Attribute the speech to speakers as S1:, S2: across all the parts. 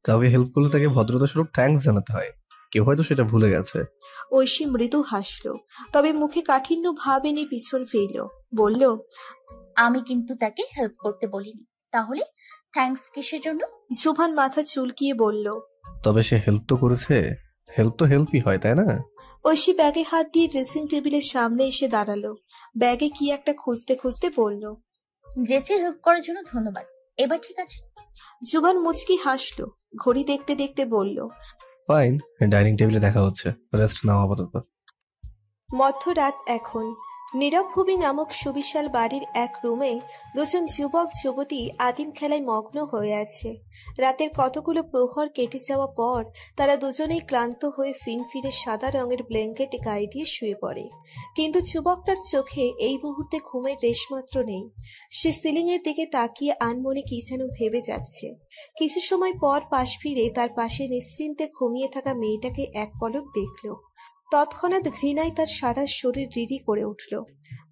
S1: কাউকে হেল্প করলে তাকে ভদ্রতা স্বরূপ থ্যাঙ্কস জানাতে হয়। কেউ হয়তো সেটা ভুলে গেছে।
S2: ঐশী মৃদু হাসল, তবে মুখে কাঠিন্য ভাব এনে পিছন ফিরল, বলল,
S3: আমি কিন্তু তাকে হেল্প করতে বলিনি, তাহলে থ্যাঙ্কস কিসের জন্য?
S2: জুভান মাথা চুলকিয়ে বলল,
S1: তবে সে হেল্প তো করেছে। হেল্প তো হেল্পই হয়, তাই না?
S2: ঐশী ব্যাগে হাত দিয়ে ড্রেসিং টেবিলের সামনে এসে দাঁড়ালো। ব্যাগে কি একটা খুঁজতে খুঁজতে বলল,
S3: যেচে হেল্প করার জন্য ধন্যবাদ। এবার ঠিক আছে?
S2: জুভান মুচকি হাসলো, ঘড়ি দেখতে দেখতে বলল,
S1: ফাইন, ডাইনিং টেবিলে দেখা হচ্ছে। রেস্ট নাও আপাতত।
S2: মধ্যরাত এখন। নীরব ভূমি নামক সুবিশাল বাড়ির এক রুমে দুজন যুবক যুবতী আদিম খেলায় মগ্ন হয়ে আছে। রাতের কতগুলো প্রহর কেটে যাওয়া পর তারা দুজনেই ক্লান্ত হয়ে ফিনফিনে সাদা রঙের ব্ল্যাঙ্কেট গায়ে দিয়ে শুয়ে পড়ে। কিন্তু যুবকটার চোখে এই মুহূর্তে ঘুমের রেশমাত্র নেই। সে সিলিং এর দিকে তাকিয়ে আনমনে কি যেন ভেবে যাচ্ছে। কিছু সময় পর পাশ ফিরে তার পাশে নিশ্চিন্তে ঘুমিয়ে থাকা মেয়েটাকে এক পলক দেখল। তৎক্ষণাৎ ঘৃণায় তার সারা শরীর রিরি করে উঠল।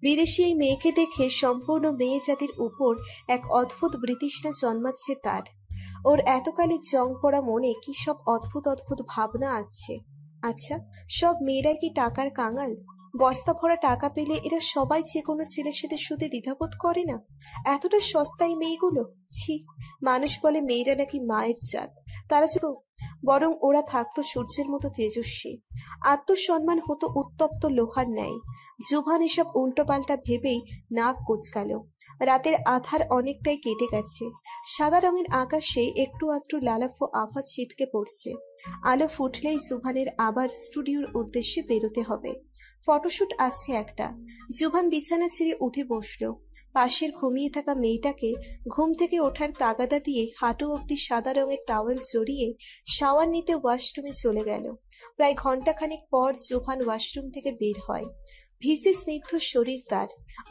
S2: বিদেশি এই মেয়েকে দেখে সম্পূর্ণ মেয়ে জাতির উপর এক অদ্ভুত বৃতৃষ্ণা জন্মাচ্ছে তার। ওর এতকালে জং পড়া মনে কি সব অদ্ভুত অদ্ভুত ভাবনা আসছে। আচ্ছা, সব মেয়েরা কি টাকার কাঙাল? বস্তা ভরা টাকা পেলে এরা সবাই যে কোনো ছেলের সাথে শুতে দ্বিধাবোধ করে না? এতটা সস্তায় মেয়েগুলো? ছি, মানুষ বলে মেয়েরা নাকি মায়ের জাত। তারা তো বরং ওরা থাকতো সূর্যের মতো তেজস্বী, আত্মসম্মান হতো উত্তপ্ত লোহার ন্যায়। জুভান এসব উল্টোপাল্টা ভেবেই নাক কুচকাল। রাতের আধার অনেকটাই কেটে গেছে। সাদা রঙের আকাশে একটু আধটু লালাফো আভা ছিটকে পড়ছে। আলো ফুটলেই জুভানের আবার স্টুডিওর উদ্দেশ্যে বেরোতে হবে। ফটোশুট আছে একটা। জুভান বিছানা ছেড়ে উঠে বসল। পাশের ঘুমিয়ে থাকা মেয়েটাকে ঘুম থেকে ওঠার তাগাদা দিয়ে হাঁটু অব্দি সাদা রঙের টাওয়েল জড়িয়ে শাওয়ার নিতে ওয়াশরুমে চলে গেল। প্রায় ঘন্টাখানেক পর জোহান ওয়াশরুম থেকে বের হয়। ভিজে স্নিগ্ধ শরীর তার,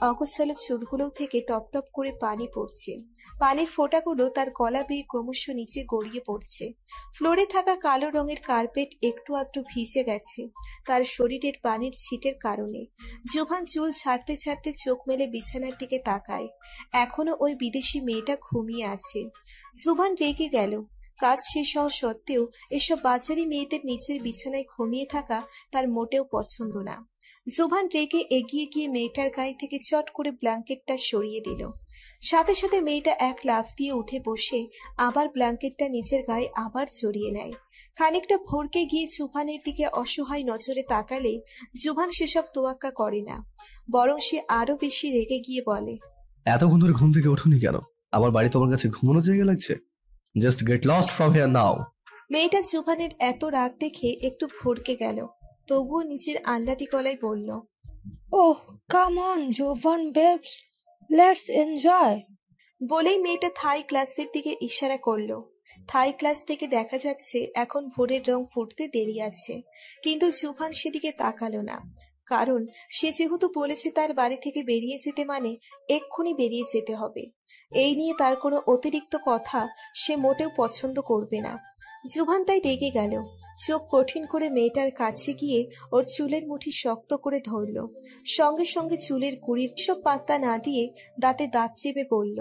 S2: অগোছালো চুলগুলো থেকে টপ টপ করে পানি পড়ছে। পানির ফোঁটাগুলো তার গলা বেয়ে ক্রমশ নিচে গড়িয়ে পড়ছে। ফ্লোরে থাকা কালো রঙের কার্পেট একটু আধটু ভিজে গেছে তার শরীরের পানির ছিটের কারণে। জোহান চুল ছাড়তে ছাড়তে চোখ মেলে বিছানার দিকে তাকায়। এখনো ওই বিদেশি মেয়েটা ঘুমিয়ে আছে। জুভান রেগে গেল। কাজ শেষ হওয়া সত্ত্বেও এসব বাজারি মেয়েদের নিচের বিছানায় ঘুমিয়ে থাকা তার মোটেও পছন্দ না। জুভান রেগে এগিয়ে গিয়ে মেয়েটার গায়ে থেকে চট করে ব্ল্যাঙ্কেটটা সরিয়ে দিল। সাথে সাথে মেয়েটা এক লাফ দিয়ে উঠে বসে আবার ব্ল্যাঙ্কেটটা নিজের গায়ে আবার জড়িয়ে নেয়। খানিকটা ভরকে গিয়ে জুভানের দিকে অসহায় নজরে তাকালে জুভান সেসব তোয়াক্কা করে না, বরং সে আরো বেশি রেগে গিয়ে বলে,
S1: এতক্ষণ ধরে ঘুম থেকে ওঠোনি কেন? আমার বাড়ি তোমার কাছে ঘুমানো জায়গা লাগছে? Just get lost from here নাও।
S2: মেয়েটা জুভানের এত রাগ দেখে একটু ভড়কে গেল, তবুও নিজের আহ্লাদি গলায় বলল,
S4: oh come on Jovan babes, let's enjoy.
S2: বলেই মেয়েটা থাই গ্লাসের দিকে ইশারা করলো। থাই গ্লাস থেকে দেখা যাচ্ছে এখন ভোরের রং ফুটতে দেরি আছে, কিন্তু জুভান সেদিকে তাকালো না। কারণ সে যেহেতু বলেছে তার বাড়ি থেকে বেরিয়ে যেতে মানে এক্ষুনি বেরিয়ে যেতে হবে। এই নিয়ে তার কোনো অতিরিক্ত কথা সে মোটেও পছন্দ করবে না। জুভান তাই রেগে গেল। চোখ কঠিন করে মেয়েটার কাছে গিয়ে ওর চুলের মুঠি শক্ত করে ধরল। সঙ্গে সঙ্গে চুলের কুড়ির সব পাত্তা না দিয়ে দাঁতে দাঁত চেপে বলল,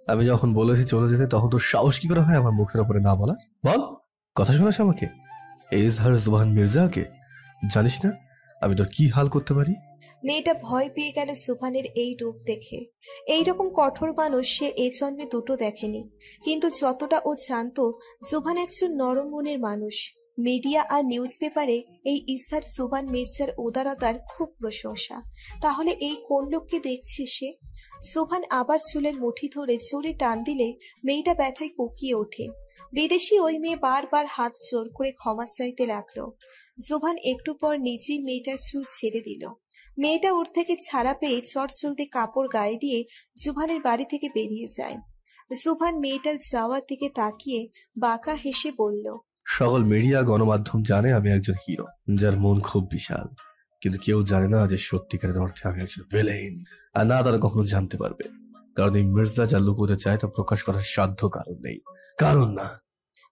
S1: আমি যখন বলেছি চলে যেতে তখন তোর সাহস কি করে হয় আমার মুখের উপরে না বলার? বল, কথা শোনাস আমাকে? এজহার জুবহান মির্জাকে জানিস না আমি তোর কি হাল করতে পারি?
S2: মেয়েটা ভয় পেয়ে গেল জুভানের এই রূপ দেখে। এইরকম কঠোর মানুষ সে এ জন্মে দুটো দেখেনি। কিন্তু যতটা ও জানতো জুভান একজন নরম মনের মানুষ। মিডিয়া আর নিউজ পেপারে এই ইসহার জুবান মির্জার উদারতার খুব প্রশংসা। তাহলে এই কোন লোককে দেখছে সে? জুভান আবার চুলের মুঠি ধরে জোরে টান দিলে মেয়েটা ব্যথায় কুকিয়ে ওঠে। বিদেশি ওই মেয়ে বারবার হাত জোর করে ক্ষমা চাইতে লাগলো। জুভান একটু পর নিজেই মেয়েটার চুল ছেড়ে দিল। মেয়েটা ওর থেকে ছাড়া পেয়ে চটজলদি কাপড় গায়ে দিয়ে জুভানের বাড়ি থেকে বেরিয়ে যায়। জুভান মেয়েটার যাওয়ার দিকে তাকিয়ে বাঁকা হেসে বলল,
S1: সকল মিডিয়া গণমাধ্যম জানে আমি একজন হিরো যার মন খুব বিশাল, কিন্তু কেউ জানে না যে সত্যিকারের অর্থে আমি একজন ভিলেন। আর না তারা কখনো জানতে পারবে, কারণ এই মির্জা যা লুকোতে চায় তা প্রকাশ করার সাধ্য কারণ নেই। কারণ না।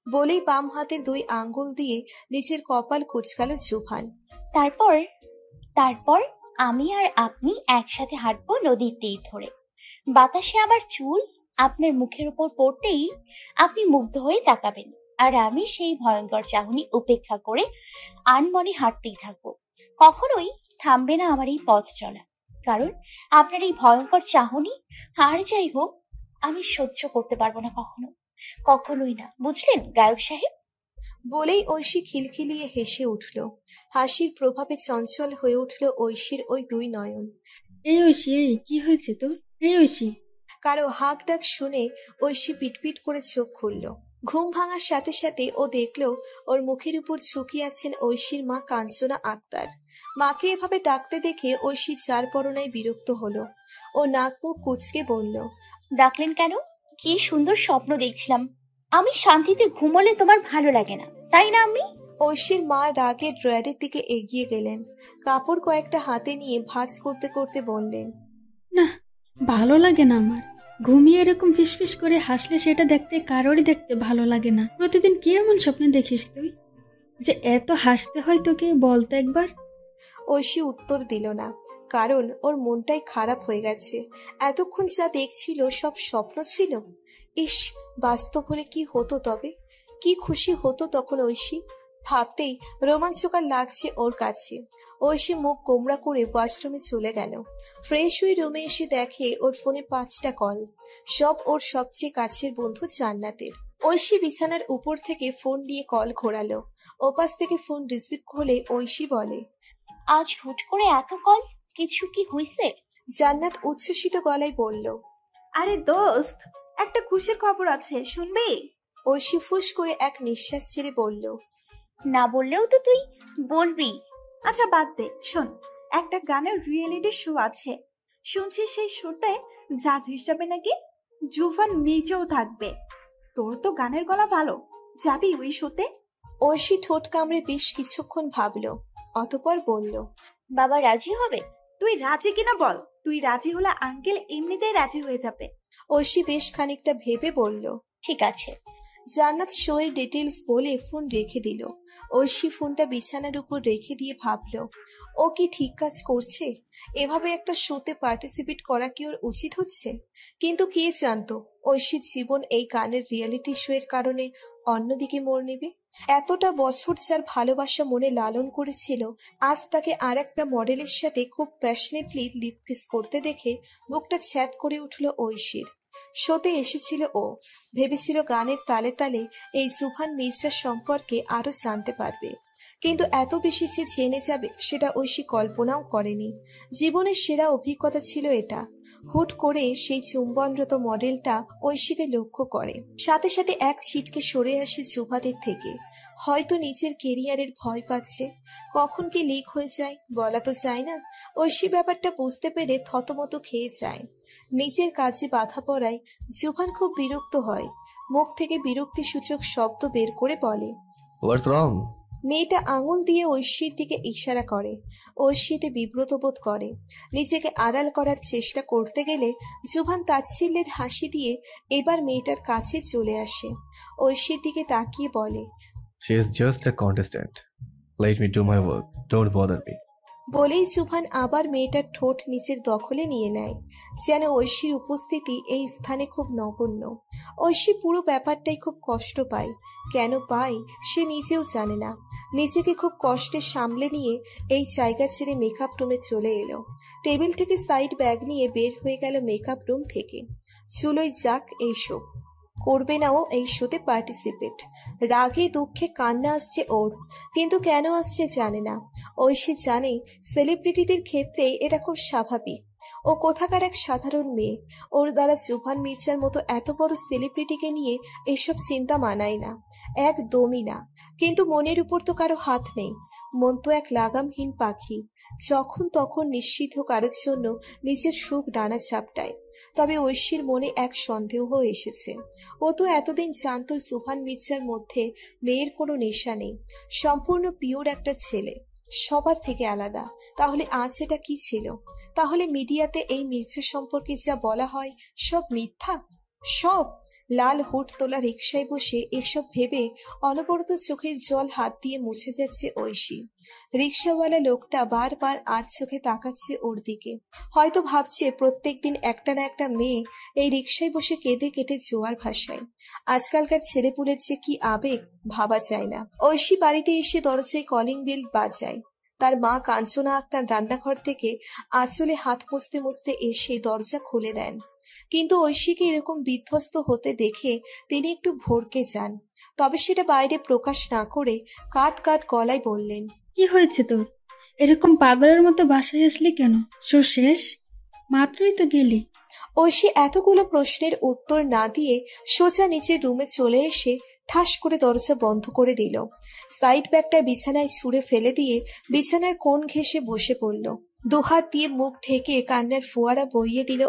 S2: বলেই বাম হাতের 2 আঙ্গুল দিয়ে নিজের কপাল কুঁচকাল জুভান।
S3: তারপর তারপর আমি আর আপনি একসাথে হাঁটবো নদীর তীর ধরে। বাতাসে আবার চুল আপনার মুখের উপর পড়তেই আপনি মুগ্ধ হয়ে তাকাবেন আর আমি সেই ভয়ঙ্কর চাহনি উপেক্ষা করে আনমনে হাঁটতেই থাকবো। কখনোই থামবে না আমার এই পথ চলা, কারণ আপনার এই ভয়ঙ্কর চাহনি আর যাই হোক আমি সহ্য করতে পারবো না, কখনো, কখনোই না, বুঝলেন গায়ক সাহেব?
S2: বলেই ঐশী খিলখিলিয়ে হেসে উঠল। হাসির প্রভাবে চঞ্চল হয়ে উঠল ঐশীর ওই দুই নয়ন।
S5: এই ঐশী, এই কি হয়েছে তোর? এই ঐশী।
S2: কারো হাঁক ডাক শুনে ঐশী পিটপিট করে চোখ খুলল। ঘুম ভাঙার সাথে সাথে ও দেখল ওর মুখের উপর ঝুঁকিয়ে আছেন ঐশীর মা কাঞ্চনা আক্তার। মাকে এভাবে ডাকতে দেখে ঐশী চার পরনায় বিরক্ত হলো। ও নাক মুখ কুঁচকে বলল,
S3: ডাকলেন কেন? কি সুন্দর স্বপ্ন দেখছিলাম। আমি শান্তিতে ঘুমোলে তোমার ভালো লাগে না, তাই না আমি?
S2: ঐশীর মা রাগে ড্রয়ারের দিকে এগিয়ে গেলেন। কাপড় কয়েকটা হাতে নিয়ে ভাঁজ করতে করতে বললেন,
S5: না, ভালো লাগে না আমার। ঘুমিয়ে এরকম ফিসফিস করে হাসলে সেটা দেখতে কারোরই দেখতে ভালো লাগে না। প্রতিদিন কি এমন স্বপ্নে দেখিস তুই যে এত হাসতে হয় তোকে? বলতো একবার।
S2: ঐশী উত্তর দিল না, কারণ ওর মনটাই খারাপ হয়ে গেছে। এতক্ষণ যা দেখছিল সব স্বপ্ন ছিল। ইস, বাস্তব হলে কি হতো তবে? কি খুশি হতো তখন ঐশী। ভাবতেই রোমাঞ্চকর লাগছে ওর কাছে। ঐশী মুখ গোমড়া করে ওয়াশরুমে চলে গেল। ফ্রেশ হয়ে রুমে এসে দেখে ওর ফোনে 5টা কল, সব ওর সবচেয়ে কাছের বন্ধু জান্নাতের। ঐশী বিছানার উপর থেকে ফোন দিয়ে কল ঘোরালো। ওপাশ থেকে ফোন রিসিভ করলে ঐশী বলে,
S3: আজ হুট করে এত কল, কিছু কি হইছে?
S2: জান্নাত উচ্ছ্বসিত গলায় বলল,
S6: আরে দোস্ত, একটা খুশির খবর আছে, শুনবি?
S2: ঐশী ফুস করে এক নিঃশ্বাস ছেড়ে বলল,
S3: না বললেও তো তুই বলবি।
S6: আচ্ছা বাদ দে, শোন, একটা গানের রিয়েলিটি শো আছে। শুনছি সেই শোতে জাজ হিসাবে নাকি জুভান মির্জাও থাকবে। তোর তো গানের গলা ভালো, যাবি ওই শোতে?
S2: ঐশী ঠোঁট কামড়ে বেশ কিছুক্ষণ ভাবল, অতঃপর বলল,
S3: বাবা রাজি হবে?
S6: তুই রাজি কিনা বল। তুই রাজি হলে আঙ্কেল এমনিতেই রাজি হয়ে যাবে।
S2: ঐশী বেশ খানিকটা ভেবে বলল,
S3: ঠিক আছে।
S2: জান্নাত শোয়ের ডিটেলস বলে ফোন রেখে দিল। ঐশী ফোনটা বিছানার উপর রেখে দিয়ে ভাবল, ও কি ঠিক কাজ করছে? এভাবে একটা শোতে পার্টিসিপেট করা কি ওর উচিত হচ্ছে? কিন্তু কে জানতো ঐশীর জীবন এই গানের রিয়েলিটি শো এর কারণে অন্যদিকে মোড় নেবে। এতটা বছর যার ভালোবাসা মনে লালন করেছিল, আজ তাকে আর একটা মডেলের সাথে খুব প্যাশনেটলি লিপ কিস করতে দেখে বুকটা ছ্যাদ করে উঠল ঐশীর। শোতে এসেছিল ও, ভেবেছিল গানের তালে তালে এই জুভান মির্জা সম্পর্কে আরো জানতে পারবে, কিন্তু এত বেশি যে জেনে যাবে সেটা ঐশী কল্পনাও করেনি। জীবনের সেরা অভিজ্ঞতা ছিল এটা। হুট করে সেই চুম্বনরত মডেলটা ঐশীকে লক্ষ্য করে, সাথে সাথে এক ছিটকে সরে আসে জুভানের থেকে। হয়তো নিজের কেরিয়ারের ভয় পাচ্ছে, কখন কি লিক হয়ে যায় বলা তো যায় না। ঐশী ব্যাপারটা বুঝতে পেরে থতমত খেয়ে যায়। নিজের কাজে বাধা পড়ায় জুভান খুব বিরক্ত হয়। মুখ থেকে বিরক্তি সূচক শব্দ বের করে বলে,
S1: হোয়াটস রং?
S2: মেয়েটা আঙুল দিয়ে ঐশীর দিকে ইশারা করে। ঐশীতে বিব্রত বোধ করে। নিজেকে আড়াল করার চেষ্টা করতে গেলে জুভান তাচ্ছিল্যের হাসি দিয়ে এবার মেয়েটার কাছে চলে আসে। ঐশীর দিকে তাকিয়ে বলে,
S1: she is just a contestant, let me do my work, don't bother me.
S2: বলেই জুভান আবার মেয়েটার ঠোঁট নিচের দখলে নিয়ে নেয়, যেন ঐশীর উপস্থিতি এই স্থানে খুব নগণ্য। ঐশী পুরো ব্যাপারটাই খুব কষ্ট পায়। কেন পায় সে নিজেও জানে না। নিজেকে খুব কষ্টে সামলে নিয়ে এই জায়গা ছেড়ে মেকআপ রুমে চলে এলো। টেবিল থেকে সাইড ব্যাগ নিয়ে বের হয়ে গেল মেকআপ রুম থেকে। চুলোই যাক এই শো, করবে না ও এই শোতে পার্টিসিপেট। রাগে দুঃখে কান্না আসছে ওর, কিন্তু কেন আসছে জানে না। ঐশী জানে সেলিব্রিটিদের ক্ষেত্রে এটা খুব স্বাভাবিক। ও কোথাকার এক সাধারণ মেয়ে, ওর দ্বারা জুভান মির্জার মতো এত বড় সেলিব্রিটিকে নিয়ে এসব চিন্তা মানায় না, একদমই না। কিন্তু মনের উপর তো কারো হাত নেই। মন তো এক লাগামহীন পাখি, যখন তখন নিশ্চিত কারোর জন্য নিজের সুখ ডানা চাপটায়। তবে ঐশীর মনে এক সন্দেহ এসেছে। ও তো এতদিন জানতো জুভান মির্জার মধ্যে মেয়ের কোনো নেশা নেই, সম্পূর্ণ পিওর একটা ছেলে, সবার থেকে আলাদা। তাহলে আজ এটা কি ছিল? তাহলে মিডিয়াতে এই মির্জা সম্পর্কে যা বলা হয় সব মিথ্যা? সব লাল হুড তোলা রিকশায় বসে এসব ভেবে অনবরত চোখের জল হাত দিয়ে মুছে যাচ্ছে ঐশী। রিকশাওয়ালা লোকটা বারবার আর চোখে তাকাচ্ছে ওর দিকে, হয়তো ভাবছে প্রত্যেকদিন একটা না একটা মেয়ে এই রিকশায় বসে কেঁদে কেটে জোয়ার ভাসায়। আজকালকার ছেলেপুলের যে কি আবেগ ভাবা যায় না। ঐশী বাড়িতে এসে দরজায় কলিং বেল বাজায়। তার মা কাঞ্চনা আক্তার রান্নাঘর থেকে আঁচলে হাত মুছতে মুছতে এসে দরজা খুলে দেন, কিন্তু ঐশীকে এরকম বিধ্বস্ত হতে দেখে তিনি একটু ভড়কে যান। তবে সেটা বাইরে প্রকাশ না করে কাট কাট গলায় বললেন,
S5: কি হয়েছে তোর? এরকম পাগলের মতো বাসায় আসলি কেন? শো শেষ? মাত্রই তো গেলি।
S2: ঐশী এতগুলো প্রশ্নের উত্তর না দিয়ে সোজা নিচের রুমে চলে এসে ঠাস করে দরজা বন্ধ করে দিল। সাইড ব্যাগটা বিছানায় ছুঁড়ে ফেলে দিয়ে বিছানার কোণ ঘেঁষে বসে পড়ল। দুহাত দিয়ে মুখ ঢেকে কান্নার ফোয়ারা বইয়ে দিল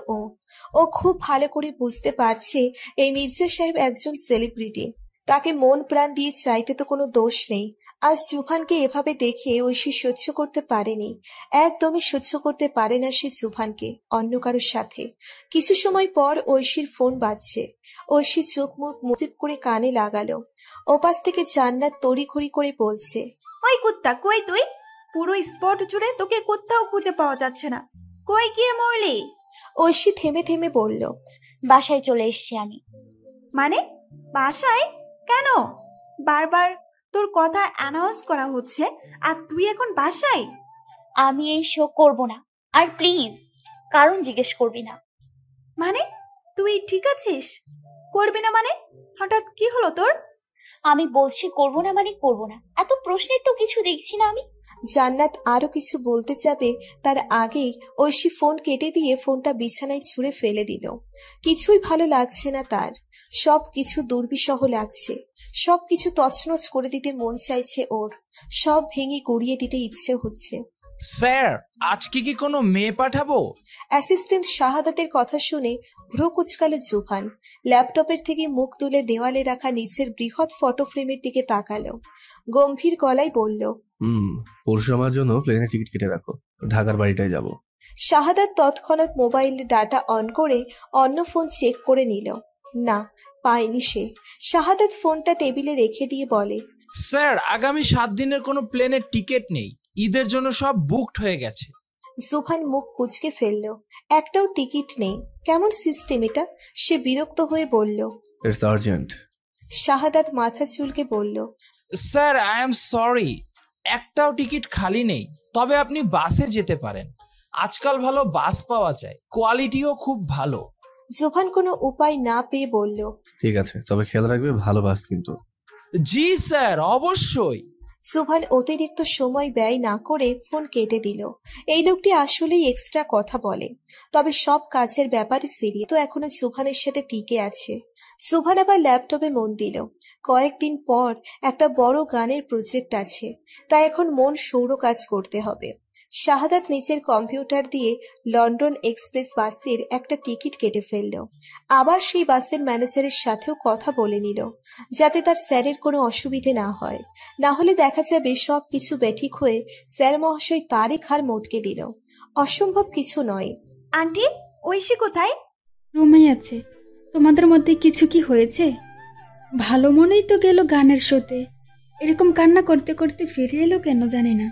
S2: ও খুব ভালো করে বুঝতে পারছে এই মির্জা সাহেব একজন সেলিব্রিটি, তাকে মন প্রাণ দিয়ে চাইতে তো কোনো দোষ নেই। আজ জুভানকে এভাবে দেখে ঐশী সহ্য করতে পারেনি, একদমই সহ্য করতে পারে না সে জুভানকে অন্য কারোর সাথে। কিছু সময় পর ঐশীর ফোন বাজছে। ঐশী চোখ মুখ মুচিত করে কানে লাগালো। ওপাশ থেকে জান্নাত তড়িঘড়ি করে বলছে,
S6: ওই কুত্তা, কই তুই? পুরো স্পট জুড়ে তোকে কোথাও খুঁজে পাওয়া যাচ্ছে না, কই গিয়ে মরলি?
S2: ঐশী থেমে থেমে বলল,
S3: বাসায় চলে এসেছি আমি।
S6: মানে বাসায়? কেন? বারবার তোর কথা অ্যানাউন্স করা হচ্ছে আর তুই এখন বাসায়?
S3: আমি এই শো করব না, আর প্লিজ কারণ জিজ্ঞেস করবি না।
S6: মানে তুই ঠিক আছিস? করবি না মানে? হঠাৎ কি হলো তোর?
S3: আমি বলছি করব না মানে করব না, এত প্রশ্নের তো কিছু দেখছি না আমি।
S2: জান্নাত আরো কিছু বলতে যাবে তার আগেই ঐশী ফোন কেটে দিয়ে ফোনটা বিছানায় ছুঁড়ে ফেলে দিল। কিছুই ভালো লাগছে না তার, সব কিছু দুর্বিষহ লাগছে, সব কিছু তছনছ করে দিতে মন চাইছে ওর, সব ভেঙে গড়িয়ে দিতে ইচ্ছে হচ্ছে।
S7: স্যার, আজকে কি কোনো মেয়ে পাঠাবো?
S2: অ্যাসিস্ট্যান্ট শাহাদাতের কথা শুনে ভ্রু কুচকালো জুভান। ল্যাপটপের থেকে মুখ তুলে দেওয়ালে রাখা নিচের বৃহৎ ফটো ফ্রেমের দিকে তাকালো। গম্ভীর গলায় বলল,
S1: পরশু আমার জন্য প্লেনের টিকিট কেটে রাখো, ঢাকার বাড়িটায় যাব।
S2: শাহাদাত তৎক্ষণাৎ মোবাইলে ডাটা অন করে অন্য ফোন চেক করে নিল। না, পায়নি সে। শাহাদাত ফোনটা টেবিলে রেখে দিয়ে বলে,
S7: স্যার, আগামী 7 দিনের কোনো প্লেনের টিকিট নেই, ঈদের জন্য সব বুকড হয়ে গেছে।
S2: জুভান মুখ কুচকে ফেলল। একটাও টিকিট নেই? কেমন সিস্টেম এটা? সে বিরক্ত হয়ে বলল।
S1: It's urgent.
S2: শাহাদাত মাথা চুলকে বলল,
S7: স্যার, আই এম সরি, একটাও টিকিট খালি নেই, তবে আপনি বাসে যেতে পারেন, আজকাল ভালো বাস পাওয়া যায়, কোয়ালিটিও খুব ভালো।
S2: জুভান কোনো উপায় না পেয়ে বলল,
S1: ঠিক আছে, তবে খেয়াল রাখবে ভালো বাস কিন্তু।
S7: জি স্যার, অবশ্যই।
S2: জুভান অতিরিক্ত সময় ব্যয় না করে ফোন কেটে দিল। এই লোকটি আসলেই এক্সট্রা কথা বলে, তবে সব কাজের ব্যাপারে সিরিয়াস তো এখনো জুভানের সাথে টিকে আছে। জুভান আবার ল্যাপটপে মন দিল। কয়েকদিন পর একটা বড় গানের প্রজেক্ট আছে, তাই এখন মন সৌর কাজ করতে হবে। শাহাদাত নিচের কম্পিউটার দিয়ে লন্ডন এক্সপ্রেস বাসের একটা টিকিট কেটে ফেলল। আবার সেই বাসের ম্যানেজারের সাথেও কথা বলে নিল, যাতে তার স্যারের কোনো অসুবিধে না হয়, না হলে দেখা যাবে সব কিছু বেঠিক হয়ে স্যার মহাশয় তারই ঘাড় মটকে দিল। অসম্ভব কিছু নয়।
S6: আন্টি, ঐশী কোথায়?
S5: রুমেই আছে। তোমাদের মধ্যে কিছু কি হয়েছে? ভালো মনেই তো গেল গানের শোতে, এরকম কান্না করতে করতে ফিরে এলো কেন জানি না।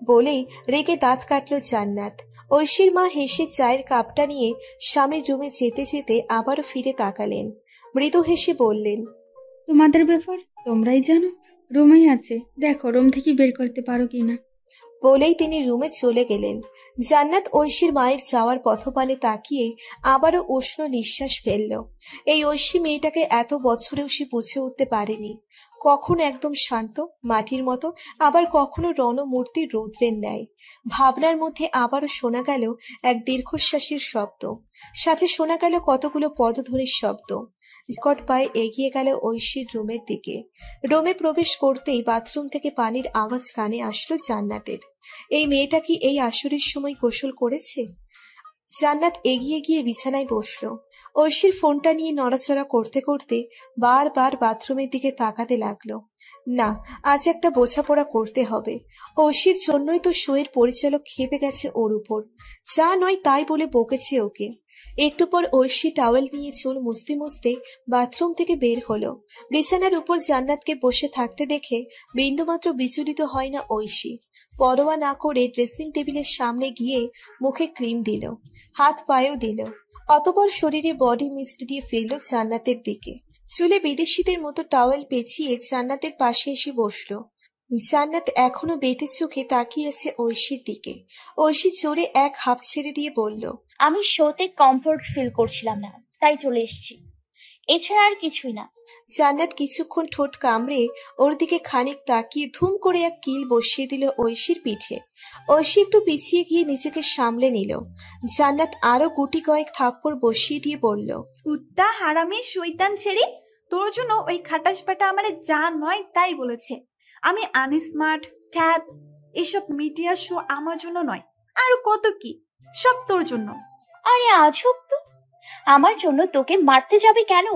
S2: বলেই রেগে দাঁত কাটল জান্নাত। ঐশীর মা হেসে চায়ের কাপটা নিয়ে স্বামীর রুমে যেতে যেতে আবারও ফিরে তাকালেন। মৃদু হেসে বললেন,
S5: তোমাদের ব্যাপার তোমরাই জানো। রুমেই আছে, দেখো রুম থেকে বের করতে পারো কিনা।
S2: বলেই তিনি রুমে চলে গেলেন। জান্নাত ঐশীর মায়ের যাওয়ার পথপানে তাকিয়ে আবারও উষ্ণ নিঃশ্বাস ফেলল। এই ঐশী মেয়েটাকে এত বছরেও সে বুঝে উঠতে পারেনি। কখনো একদম শান্ত মাটির মতো, আবার কখনো রণমূর্তির রৌদ্রের ন্যায়। ভাবনার মধ্যে আবারও শোনা গেল এক দীর্ঘশ্বাসের শব্দ, সাথে শোনা গেল কতগুলো পদধ্বনির শব্দ। ঝটপট পায়ে এগিয়ে গেল ঐশীর রুমের দিকে। রুমে প্রবেশ করতেই বাথরুম থেকে পানির আওয়াজ কানে আসলো জান্নাতের। এই মেয়েটা কি এই আসরের সময় গোসল করেছে? জান্নাত এগিয়ে গিয়ে বিছানায় বসলো। ঐশীর ফোনটা নিয়ে নড়াচড়া করতে করতে বারবার বাথরুমের দিকে তাকাতে লাগলো। না, আজ একটা বোঝাপড়া করতে হবে। ঐশীর জন্যই তো শোয়ের পরিচালক খেপে গেছে ওর উপর, যা নয় তাই বলে বকেছে ওকে। একটু পর ঐশী টাওয়েল নিয়ে চুল মুছতে মুছতে বাথরুম থেকে বের হলো। বিছানার উপর জান্নাতকে বসে থাকতে দেখে বিন্দুমাত্র বিচলিত হয় না ঐশী। পরোয়া না করে ড্রেসিং টেবিলের সামনে গিয়ে মুখে ক্রিম দিল, হাত পায়েও দিল, অতঃপর শরীরে বডি মিস্ট দিয়ে ফেলল জান্নাতের দিকে। চুলে বিদেশিদের মতো টাওয়েল পেঁচিয়ে জান্নাতের পাশে এসে বসলো। জান্নাত এখনো বেটে চোখে তাকিয়ে আছে ঐশীর দিকে। ঐশী জোরে এক হাঁপ ছেড়ে দিয়ে বলল,
S3: আমি শোতে কমফোর্ট ফিল করছিলাম না, তাই চলে এসেছি, এছাড়া আর কিছুই না।
S2: জান্নাত কিছুক্ষণ ঠোঁট কামড়ে ওর দিকে খানিক তাকিয়ে ধুম করে এক কিল বসিয়ে দিল ঐশীর পিঠে। ঐশী একটু পিছিয়ে গিয়ে নিজেকে সামলে নিল। জান্নাত আরো গুটি কয়েক থাপ্পড় বসিয়ে দিয়ে বলল,
S6: কুত্তা হারামি শয়তান ছেড়ে, তোর জন্য ওই খাটাস বেটা আমারে যা নয় তাই বলেছে। আমি আনস্মার্ট, খ্যাত, এসব মিডিয়া শো আমার জন্য নয়, আর কত কি, সব তোর জন্য।
S3: আরে আজব তো, আমার জন্য তোকে মারতে যাবে কেন?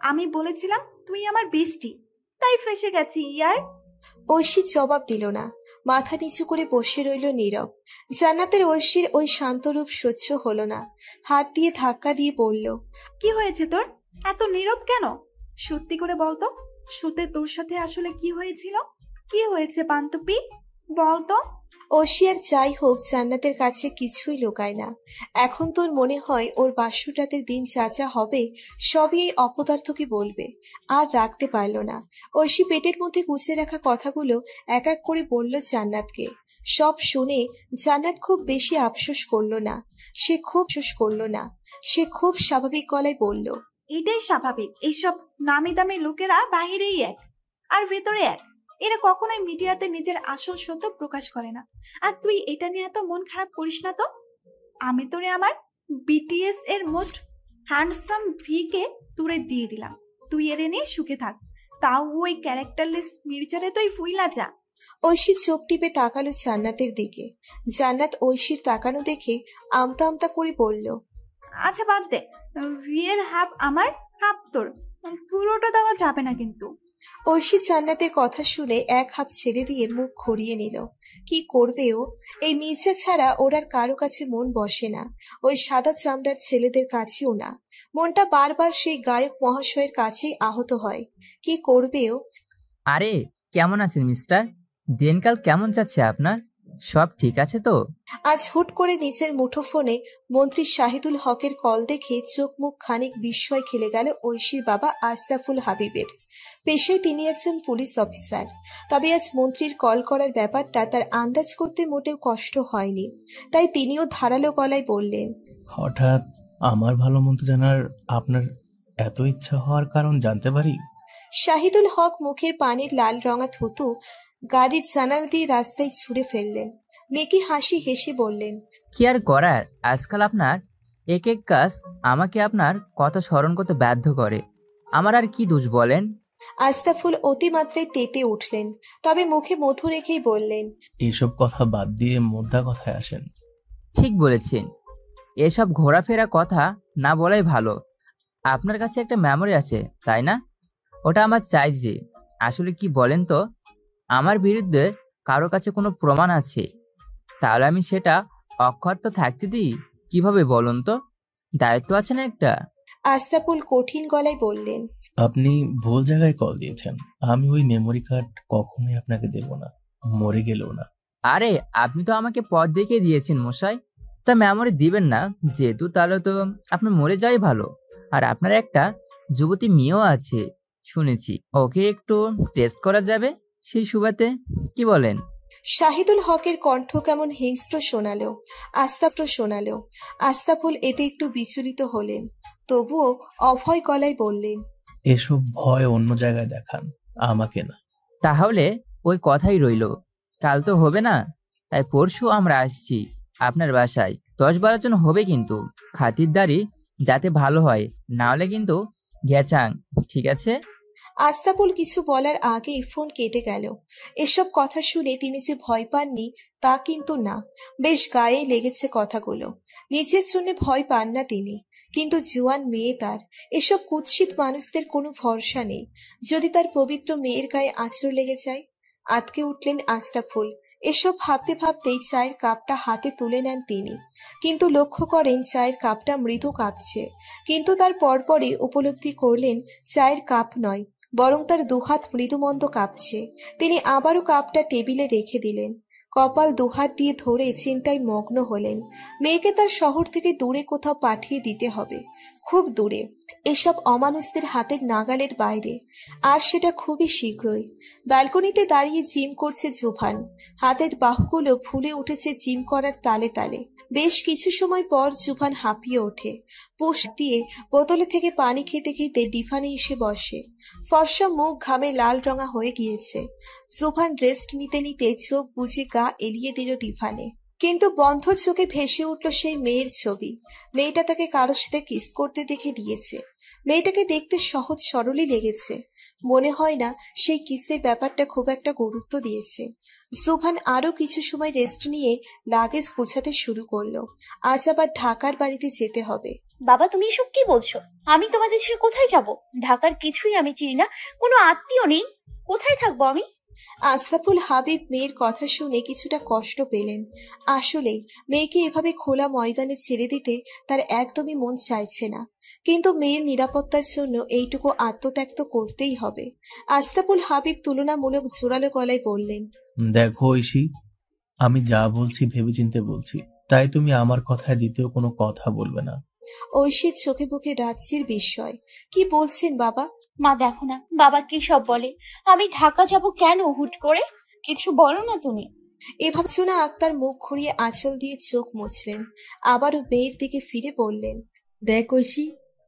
S6: আমি বলেছিলাম তুই আমার বেস্টি, তাই ফেসে গেছি ইয়ার।
S2: ঐশী জবাব দিল না, মাথা নিচু করে বসে রইল নীরব। জান্নাতের ঐশীর ওই শান্ত রূপ সহ্য হলো না, হাত দিয়ে ধাক্কা দিয়ে বলল,
S6: কি হয়েছে তোর, এত নীরব কেন? সত্যি করে বলতো, শুতে তোর সাথে আসলে কি হয়েছিল? কি হয়েছে পান্তুপি, বলতো।
S2: ঐশী আর যাই হোক জান্নাতের কাছে কিছুই লুকায় না। এখন তোর মনে হয় ওর বাসর রাতের দিন যা যা হবে সবই এই অপদার্থকে বলবে। আর রাখতে পারল না। ঐশী পেটের মধ্যে গুছিয়ে রাখা কথাগুলো এক এক করে বলল জান্নাতকে। সব শুনে জান্নাত খুব বেশি আফসোস করলো না। সে খুব স্বাভাবিক গলায় বলল,
S6: এটাই স্বাভাবিক, এইসব নামি দামি লোকেরা বাহিরেই এক আর ভেতরে এক, এরা কখনোই মিডিয়াতে নিজের আসল সত্য প্রকাশ করে না। আর তুই এটা নিয়ে এত মন খারাপ করিস না তো। আমি তোরে আমার বিটিএস এর মোস্ট হ্যান্ডসাম ভিকে তুলে দিয়ে দিলাম, তুই এর নিয়ে সুখে থাক। তাও ওই ক্যারেক্টারলেস মির্জারে তুই ফুইলা যা।
S2: ঐশী চোখ টিপে তাকালো জান্নাতের দিকে। জান্নাত ঐশীর তাকানো দেখে আমতা আমতা করে বলল,
S6: আচ্ছা বাদ দে, ভিয়ের হাফ আমার হাফ তোর, পুরোটা দেওয়া যাবে না কিন্তু।
S2: ঐশী জান্নাতের কথা শুনে এক হাত ছেড়ে দিয়ে মুখ ঘুরিয়ে নিল। কি করবে ও? এই মির্জা ছাড়া ওর আর কারো কাছে মন বসে না, ওই সাদা চামড়ার ছেলেদের কাছেও না। মনটা বারবার সেই গায়ক মহাশয়ের কাছেই আহত হয়। কি করবে ও?
S8: আরে কেমন আছেন মিস্টার? দিনকাল কেমন যাচ্ছে আপনার? সব ঠিক আছে তো?
S2: আজ হুট করে নিজের মুঠোফোনে মন্ত্রী শাহিদুল হকের কল দেখে চোখ মুখ খানিক বিস্ময় খেলে গেল ঐশীর বাবা আশরাফুল হাবিবের। পেশায় তিনি একজন পুলিশ অফিসার, তবে আজ মন্ত্রীর কল করার ব্যাপারটা তার আন্দাজ করতে মোটেও কষ্ট হয়নি। তাই তিনিও ধারালো গলায় বললেন,
S9: হঠাৎ আমার ভালো মন্দ জানার আপনার এত ইচ্ছা হওয়ার কারণ জানতে পারি?
S2: শাহিদুল হক মুখের পানির লাল রঙা থুতু গাড়ির জানালা দিয়ে রাস্তায় ছুঁড়ে ফেললেন। মেকি হাসি হেসে বললেন,
S8: কি আর করার, আজকাল আপনার এক এক কাজ আমাকে আপনার কথা স্মরণ করতে বাধ্য করে। আমার আর কি দোষ বলেন?
S2: আশরাফুল অতিমাত্রায় তেতে উঠলেন, তবে মুখে মধু রেখেই বললেন,
S9: এসব কথা বাদ দিয়ে মোদ্দা কথায় আসেন।
S8: ঠিক বলেছেন, এসব ঘোরাফেরা কথা না বলাই ভালো। আপনার কাছে একটা মেমোরি আছে তাই না? ওটা আমার চাই যে। আসলে কি বলেন তো, আমার বিরুদ্ধে কারো কাছে কোনো প্রমাণ আছে, তাহলে আমি সেটা অক্ষত থাকতে দিই কিভাবে বলুন তো? দায়িত্ব আছে না একটা।
S2: আশরাফুল কঠিন গলায় বললেন,
S9: আপনি ভুল জায়গায় কল দিয়েছেন। আমি ওই মেমোরি কার্ড কখনোই আপনাকে দেব না, মরে গেলেও না।
S8: আরে আপনি তো আমাকে পথ দেখিয়ে দিয়েছেন মশাই, তা মেমোরি দিবেন না যেহেতু, তাহলে তো আপনার মরে যাওয়াই ভালো। আর আপনার একটা যুবতী মেয়েও আছে শুনেছি, ওকে একটু টেস্ট করা যাবে সেই সুবাদে, কি বলেন?
S2: শাহিদুল হকের কণ্ঠ কেমন হিংস্র শোনালো। আশরাফুল এতে একটু বিচলিত হলেন, তবুও অভয় গলায় বললেন,
S9: এসব ভয় অন্য জায়গায় দেখান, আমাকে না।
S8: তাহলে ওই কথাই রইল, কাল তো হবে না, তাই পরশু আমরা আসছি আপনার বাসায়। 10-12 জন হবে কিন্তু, খাতিরদারি যাতে ভালো হয়, না হলে কিন্তু গ্যাচাং, ঠিক আছে?
S2: আশরাফুল কিছু বলার আগেই ফোন কেটে গেল। এসব কথা শুনে তিনি যে ভয় পাননি তা কিন্তু না, বেশ গায়ে লেগেছে কথাগুলো। নিজের জন্য ভয় পান না তিনি, কিন্তু জুয়ান মেয়ে তার, এসব কুৎসিত মানুষদের কোনো ভরসা নেই। যদি তার পবিত্র মেয়ের গায়ে আঁচড় লেগে যায়। আতকে উঠলেন আশরাফুল। এসব ভাবতে ভাবতেই চায়ের কাপটা হাতে তুলে নেন তিনি, কিন্তু লক্ষ্য করেন চায়ের কাপটা মৃদু কাঁপছে। কিন্তু তার পরপরই উপলব্ধি করলেন চায়ের কাপ নয়, বরং তার দুহাত মৃদুমন্দ কাঁপছে। তিনি আবারও কাপটা টেবিলে রেখে দিলেন, কপাল দুহাত দিয়ে ধরে চিন্তায় মগ্ন হলেন। মেয়েকে তার শহর থেকে দূরে কোথাও পাঠিয়ে দিতে হবে, খুব দূরে, এসব অমানুষদের হাতের নাগালের বাইরে, আর সেটা খুবই শীঘ্রই। ব্যালকনিতে দাঁড়িয়ে জিম করছে জোভান, হাতের বাহুগুলো ফুলে উঠেছে জিম করার তালে তালে। বেশ কিছু সময় পর জোভান হাঁপিয়ে ওঠে, পুশ দিয়ে বোতলে থেকে পানি খেতে খেতে ডিফানে এসে বসে। ফর্সা মুখ ঘামে লাল রঙা হয়ে গিয়েছে। জোভান রেস্ট নিতে নিতে চোখ বুজে গা এলিয়ে দিল ডিফানে, কিন্তু বন্ধ চোখে ভেসে উঠল সেই মেয়ের ছবি। মেয়েটা তাকে কারোর সাথে কিস করতে দেখে দিয়েছে। মেয়েটাকে দেখতে সহজ সরলই লেগেছে, মনে হয় না সেই কিসের ব্যাপারটা খুব একটা গুরুত্ব দিয়েছে। জোভান আরো কিছু সময় রেস্ট নিয়ে লাগেজ গোছাতে শুরু করলো। আজ আবার ঢাকার বাড়িতে যেতে হবে।
S3: বাবা, তুমি এসব কি বলছো? আমি তোমাদের ছেড়ে কোথায় যাব? ঢাকার কিছুই আমি চিনি না, কোনো আত্মীয় নেই, কোথায় থাকবো আমি?
S2: আশরাফুল হাবিব মেয়ের কথা শুনে কিছুটা কষ্ট পেলেন। আসলেই মেয়েকে এভাবে খোলা ময়দানে ছেড়ে দিতে তার একদমই মন চাইছে না, কিন্তু মেয়ের নিরাপত্তার জন্য এইটুকু আত্মত্যাগ তো করতেই হবে। আশরাফুল হাবিব তুলনামূলক জোরালো গলায় বললেন,
S9: দেখো ঐশী, আমি যা বলছি ভেবেচিন্তে বলছি, তাই তুমি আমার কথায় দ্বিতীয় কোনো কথা বলবে না।
S2: ঐশীর চোখে মুখে রাজ্যের বিস্ময়। কি বলছেন বাবা?
S3: মা দেখো না, বাবা কি সব বলে। আমি ঢাকা যাব কেন হুট করে? কিছু বলো না তুমি।
S2: এভাবে শোনা আক্তার মুখ ঘুরিয়ে আঁচল দিয়ে চোখ মুছলেন, আবারও মেয়ের দিকে ফিরে বললেন,
S5: দেখ ঐশী,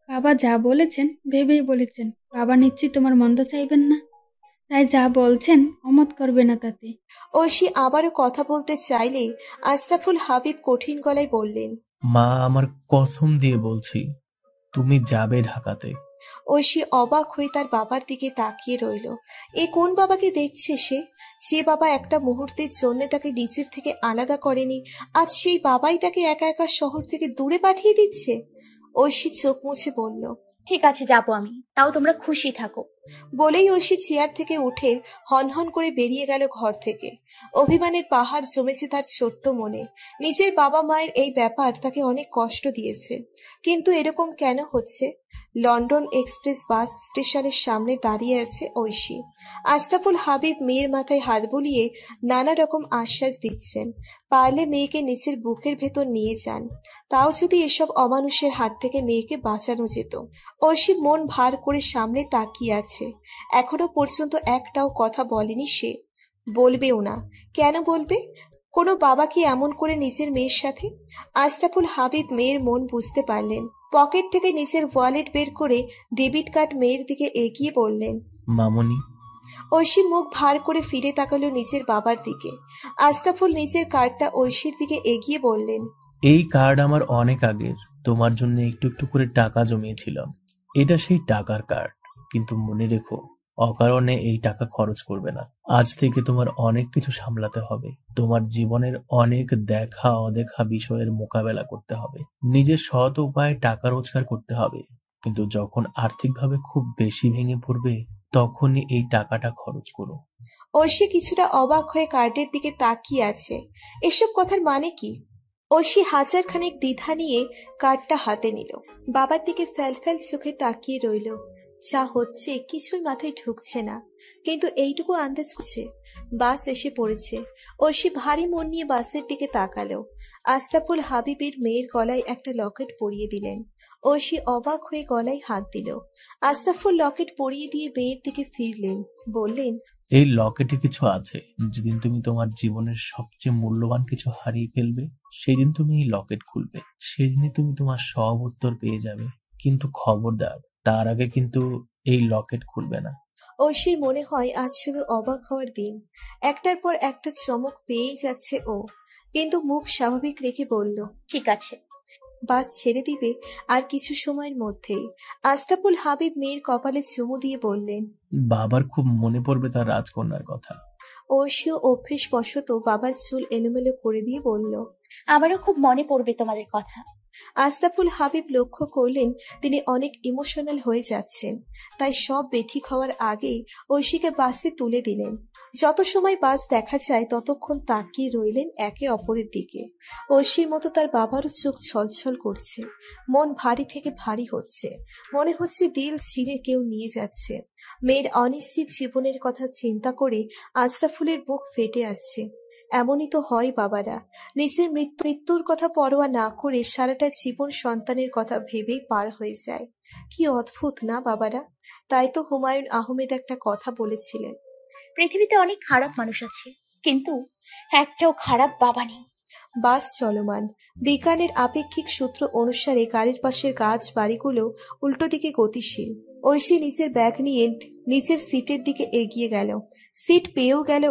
S5: বাবা যা বলেছেন ভেবেই বলেছেন। বাবা নিশ্চয়ই তোমার মন্দ চাইবেন না, তাই যা বলছেন অমত করবে না তাতে।
S2: ঐশী আবারও কথা বলতে চাইলে আশরাফুল হাবিব কঠিন গলায় বললেন,
S9: মা, আমার কসম দিয়ে বলছি তুমি যাবে ঢাকাতে।
S2: ঐশী অবাক হয়ে তার বাবার দিকে তাকিয়ে রইল। এ কোন বাবাকে দেখছে সে? যে বাবা একটা মুহূর্তের জন্য তাকে নিজের থেকে আলাদা করেনি, আজ সেই বাবাই তাকে একা একা শহর থেকে দূরে পাঠিয়ে দিচ্ছে। ঐশী চোখ মুছে বলল,
S3: ঠিক আছে, যাবো আমি, তাও তোমরা খুশি থাকো।
S2: বলেই ঐশী চেয়ার থেকে উঠে হনহন করে বেরিয়ে গেল ঘর থেকে। অভিমানের পাহাড় জমেছে তার ছোট্ট মনে। নিজের বাবা মায়ের এই ব্যাপার তাকে অনেক কষ্ট দিয়েছে, কিন্তু এরকম কেন হচ্ছে? লন্ডন এক্সপ্রেস বাস স্টেশনের সামনে দাঁড়িয়ে আছে ঐশী। আশরাফুল হাবিব মেয়ের মাথায় হাত বুলিয়ে নানা রকম আশ্বাস দিচ্ছেন, পারলে মেয়েকে নিচের বুকের ভেতর নিয়ে যান, তাও যদি এসব অমানুষের হাত থেকে মেয়েকে বাঁচানো যেত। ঐশী মন ভার করে সামনে তাকিয়ে আছে। এখনো পর্যন্ত একটাও কথা বলেনি সে, বলবেও না। কেন বলবে? কোনো বাবা কি এমন করে নিজের মেয়ের সাথে? আশরাফুল হাবিব মেয়ের মন বুঝতে পারলেন। পকেট থেকে নিজের ওয়ালেট বের করে ডেবিট কার্ড মেয়ের দিকে এগিয়ে বললেন,
S9: মামনি।
S2: ঐশী মুখ ভার করে ফিরে তাকালো নিজের বাবার দিকে। আশরাফুল নিজের কার্ডটা ঐশীর দিকে এগিয়ে বললেন,
S9: এই কার্ড আমার অনেক আগের, তোমার জন্য একটু একটু করে টাকা জমিয়েছিলাম। এটা সেই টাকার কার্ড, কিন্তু মনে রেখো অকারণে এই টাকা খরচ করবে না। আজ থেকে তোমার অনেক কিছু সামলাতে হবে, তোমার জীবনের অনেক দেখা অদেখা বিষয়ের মোকাবেলা করতে হবে, নিজের সৎ উপায়ে টাকা রোজগার করতে হবে। কিন্তু যখন আর্থিকভাবে খুব বেশি ভেঙে পড়বে তখনই এই টাকাটা খরচ করো।
S2: ঐশী কিছুটা অবাক হয়ে কার্ডের দিকে তাকিয়ে আছে। এসব কথার মানে কি? ঐশী হাজার খানেক দ্বিধা নিয়ে কার্ডটা হাতে নিল, বাবার দিকে ফ্যালফ্যাল চোখে তাকিয়ে রইল। যা হচ্ছে কিছুই মাথায় ঢুকছে না, কিন্তু এইটুকু আন্দাজ করছে বাস এসে পড়েছে। ঐশী ভারী মন নিয়ে বাসের দিকে তাকালো। আশরাফুল হাবিবের মেয়ের গলায় একটা লকেট পরিয়ে দিলেন। ঐশী অবাক হয়ে গলায় হাত দিল। আশরাফুল লকেট পরিয়ে দিয়ে মেয়ের দিকে ফিরলেন, বললেন,
S9: এই লকেটে কিছু আছে। যেদিন তুমি তোমার জীবনের সবচেয়ে মূল্যবান কিছু হারিয়ে ফেলবে, সেদিন তুমি এই লকেট খুলবে, সেদিনই তুমি তোমার সব উত্তর পেয়ে যাবে। কিন্তু খবরদার, তার আগে কিন্তু এই লকেট খুলবে না।
S2: ঐশীর মনে হয় আজ শুধু অবাক হওয়ার দিন, একটার পর একটা চমক পেয়েই যাচ্ছে ও, কিন্তু মুখ স্বাভাবিক রেখে বলল,
S3: ঠিক আছে।
S2: বাস ছেড়ে দিবে আর কিছু সময়ের মধ্যেই। আশরাফুল হাবিব মেয়ের কপালে চুমু দিয়ে বললেন,
S9: বাবার খুব মনে পড়বে তার রাজকন্যার কথা।
S2: ঐশীও অভ্যেসবশত বাবার চুল এলোমেলো করে দিয়ে বলল,
S3: আমারও খুব মনে পড়বে তোমাদের কথা।
S2: আশরাফুল হাবিব লক্ষ্য করলেন তিনি অনেক ইমোশনাল হয়ে যাচ্ছেন, তাই সব বেঠিক হওয়ার আগেই ঐশীকে বাসে তুলে দিলেন। যত সময় বাস দেখা যায় ততক্ষণ তাকিয়ে রইলেন একে অপরের দিকে। ঐশীর মতো তার বাবারও চোখ ছলছল করছে, মন ভারী থেকে ভারী হচ্ছে, মনে হচ্ছে দিল ছিঁড়ে কেউ নিয়ে যাচ্ছে। মেয়ের অনিশ্চিত জীবনের কথা চিন্তা করে আশরাফুলের বুক ফেটে আসছে। এমনই তো হয় বাবারা, নিজের মৃত্যুর কথা পরোয়া না করে সারাটা জীবন সন্তানের কথা ভেবেই পার হয়ে যায়। কি অদ্ভুত না বাবারা? তাই তো হুমায়ুন আহমেদ একটা কথা বলেছিলেন,
S3: পৃথিবীতে অনেক খারাপ মানুষ আছে, কিন্তু একটাও খারাপ বাবা নেই।
S2: বাস চলমান। বিজ্ঞানের আপেক্ষিক সূত্র অনুসারে গাড়ির পাশের গাছ বাড়িগুলো উল্টো দিকে গতিশীল। ঐশী নিজের ব্যাগ নিয়ে নিচের সিটের দিকে এগিয়ে গেল। সিট পেয়েও গেল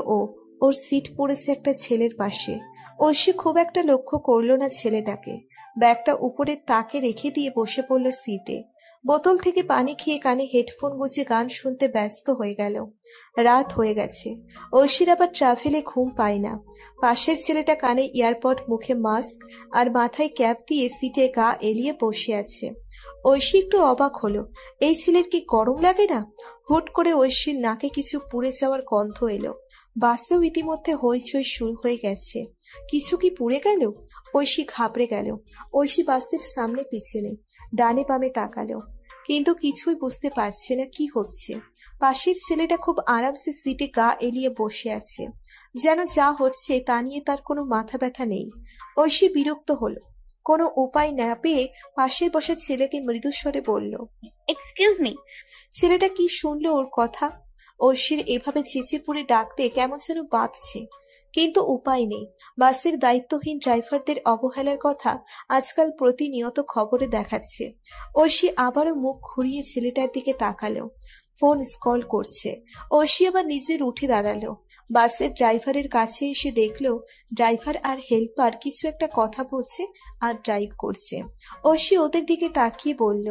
S2: ওর সিট পড়েছে একটা ছেলের পাশে। ঐশী খুব একটা লক্ষ্য করলো না ছেলেটাকে। ব্যাগটা উপরের তাকে রেখে দিয়ে বসে পড়ল সিটে। বোতল থেকে পানি খেয়ে কানে হেডফোন গুঁজে গান শুনতে ব্যস্ত হয়ে গেল। রাত হয়ে গেছে। ঐশীর আবার ট্রাভেলে ঘুম পায় না। পাশের ছেলেটা কানে ইয়ারপড, মুখে মাস্ক আর মাথায় ক্যাপ দিয়ে সিটে গা এলিয়ে বসে আছে। ঐশী একটু অবাক হলো, এই ছেলের কি গরম লাগে না? হুট করে ঐশীর নাকে কিছু পুড়ে যাওয়ার গন্ধ এলো। বাসেও ইতিমধ্যে হইচই শুরু হয়ে গেছে। কিছু কি পুড়ে গেল? ঐশী ঘাবড়ে গেল। ঐশী বাসের সামনে পিছনে ডানে বামে তাকালো, কিন্তু কিছুই বুঝতে পারছে না কি হচ্ছে। পাশের ছেলেটা খুব আরামসে সিটে গা এলিয়ে বসে আছে, যেন যা হচ্ছে তা নিয়ে তার কোনো মাথা ব্যথা নেই। ঐশী বিরক্ত হলো। কোনো উপায় না পেয়ে পাশের বসা ছেলেকে মৃদুস্বরে বলল,
S3: এক্সকিউজ মি।
S2: ছেলেটা কি শুনলো ওর কথা? ঐশীর এভাবে চেঁচে পুড়ে ডাকতে কেমন যেন বাঁধছে, কিন্তু উপায় নেই। বাসের দায়িত্বহীন ড্রাইভারদের অবহেলার কথা আজকাল প্রতিনিয়ত খবরে দেখাচ্ছে। ঐশী আবারও মুখ ঘুরিয়ে ছেলেটার দিকে তাকালো। ফোন স্ক্রল করছে। ঐশী আবার নিজের উঠে দাঁড়ালো। বাসের ড্রাইভারের কাছে এসে দেখলো ড্রাইভার আর হেল্পার কিছু একটা কথা বলছে আর ড্রাইভ করছে। ঐশী ওদের দিকে তাকিয়ে বলল,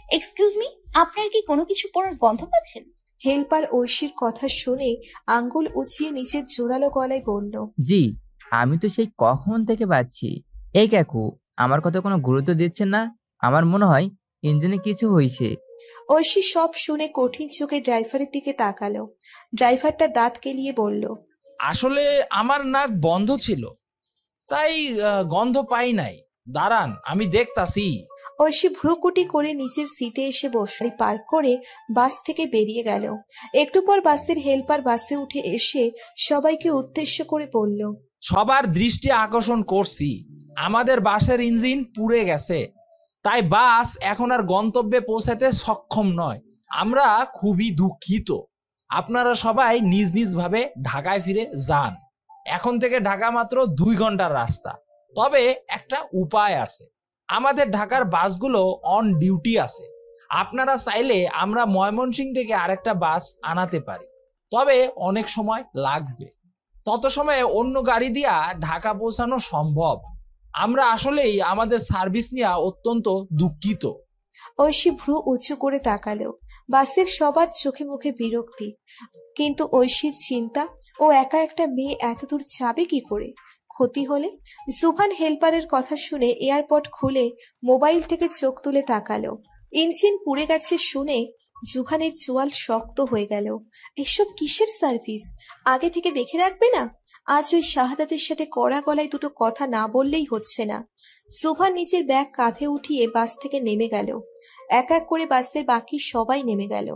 S3: এক্সকিউজ মি, আপনার কি কোনো কিছু পড়ার গন্ধ পাচ্ছেন?
S2: হেল্পার ঐশীর কথা শুনে আঙ্গুল উঁচিয়ে নিচের জোরালো গলায় বলল,
S8: জি, আমি তো সেই কখন থেকে পাচ্ছি। এই কাকু, আমার কথা কোনো গুরুত্ব দিচ্ছেন না। আমার মনে হয় ইঞ্জিনে কিছু হয়েছে।
S2: ঐশী সব শুনে কঠিন চোখে ড্রাইভারের দিকে তাকালো। ড্রাইভারটা দাঁত কেলিয়ে বলল,
S7: আসলে আমার নাক বন্ধ ছিল, তাই গন্ধ পাই নাই। দাঁড়ান, আমি দেখতাছি।
S2: ঐশী ভ্রুকুটি করে নিচের সিটে এসে বসে পার্ক করে বাস থেকে বেরিয়ে গেল। একটু পর বাসের হেল্পার বাসে উঠে এসে সবাইকে উদ্দেশ্য করে বলল,
S7: সবার দৃষ্টি আকর্ষণ করছি, আমাদের বাসের ইঞ্জিন পুড়ে গেছে, তাই বাস এখন আর গন্তব্যে পৌঁছাতে সক্ষম নয়। আমরা খুবই দুঃখিত। আপনারা সবাই নিজ নিজ ভাবে ঢাকায় ফিরে যান। এখন থেকে ঢাকা মাত্র 2 ঘন্টার রাস্তা। তবে একটা উপায় আছে, আমাদের ঢাকার বাসগুলো অন ডিউটি আছে। আপনারা চাইলে আমরা ময়মনসিংহ থেকে আরেকটা বাস আনাতে পারি, তবে অনেক সময় লাগবে। তত সময়ে অন্য গাড়ি দিয়া ঢাকা পৌঁছানো সম্ভব। আমরা আসলেই আমাদের সার্ভিস নিয়ে অত্যন্ত দুঃখিত।
S2: ঐশী ভ্রু উঁচু করে তাকালো। বাসের সবার চোখে মুখে বিরক্তি, কিন্তু ঐশীর চিন্তা, ও একা একটা মেয়ে এতদূর যাবে কি করে? ক্ষতি হলে? জুহান হেল্পারের কথা শুনে এয়ারপড খুলে মোবাইল থেকে চোখ তুলে তাকালো। ইঞ্জিন পুড়ে গেছে শুনে জুহানের চোয়াল শক্ত হয়ে গেল। এসব কিসের সার্ভিস? আগে থেকে দেখে রাখবে না? আজ ওই শাহাদাতের সাথে কড়া গলায় দুটো কথা না বললেই হচ্ছে না। জুহান নিজের ব্যাগ কাঁধে উঠিয়ে বাস থেকে নেমে গেল। এক এক করে বাসের বাকি সবাই নেমে গেল।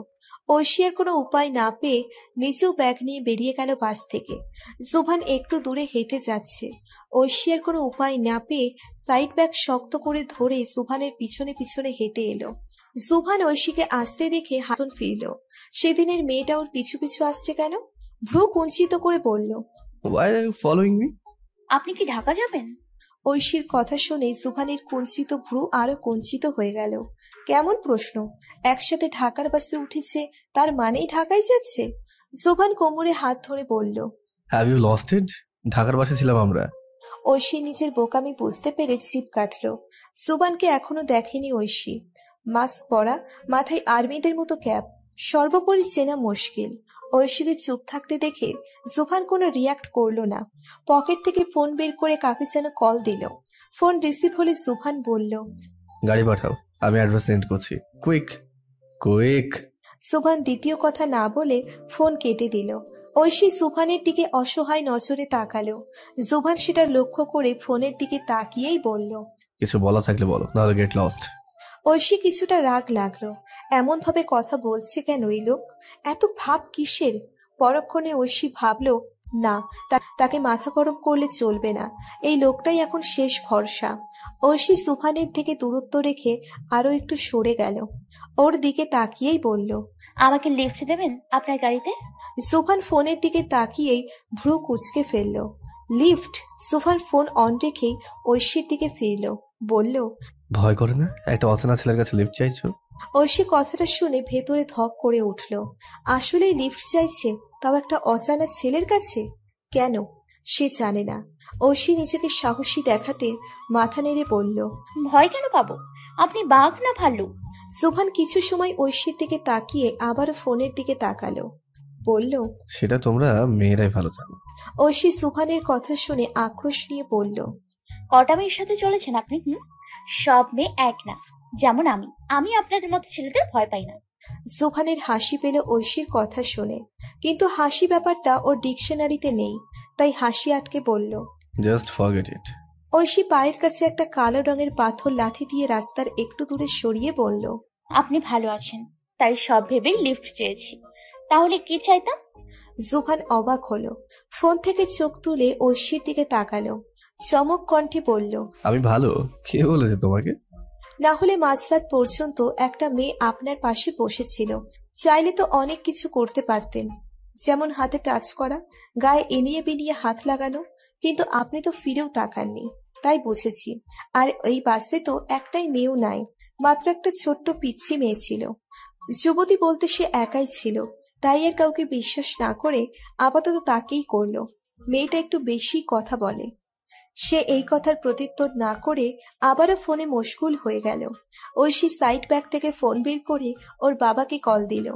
S2: ঐশী আর কোনো উপায় না পেয়ে নিজেও ব্যাগ নিয়ে বেরিয়ে গেল বাস থেকে। জুহান একটু দূরে হেঁটে যাচ্ছে। ঐশী আর কোনো উপায় না পেয়ে সাইড ব্যাগ শক্ত করে ধরে জুহানের পিছনে পিছনে হেঁটে এলো। জুহান ঐশীকে আসতে দেখে হাতন ফিরল। সেদিনের মেয়েটা ওর পিছু পিছু আসছে কেন? ভ্রু কুঞ্চিত করে বলল,
S1: Why are you following me?
S3: আপনি কি ঢাকা যাবেন?
S2: ঐশীর কথা শুনে জুহানের কুঞ্চিত ভ্রু আরো কুঞ্চিত হয়ে গেল। কেমন প্রশ্ন! একসাথে ঢাকার বাসে উঠেছে, তার মানেই ঢাকায় যাচ্ছে? জুহান কোমরে হাত ধরে বলল,
S1: Have you lost it? ঢাকার বাসে ছিলাম আমরা।
S2: ঐশী নিজের বোকামি বুঝতে পেরে জিভ কাটল। জুবানকে এখনো দেখেনি ঐশী। মাস্ক পরা, মাথায় আর্মিদের মতো ক্যাপ, সর্বোপরি চেনা মুশকিল। ঐশীকে চুপ থাকতে দেখে জুফান কোনো রিয়াক্ট করলো না। পকেট থেকে ফোন বের করে কাকে যেন কল দিল। ফোন রিসিভ হলে জুফান বলল,
S1: গাড়ি পাঠাও, আমি অ্যাড্রেস সেন্ড করছি। Quick quick.
S2: সুভান দ্বিতীয় কথা না বলে ফোন কেটে দিল। ঐশী সুভানের দিকে অসহায় নজরে তাকালো। জুভান সেটা লক্ষ্য করে ফোনের দিকে তাকিয়েই বলল,
S1: কিছু বলা থাকলে বলো, নাহলে গেট লস্ট।
S2: ঐশী কিছুটা রাগ লাগলো। এমন ভাবে কথা বলছে কেন এই লোক? এত ভাব কিসের? পরক্ষণে ঐশী ভাবলো, না, তাকে মাথা গরম করলে চলবে না। এই লোকটাই এখন শেষ ভরসা। ঐশী সুভানের থেকে দূরত্ব রেখে আরো একটু সরে গেল। ওর দিকে তাকিয়েই বলল,
S3: আমাকে লিফট দেবেন আপনার গাড়িতে?
S2: সুভান ফোনের দিকে তাকিয়েই ভ্রু কুঁচকে ফেলল। লিফট? সুভান ফোন অন রেখেই ঐশীর দিকে ফিরল, বলল,
S1: ভয় করে না একটা অচেনা ছেলের কাছে লিফট চাইছো?
S2: ঐশী কথাটা শুনে ভেতরে ধক করে উঠল। আসলেই লিফট চাইছে, তাও একটা অজানা ছেলের কাছে? কেন? সে জানে না। ঐশী নিজেকে সাহসী দেখাতে মাথা নেড়ে বলল,
S3: ভয় কেন পাবো? আপনি বাঘ না ভাল্লুক?
S2: সুভান কিছু সময় ঐশীর দিকে তাকিয়ে আবার ফোনের দিকে তাকালো, বলল,
S1: সেটা তোমরা মেয়েরাই ভালো জানো।
S2: ঐশী সুভানের কথা শুনে আক্রোশ নিয়ে বলল,
S3: কটা মেয়ের সাথে চলেছেন আপনি? সব মেয়ে এক না, যেমন আমি আপনাদের মতো ছেলেদের ভয় পাই না।
S2: সুভানের হাসি পেল ঐশীর কথা শুনে, কিন্তু হাসি ব্যাপারটা ওর ডিকশনারিতে নেই, তাই হাসি আটকে বলল,
S1: জাস্ট ফরগেট ইট।
S2: ঐশী পায়ের কাছে একটা কালো রঙের পাথর লাথি দিয়ে রাস্তার একটু দূরে সরিয়ে বলল,
S3: আপনি ভালো আছেন তাই সব ভেবেই লিফট চেয়েছি, তাহলে কি চাইতাম?
S2: জুভান অবাক হলো। ফোন থেকে চোখ তুলে ঐশীর দিকে তাকালো, চমক কণ্ঠে বলল,
S1: আমি ভালো? কে বলেছে তোমাকে?
S2: না হলে মাঝরাত পর্যন্ত একটা মেয়ে আপনার পাশে বসেছিল, চাইলে তো অনেক কিছু করতে পারতেন, যেমন হাতে টাচ করা, গায়ে এনিয়ে বেনিয়ে হাত লাগানো, কিন্তু আপনি তো ফিরেও তাকাননি, তাই বুঝেছি। আর এই বাসে তো একটাই মেয়েও নাই, মাত্র একটা ছোট্ট পিচ্ছি মেয়ে ছিল। যুবতী বলতে সে একাই ছিল, তাই আর কাউকে বিশ্বাস না করে আপাতত তাকেই করলো। মেয়েটা একটু বেশি কথা বলে। সে এই কথার প্রত্যুত্তর না করে আবারও ফোনে মশগুল হয়ে গেল। ঐশী সাইড ব্যাগ থেকে ফোন বের করে ওর বাবাকে কল দিল,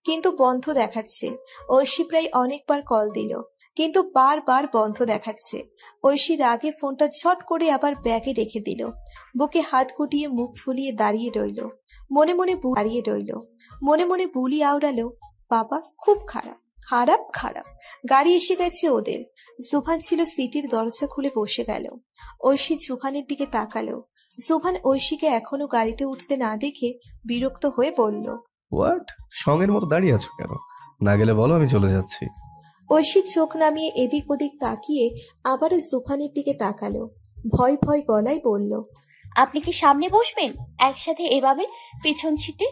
S2: কিন্তু বন্ধ দেখাচ্ছে। ঐশী প্রায় অনেকবার কল দিল, কিন্তু বারবার বন্ধ দেখাচ্ছে। ঐশী রাগে ফোনটা ঝট করে আবার ব্যাগে রেখে দিল। বুকে হাত গুটিয়ে মুখ ফুলিয়ে দাঁড়িয়ে রইল। মনে মনে বুলি আওড়ালো, বাবা খুব খারাপ, খারাপ খারাপ। গাড়ি এসে গেছে ওদের। জুভান ছিল সিটির দরজা খুলে বসে গেল। ঐশী জুভানের দিকে তাকালো। জুভান ঐশীকে এখনো গাড়িতে উঠতে না দেখে বিরক্ত হয়ে বলল,
S1: হোয়াট? সঙ্গের মতো দাঁড়িয়ে আছো কেন? না গেলে বলো, আমি চলে যাচ্ছি।
S2: ঐশী চোখ নামিয়ে এদিক ওদিক তাকিয়ে আবারও জুভানের দিকে তাকালো, ভয় ভয় গলায় বলল,
S3: আপনি কি সামনে বসবেন একসাথে এভাবে পিছন সিটে?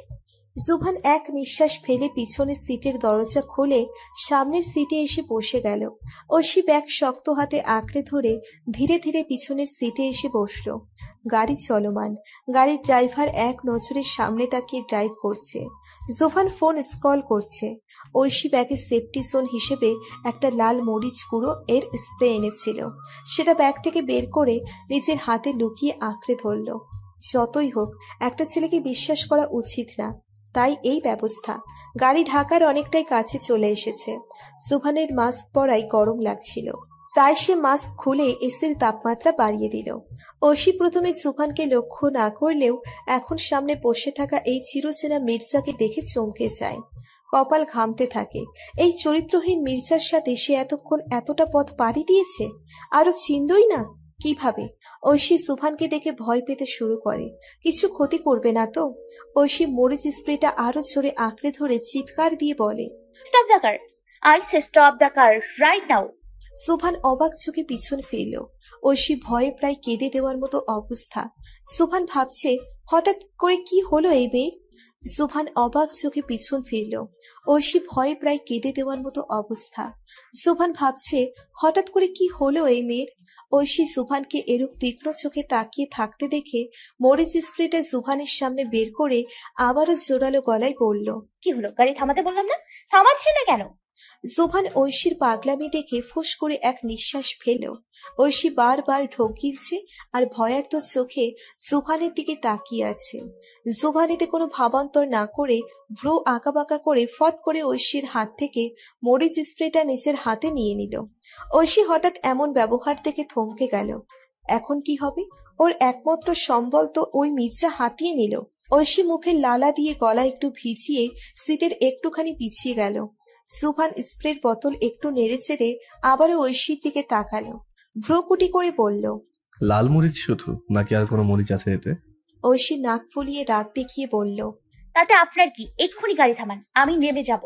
S2: জুভান এক নিঃশ্বাস ফেলে পিছনের সিটের দরজা খুলে সামনের সিটে এসে বসে গেল। ঐশী ব্যাগ শক্ত হাতে আঁকড়ে ধরে ধীরে ধীরে পিছনের সিটে এসে বসলো। গাড়ি চলমান। গাড়ির ড্রাইভার এক নজরে সামনে তাকিয়ে ড্রাইভ করছে। জুভান ফোন স্ক্রল করছে। ঐশী ব্যাগে সেফটি জোন হিসেবে একটা লাল মরিচ গুঁড়ো এর স্প্রে এনেছিল, সেটা ব্যাগ থেকে বের করে নিজের হাতে লুকিয়ে আঁকড়ে ধরল। যতই হোক, একটা ছেলেকে বিশ্বাস করা উচিত না, তাই এই ব্যবস্থা। গাড়ি ঢাকার অনেকটাই কাছে চলে এসেছে। জুভানের মাস্ক পরাই গরম লাগছিল, তাই সে মাস্ক খুলে এসির তাপমাত্রা বাড়িয়ে দিল। ঐশী প্রথমে জুভানকে লক্ষ্য না করলেও এখন সামনে বসে থাকা এই চিরচেনা মির্জাকে দেখে চমকে যায়। কপাল ঘামতে থাকে। এই চরিত্রহীন মির্জার সাথে সে এতক্ষণ এতটা পথ পাড়ি দিয়েছে, আরো চিনলই না। কিভাবে? ঐশী জুভানকে দেখে ভয় পেতে শুরু করে। কিছু ক্ষতি করবে না তো? ঐশী মরিচ স্প্রেটা আরো জোরে আঁকড়ে ধরে চিৎকার দিয়ে বলে,
S3: stop the car, I say stop the car right now.
S2: Juvan অবাক চোখে পিছন ফিরল। ঐশী ভয়ে প্রায় কেঁদে দেওয়ার মতো অবস্থা। জুভান ভাবছে, হঠাৎ করে কি হলো এই মেয়ের? জুভান অবাক চোখে পিছন ফিরল। ঐশী ভয়ে প্রায় কেঁদে দেওয়ার মতো অবস্থা। জুভান ভাবছে, হঠাৎ করে কি হলো এই মেয়ের? ঐশী জুভানকে এরূপ তীক্ষ্ণ চোখে তাকিয়ে থাকতে দেখে মরিচ স্প্রেটা জুভানের সামনে বের করে আবারও জোরালো গলায় বলল,
S3: কি হলো? গাড়ি থামাতে বললাম না, থামাচ্ছে না কেন?
S2: জুভান ঐশীর পাগলামি দেখে ফুস করে এক নিঃশ্বাস ফেল। ঐশী বারবার ঢোক গিলছে আর ভয়ার্ত চোখে জুভানের দিকে তাকিয়ে আছে। জুভান এতে কোনো ভাবান্তর না করে ভ্রু আঁকাবাঁকা করে ফট করে ঐশীর হাত থেকে মরিচ স্প্রেটা নিজের হাতে নিয়ে নিল। ঐশী হঠাৎ এমন ব্যবহার দেখে থমকে গেল। এখন কি হবে? ওর একমাত্র সম্বল তো ওই মির্জা হাতিয়ে নিল। ঐশী মুখে লালা দিয়ে গলা একটু ভিজিয়ে সিটের একটুখানি পিছিয়ে গেল। জুভান স্প্রের বোতল একটু নেড়ে চেড়ে আবারও ঐশীর দিকে তাকালো। ভ্রুকুটি করে বলল,
S1: লাল মরিচ শুধু, নাকি আর কোনো মরিচ আছে এতে?
S2: ঐশী নাক ফুলিয়ে রাগ দেখিয়ে বলল,
S3: তাতে আপনার কি? এক্ষুনি গাড়ি থামান, আমি নেমে যাব।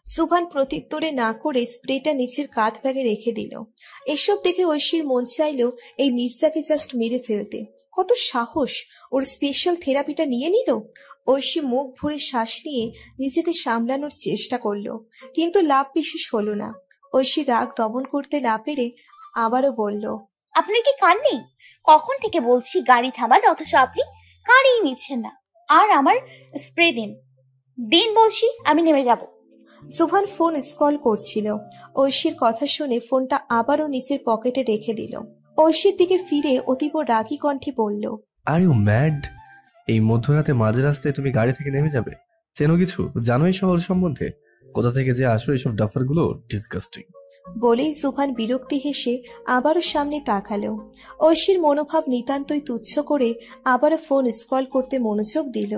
S2: জুভান প্রত্যুত্তরে না করে স্প্রেটা নিচের কাঁধ ব্যাগে রেখে দিল। এসব দেখে ঐশীর মন চাইল এই মির্জাকে জাস্ট মেরে ফেলতে। কত সাহস! ওর স্পেশাল থেরাপিটা নিয়ে নিল। ঐশী মুখ ভরে শ্বাস নিয়ে নিজেকে সামলানোর চেষ্টা করলো, কিন্তু লাভ বিশেষ হলো না। ঐশী রাগ দমন করতে না পেরে আবারও বলল,
S3: আপনার কি কান নেই? কখন থেকে বলছি গাড়ি থামান, অথচ আপনি গাড়িই নিচ্ছেন না। আর আমার স্প্রে দিন দিন বলছি, আমি নেমে যাব।
S2: জুভান ফোন স্ক্রল করছিল। ঐশীর কথা শুনে ফোনটা আবারও নিচের পকেটে রেখে দিল। ঐশীর দিকে ফিরে অতীব রাগী কণ্ঠে বলল,
S1: আর ইউ ম্যাড? এই মধ্যরাতে মাঝ রাস্তায় তুমি গাড়ি থেকে নেমে যাবে? চেনো কিছু? জানো এই শহর সম্বন্ধে? কোথা থেকে যে আসো এসব ডাফারগুলো? ডিসগাস্টিং।
S2: বলেই জুভান বিরক্তি হেসে আবারও সামনে তাকালো। ঐশীর মনোভাব নিতান্তই তুচ্ছ করে আবারও ফোন স্ক্রল করতে মনোযোগ দিল।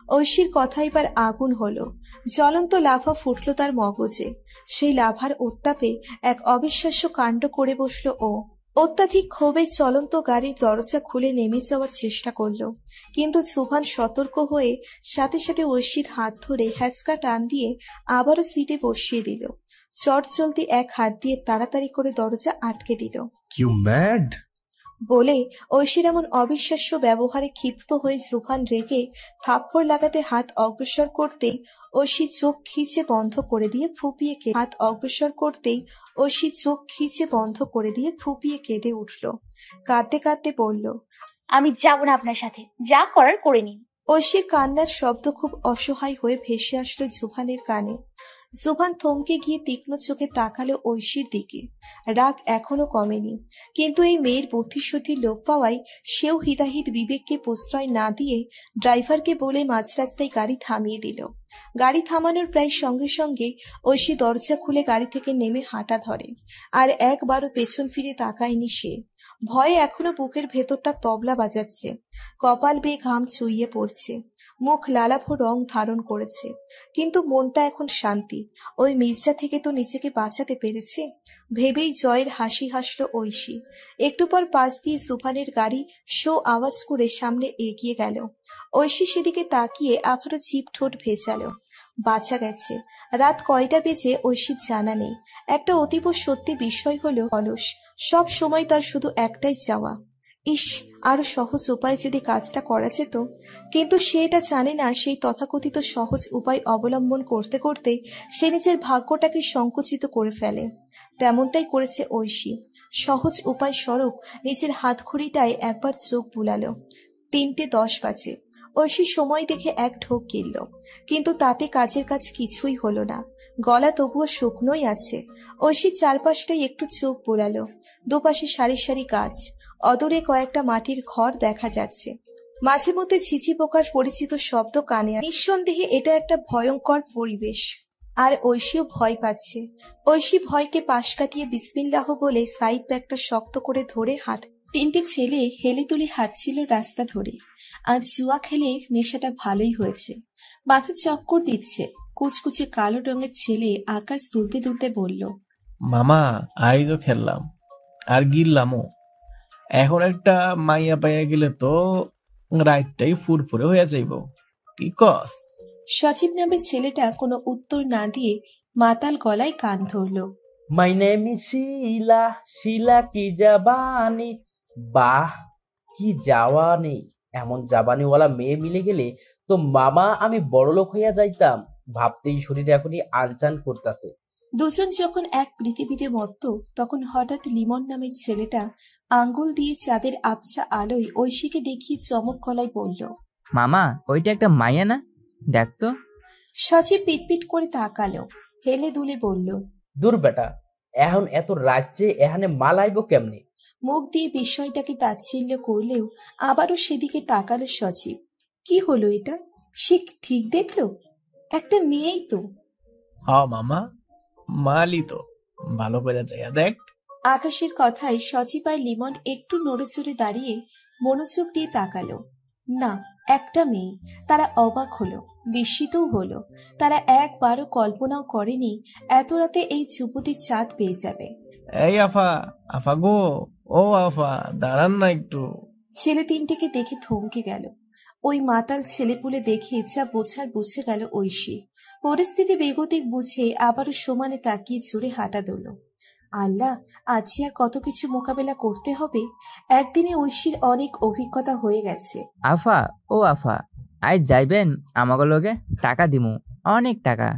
S2: ঐশীর কথা এবার আগুন হলো। জ্বলন্ত লাভা ফুটল তার মগজে। সেই লাভার উত্তাপে এক অবিশ্বাস্য কাণ্ড করে বসল ও। অত্যাধিক ক্ষোভে চলন্ত গাড়ির দরজা খুলে নেমে যাওয়ার চেষ্টা করলো, কিন্তু জুভান সতর্ক হয়ে সাথে সাথে ঐশীর হাত ধরে হ্যাচকা টান দিয়ে আবারও সিটে বসিয়ে দিল। চট চলতি এক হাত দিয়ে তাড়াতাড়ি করে দরজা আটকে দিল।
S1: You mad?
S2: বলে ঐশীর এমন অবিশ্বাস্য ব্যবহারে ক্ষিপ্ত হয়ে জুভান রেগে থাপ্পড় লাগাতে হাত অগ্রসর করতেই ঐশী চোখ খিচে বন্ধ করে দিয়ে ফুপিয়ে কেঁদে উঠল। কাঁদতে কাঁদতে বলল,
S3: আমি যাব না আপনার সাথে, যা করার করে নিন।
S2: ঐশীর কান্নার শব্দ খুব অসহায় হয়ে ভেসে আসলো জুভানের কানে। জুভান থমকে গিয়ে তীক্ষ্ণ চোখে তাকালো ঐশীর দিকে। রাগ এখনো কমেনি, কিন্তু এই মেয়ের বুদ্ধিশুদ্ধি লোপ পাওয়ায় সেও হিতাহিত বিবেককে প্রশ্রয় না দিয়ে ড্রাইভারকে বলে মাঝ রাস্তায় গাড়ি থামিয়ে দিল। গাড়ি থামানোর প্রায় সঙ্গে সঙ্গে ঐশী দরজা খুলে গাড়ি থেকে নেমে হাঁটা ধরে। আর একবারও পেছন ফিরে তাকায়নি সে। ভয়ে এখনো বুকের ভেতরটা তবলা বাজাচ্ছে। কপাল বেয়ে ঘাম চুইয়ে পড়ছে। মুখ লালাভ রং ধারণ করেছে, কিন্তু মনটা এখন শান্তি। ওই মির্জা থেকে তো নিজেকে বাঁচাতে পেরেছে ভেবেই জয়ের হাসি হাসলো ঐশী। একটু পর পাশ দিয়ে জুভানের গাড়ি শো আওয়াজ করে সামনে এগিয়ে গেল। ঐশী সেদিকে তাকিয়ে আবারও চিপ ঠোঁট ভেজালো। বাঁচা গেছে। রাত কয়টা বেজে ঐশীর জানা নেই। একটা অতীব সত্যি বিষয় হলো অলস। সব সময় তার শুধু একটাই চাওয়া, ইস, আরো সহজ উপায় যদি কাজটা করা যেত। কিন্তু সে এটা জানে না, সেই তথাকথিত সহজ উপায় অবলম্বন করতে করতে সে নিজের ভাগ্যটাকে সংকুচিত করে ফেলে। তেমনটাই করেছে ঐশী। সহজ উপায় স্বরূপ নিজের হাতঘড়িটায় একবার চোখ বুলালো। 3:10 বাজে। ঐশী সময় দেখে এক ঢোক গিলল, কিন্তু তাতে কাজের কাজ কিছুই হলো না। গলা তবুও শুকনোই আছে। ঐশী চারপাশটাই একটু চোখ বুলালো। দুপাশে সারি সারি গাছ, অদূরে কয়েকটা মাটির ঘর দেখা যাচ্ছে। মাঝে মধ্যে ঝিঝি পোকার পরিচিত শব্দ কানে। নিঃসন্দেহে এটা একটা ভয়ঙ্কর পরিবেশ, আর ঐশীও ভয় পাচ্ছে। ঐশী ভয়কে পাশ কাটিয়ে বিসমিল্লাহ বলে সাইড ব্যাগটা শক্ত করে ধরে হাঁট। 3টে ছেলে হেলে তুলে হাঁটছিল রাস্তা ধরে। আজ জুয়া খেলে নেশাটা ভালোই হয়েছে। মাথা চক্কর দিচ্ছে। কুচকুচে কালো রঙের ছেলে আকাশ দুলতে দুলতে বলল,
S9: মামা আইজও খেললাম আর গিললামও। এখন একটা মাইয়া পাইয়া গেলে তো রাতটাই ফুরফুরে হয়ে যাইব। কি কস?
S2: সজীব নামের ছেলেটা কোনো উত্তর না দিয়ে মাতাল গলায় কান ধরল।
S10: মাই নেম ইজ শিলা, শিলা কি জাবানি। বাহ, কি জাওয়ানি! এমন জাবানিওয়ালা মেয়ে মিলে গেলে তো মামা আমি বড়লোক হইয়া যাইতাম। ভাবতেই শরীরে এখনই আনচান করতেছে।
S2: দুজন যখন এক পৃথিবীতে মত্ত, তখন হঠাৎ লিমন নামের ছেলেটা আঙ্গুল দিয়ে চাঁদের আবছা আলোয় ঐশীকে দেখিয়ে চমক গলায় বলল,
S8: মামা, ওইটা একটা মাইয়া না? দেখ তো।
S2: সজীব পিটপিট করে তাকালো, হেলে দুলে বলল,
S10: দূর বেটা, এখন এত রাজ্যে এখানে মাল আইব কেমনে?
S2: মুখ দিয়ে বিষয়টাকে তাচ্ছিল্য করলেও আবারও সেদিকে তাকালো সজীব। কি হলো এটা? সে ঠিক দেখলো? একটা মেয়েই তো।
S9: মামা, মালি তো ভালো করে যাইয়া দেখ।
S2: আকাশের কথায় সজীব আর লিমন একটু নড়েচড়ে দাঁড়িয়ে মনোযোগ দিয়ে তাকালো। না, একটা মেয়ে। তারা অবাক হলো, বিস্মিতও হলো। তারা একবারও কল্পনাও করেনি এত রাতে এই যুবতী চাঁদ পেয়ে যাবে।
S9: এই আফা, আফা গো, ও আফা, দাঁড়ান না একটু।
S2: ছেলে তিনটিকে দেখে থমকে গেল। ওই মাতাল ছেলেপুলে দেখে যা বোঝার বুঝে গেল ঐশী। পরিস্থিতি বেগতিক বুঝে আবারও সমানে তাকিয়ে জোরে হাঁটা দিল। আল্লাহ, আজ আর কত কিছু মোকাবেলা করতে হবে। একদিনে ঐশীর অনেক অভিজ্ঞতা হয়ে গেছে।
S8: আফা, ও আফা, আজ যাইবেন আমাকে লগে? টাকা দিমু, অনেক টাকা।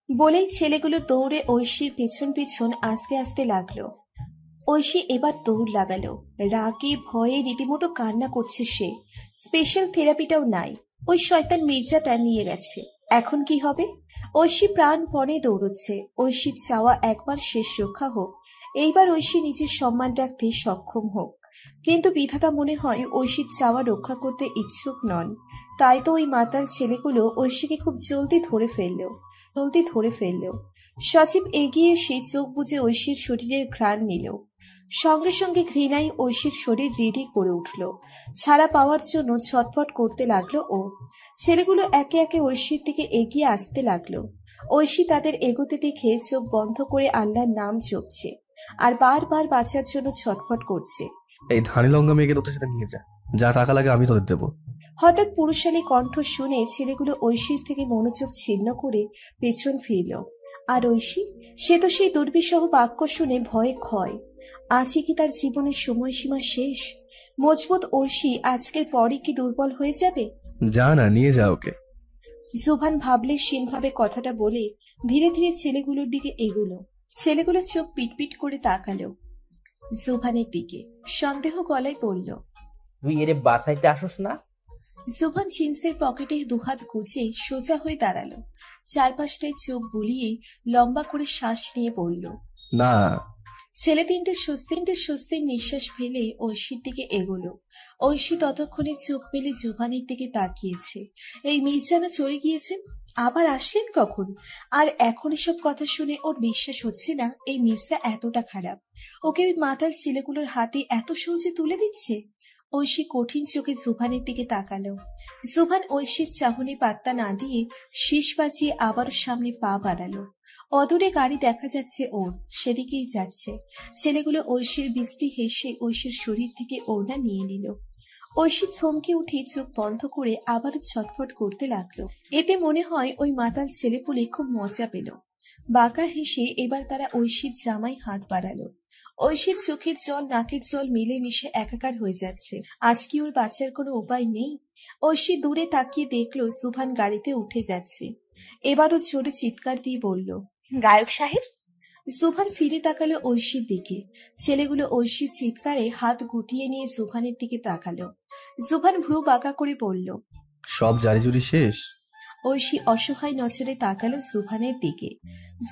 S2: বলেই ছেলেগুলো দৌড়ে ঐশীর পেছন পেছন আস্তে আস্তে লাগলো। ঐশী এবার দৌড় লাগালো। রাগে ভয়ে রীতিমতো কান্না করছে সে। স্পেশাল থেরাপিটাও নাই, ওই শয়তান মির্জাটা নিয়ে গেছে। এখন কি হবে? ঐশী প্রাণপণে দৌড়চ্ছে। ঐশীর চাওয়া একবার শেষ রক্ষা হোক, এইবার ঐশী নিজের সম্মান রাখতে সক্ষম হোক। কিন্তু বিধাতা মনে হয় ঐশীর চাওয়া রক্ষা করতে ইচ্ছুক নন। তাই তো ওই মাতাল ছেলেগুলো ঐশীকে খুব জলদি ধরে ফেললো। সজীব এগিয়ে এসে চোখ বুজে ঐশীর শরীরের ঘ্রাণ নিল। সঙ্গে সঙ্গে ঘৃণায় ঐশীর শরীর রেডি করে উঠল। ছাড়া পাওয়ার জন্য ছটফট করতে লাগলো ও। ছেলেগুলো একে একে ঐশীর দিকে এগিয়ে আসতে লাগলো। ঐশী তাদের এগোতে দেখে চোখ বন্ধ করে আল্লাহর নাম জপছে আর বারবার বাঁচার জন্য ছটফট করছে।
S1: এই ধানি লঙ্কা মেয়েকে তোদের সাথে নিয়ে যা টাকা লাগে আমি তোদের দেবো।
S2: হঠাৎ পুরুষালী কণ্ঠ শুনে ছেলেগুলো ঐশীর থেকে মনোযোগ ছিন্ন করে পেছন ফিরল। আর ঐশী, সে তো সেই দুর্বিষহ বাক্য শুনে ভয়ে ক্ষয়। আছে কি তার জীবনের সময়সীমা শেষ? মজবুত ঐশী আজকের পরই কি দুর্বল হয়ে যাবে?
S1: যা না, নিয়ে যা ওকে।
S2: জুভান ভাবলে ভাবে কথাটা বলে ধীরে ধীরে ছেলেগুলোর দিকে এগোলো। ছেলেগুলো চোখ পিটপিট করে তাকালো জুভানের দিকে। সন্দেহ গলায় বলল,
S10: তুই এরে বাসাইতে আসোস না?
S2: জুভান জিন্সের পকেটে দুহাত গুজে সোজা হয়ে দাঁড়ালো। চারপাশটায় চোখ বুলিয়ে লম্বা করে শ্বাস নিয়ে বলল,
S1: না।
S2: ছেলে তিনটে স্বস্তির নিঃশ্বাস ফেলে ঐশীর দিকে এগোলো। ঐশী ততক্ষণে চোখ মেলে জুভানের দিকে তাকিয়েছে। এই মির্জানা চলে গিয়েছেন, আবার আসলেন কখন? আর এখন এসব কথা শুনে ওর বিশ্বাস হচ্ছে না এই মির্জা এতটা খারাপ। ওকে ওই মাতাল ছেলেগুলোর হাতে এত সহজে তুলে দিচ্ছে। ঐশী কঠিন চোখে জুভানের দিকে তাকালো। জুভান ঐশীর চাহনি পাত্তা না দিয়ে শীষ বাজিয়ে আবার সামনে পা বাড়ালো। অদূরে গাড়ি দেখা যাচ্ছে ওর, সেদিকেই যাচ্ছে। ছেলেগুলো ঐশীর বিশ্রী হেসে ঐশীর শরীর থেকে ওড়না নিয়ে নিল। ঐশী থমকে উঠে চোখ বন্ধ করে আবারও ছটফট করতে লাগলো। এতে মনে হয় ওই মাতাল ছেলেপুলে খুব মজা পেল। বাঁকা হেসে এবার তারা ঐশীর জামায় হাত বাড়ালো। ঐশীর চোখের জল নাকের জল মিলেমিশে একাকার হয়ে যাচ্ছে। আজ কি ওর বাঁচার কোনো উপায় নেই? ঐশী দূরে তাকিয়ে দেখলো সুভান গাড়িতে উঠে যাচ্ছে। এবারও জোরে চিৎকার দিয়ে বলল,
S3: গায়ক সাহেব।
S2: সুভান ফিরে তাকালো ঐশীর দিকে। ছেলেগুলো ঐশীর চিৎকারে হাত গুটিয়ে নিয়ে সুভানের দিকে তাকালো। সুভান ভ্রু বাঁকা করে বলল,
S1: সব জারিজুরি শেষ?
S2: ঐশী অসহায় নজরে তাকালো সুভানের দিকে।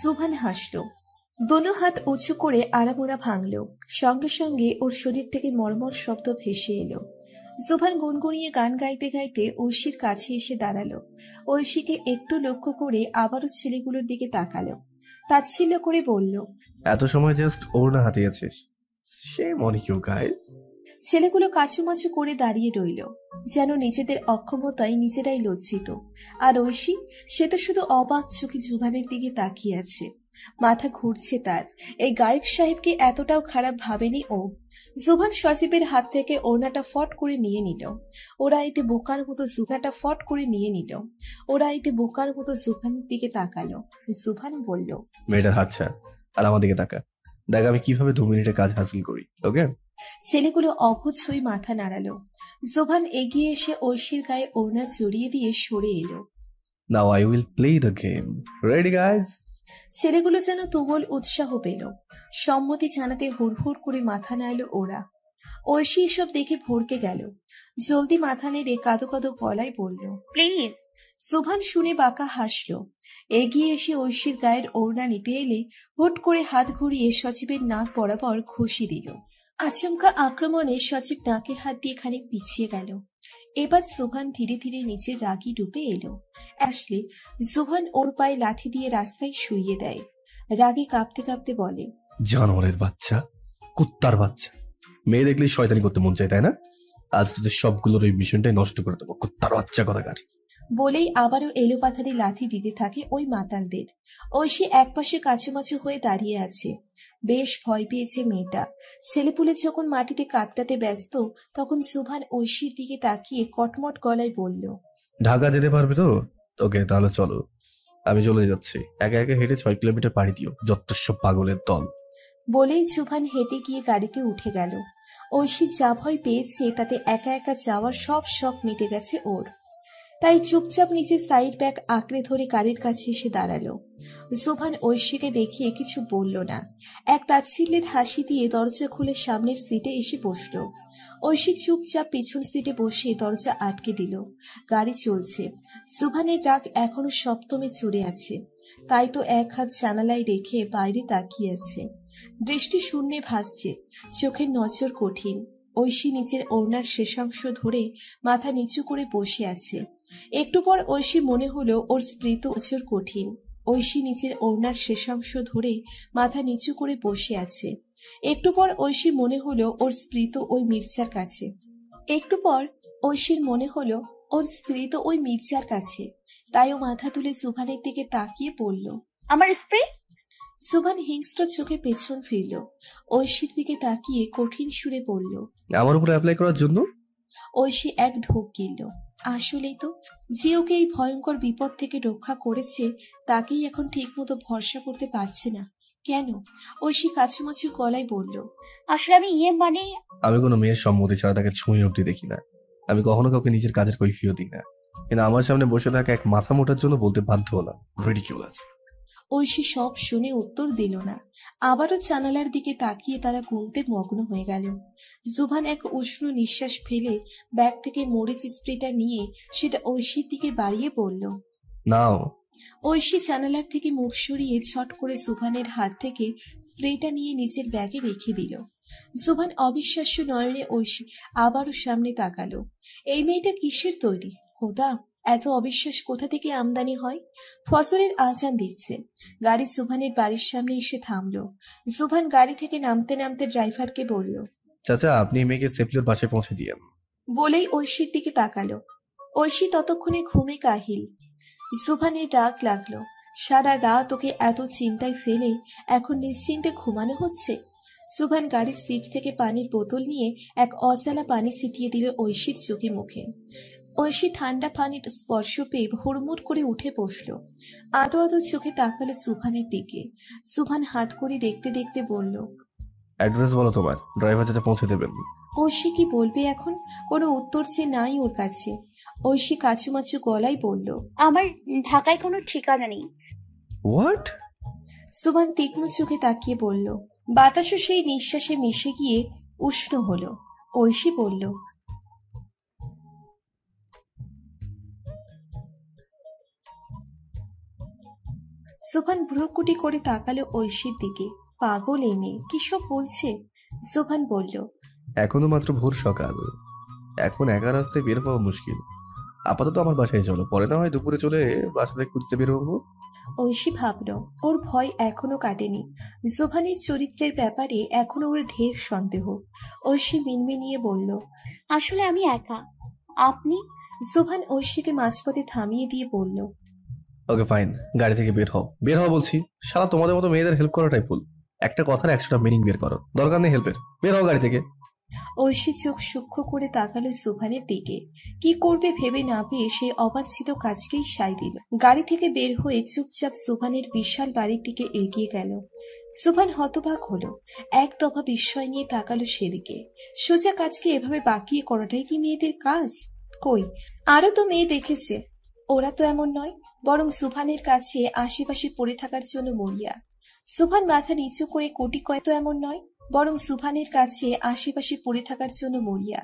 S2: সুভান হাসলো। দোনো হাত উঁচু করে আড়ামোড়া ভাঙলো। সঙ্গে সঙ্গে ওর শরীর থেকে মর্মর শব্দ ভেসে এলো। সুভান গুনগুনিয়ে গান গাইতে গাইতে ঐশীর কাছে এসে দাঁড়ালো। ঐশীকে একটু লক্ষ্য করে আবারও ছেলেগুলোর দিকে তাকালো। তাচ্ছিল্য করে বলল,
S1: এত সময় জাস্ট ওড়না হাতিয়েছিস, shame on you guys।
S2: ছেলেগুলো কাচুমাচু করে দাঁড়িয়ে রইল, যেন নিজেদের অক্ষমতায় নিজেরাই লজ্জিত। আর ঐশী, সে তো শুধু অবাক চোখে জুভানের দিকে তাকিয়ে আছে। মাথা ঘুরছে তার। এই গায়ক সাহেবকে এতটাও খারাপ ভাবেনি ও। জুভান সজীবের হাত থেকে ওড়নাটা ফট করে নিয়ে নিল। ওরা এতে বোকার মতো জুভানের দিকে তাকালো। জুভান বলল,
S1: মেয়েটার হাত ছাড় আর আমার দিকে তাকা, দেখ আমি কিভাবে 2 মিনিটে কাজ হাসিল করি। ওকে?
S2: ছেলেগুলো অবুঝ হয়ে মাথা নাড়ালো। জুভান এগিয়ে এসে ঐশীর গায়ে ওড়না জড়িয়ে দিয়ে সরে এলো।
S1: Now I will play the game, ready guys?
S2: ছেলেগুলো যেন তুমুল উৎসাহ পেল। সম্মতি জানাতে হুড়হুড় করে মাথা নাড়ল ওরা। ঐশী এসব দেখে ভড়কে গেল। জলদি মাথা নেড়ে কাঁদো কাঁদো গলায় বলল,
S3: প্লিজ।
S2: সুভান শুনে বাঁকা হাসল। এগিয়ে এসে ঐশীর গায়ের ওড়না নিতে এলে হুট করে হাত ঘুরিয়ে সচিবের নাক বরাবর ঘুষি দিল। আচমকা আক্রমণে সচিব নাকে হাত দিয়ে খানিক পিছিয়ে গেল। এবার সুভান ধীরে ধীরে নিচে রাগি ডুবে এলো। আসলে সুভান ওর পায়ে লাথি দিয়ে রাস্তায় শুইয়ে দেয়। রাগে কাঁপতে কাঁপতে বলে,
S1: জানোয়ারের বাচ্চা, কুত্তার বাচ্চা, মেয়ে দেখলেই শয়তানি করতে মন চায়, তাই না? আজ তোদের সবগুলোর ওই মিশনটাই নষ্ট করে দেবো, কুত্তার বাচ্চা কথাকার।
S2: বলেই আবারও এলোপাথারি লাথি দিতে থাকে ওই মাতালদের। ঐশী একপাশে কাচুমাচু হয়ে দাঁড়িয়ে আছে। বেশ ভয় পেয়েছে মেয়েটা। ছেলেপুলে যখন মাটিতে কাটটাতে ব্যস্ত, তখন সুভান ঐশীর দিকে তাকিয়ে কটমট গলায় বলল,
S1: ঢাকা যেতে পারবে তো? ওকে, তাহলে চলো, আমি চলে যাচ্ছি। একা একা হেঁটে 6 কিলোমিটার পাড়ি দিও, যথেষ্ট পাগলের দল।
S2: বলেই সুভান হেঁটে গিয়ে গাড়িতে উঠে গেল। ঐশী যা ভয় পেয়েছে তাতে একা একা যাওয়ার সব শখ মিটে গেছে ওর। তাই চুপচাপ নিচে সাইড ব্যাগ আঁকড়ে ধরে গাড়ির কাছে এসে দাঁড়ালো। সুভান ঐশীকে দেখিয়ে কিছু বলল না। এক তাচ্ছিল্যের হাসি দিয়ে দরজা খুলে সামনের সিটে এসে বসল। ঐশী চুপচাপ পিছন সিটে বসে দরজা আটকে দিল। গাড়ি চলছে। সুভানের রাগ এখনো সপ্তমে চড়ে আছে। তাই তো এক হাত জানালায় রেখে বাইরে তাকিয়ে আছে। দৃষ্টি শূন্যে ভাসছে, চোখের নজর কঠিন। ঐশী নিচের ওড়নার শেষাংশ ধরে মাথা নিচু করে বসে আছে। একটু পর ঐশী মনে হলো ওর স্মৃত নজর কঠিন। ঐশী নিচের ওড়নার শেষাংশ ধরে মাথা নিচু করে বসে আছে। একটু পর ঐশী মনে হলো ওর স্মৃত ওই মির্জার কাছে। একটু পর ঐশীর মনে হলো ওর স্মৃত ওই মির্জার কাছে। তাই ও মাথা তুলে সুভানের দিকে তাকিয়ে বলল,
S3: আমার স্প্রে।
S2: সুভান হিংস্র চোখে পেছন ফিরল। ঐশীর দিকে তাকিয়ে কঠিন সুরে বলল,
S1: আমার উপরে অ্যাপ্লাই করার জন্য?
S2: ঐশী এক ঢোক গিলল। আসলেই তো, যে ওকে এই ভয়ঙ্কর বিপদ থেকে রক্ষা করেছে তাকেই এখন ঠিকমতো ভরসা করতে পারছে না কেন? ঐশী কাছুমাছু গলায় বলল,
S3: আসলে আমি
S1: আমি কোনো মেয়ের সম্মতি ছাড়া তাকে ছুঁয়ে অবধি দেখি না। আমি কখনো কাউকে নিজের কাজের কৈফিয়ত দিই না, কিন্তু আমার সামনে বসে থাকা এক মাথা মোটার জন্য বলতে বাধ্য হলাম, রিডিকুলাস।
S2: ঐশী সব শুনে উত্তর দিল না। আবারও জানালার দিকে তাকিয়ে তারা ঘুমতে মগ্ন হয়ে গেল। জুভান এক উষ্ণ নিঃশ্বাস ফেলে ব্যাগ থেকে মরিচ স্প্রেটা নিয়ে সেটা ঐশীর দিকে বাড়িয়ে বলল,
S1: নাও।
S2: ঐশী জানালার থেকে মুখ সরিয়ে ছট করে জুভানের হাত থেকে স্প্রেটা নিয়ে নিজের ব্যাগে রেখে দিল। জুভান অবিশ্বাস্য নয়নে ঐশী আবারও সামনে তাকালো। এই মেয়েটা কিসের তৈরি? খোদা, এত অবিশ্বাস কোথা থেকে আমদানি হয়? ফজরের আজান দিচ্ছে। গাড়ি জুভানের বাড়ির সামনে এসে থামলো। জুভান গাড়ি থেকে নামতে নামতে ড্রাইভারকে বলল,
S1: চাচা, আপনি মেয়েকে সেফলি ওর বাসায় পৌঁছে দিয়েন।
S2: বলেই ঐশীর দিকে তাকালো। ঐশী ততক্ষণে ঘুমে কাহিল। জুভানের রাগ লাগলো। সারা রাত ওকে এত চিন্তায় ফেলে এখন নিশ্চিন্তে ঘুমানো হচ্ছে। জুভান গাড়ির সিট থেকে পানির বোতল নিয়ে এক অজালা পানি ছিটিয়ে দিল ঐশীর চোখে মুখে। ঐশী ঠান্ডা পানির স্পর্শ পেয়ে হুড়মুড় করে উঠে বসল। আদো আদো চোখে তাকালো সুভানের দিকে। সুভান হাত করে দেখতে দেখতে বলল,
S1: অ্যাড্রেস বলো তোমার, ড্রাইভার চাচা পৌঁছে দেবেন।
S2: ঐশী কি বলবে এখন? কোনো উত্তর যে নাই ওর কাছে। ঐশী কাচুমাচু গলায় বলল,
S3: আমার ঢাকায় কোনো ঠিকানা নেই।
S1: হোয়াট?
S2: সুভান তীক্ষ্ণ চোখে তাকিয়ে বলল। বাতাসও সেই নিঃশ্বাসে মিশে গিয়ে উষ্ণ হলো। ঐশী বলল, সুভান ভ্রুকুটি করে তাকালো ঐশীর দিকে। পাগল এই মেয়ে, কি সব বলছে? সুভান বলল,
S1: এখনো মাত্র ভোর সকাল, এখন একা রাস্তায় বের হওয়া মুশকিল। আপাতত আমার বাসায় চলো, পরে না হয় দুপুরে চলে বাসাতে খুঁজতে বের হবো।
S2: ঐশী ভাবল, ওর ভয় এখনো কাটেনি। সুভানের চরিত্রের ব্যাপারে এখনো ওর ঢের সন্দেহ। ঐশী মিনমিনিয়ে বলল,
S3: আসলে আমি একা। আপনি?
S2: সুভান ঐশীকে মাঝপথে থামিয়ে দিয়ে বলল,
S1: ওকে ফাইন, গাড়ি থেকে বের হও, বের হও বলছি। শালা তোমাদের মতো মেয়েদের হেল্প করাটাই ভুল। একটা কথার 100টা মিনিং বের করো, দরকার নেই হেল্পের, বের হও গাড়ি থেকে।
S2: ঐশী চোখ সূক্ষ্ম করে তাকালো সুভানের দিকে। কি করবে ভেবে না পেয়ে সেই অবাঞ্ছিত কাজকেই সায় দিল। গাড়ি থেকে বের হয়ে চুপচাপ সুভানের বিশাল বাড়ির দিকে এগিয়ে গেল। সুভান হতবাক হলো। এক দফা বিস্ময় নিয়ে তাকালো সেদিকে। সোজা কাজকে এভাবে বাকিয়ে করাটাই কি মেয়েদের কাজ? কই, আরো তো মেয়ে দেখেছে। ওরা তো এমন নয়, বরং সুভানের কাছে আশেপাশে পড়ে থাকার জন্য মরিয়া। সুভান মাথা নিচু করে কোটি কয় তো এমন নয়, বরং সুভানের কাছে আশেপাশে পড়ে থাকার জন্য মরিয়া।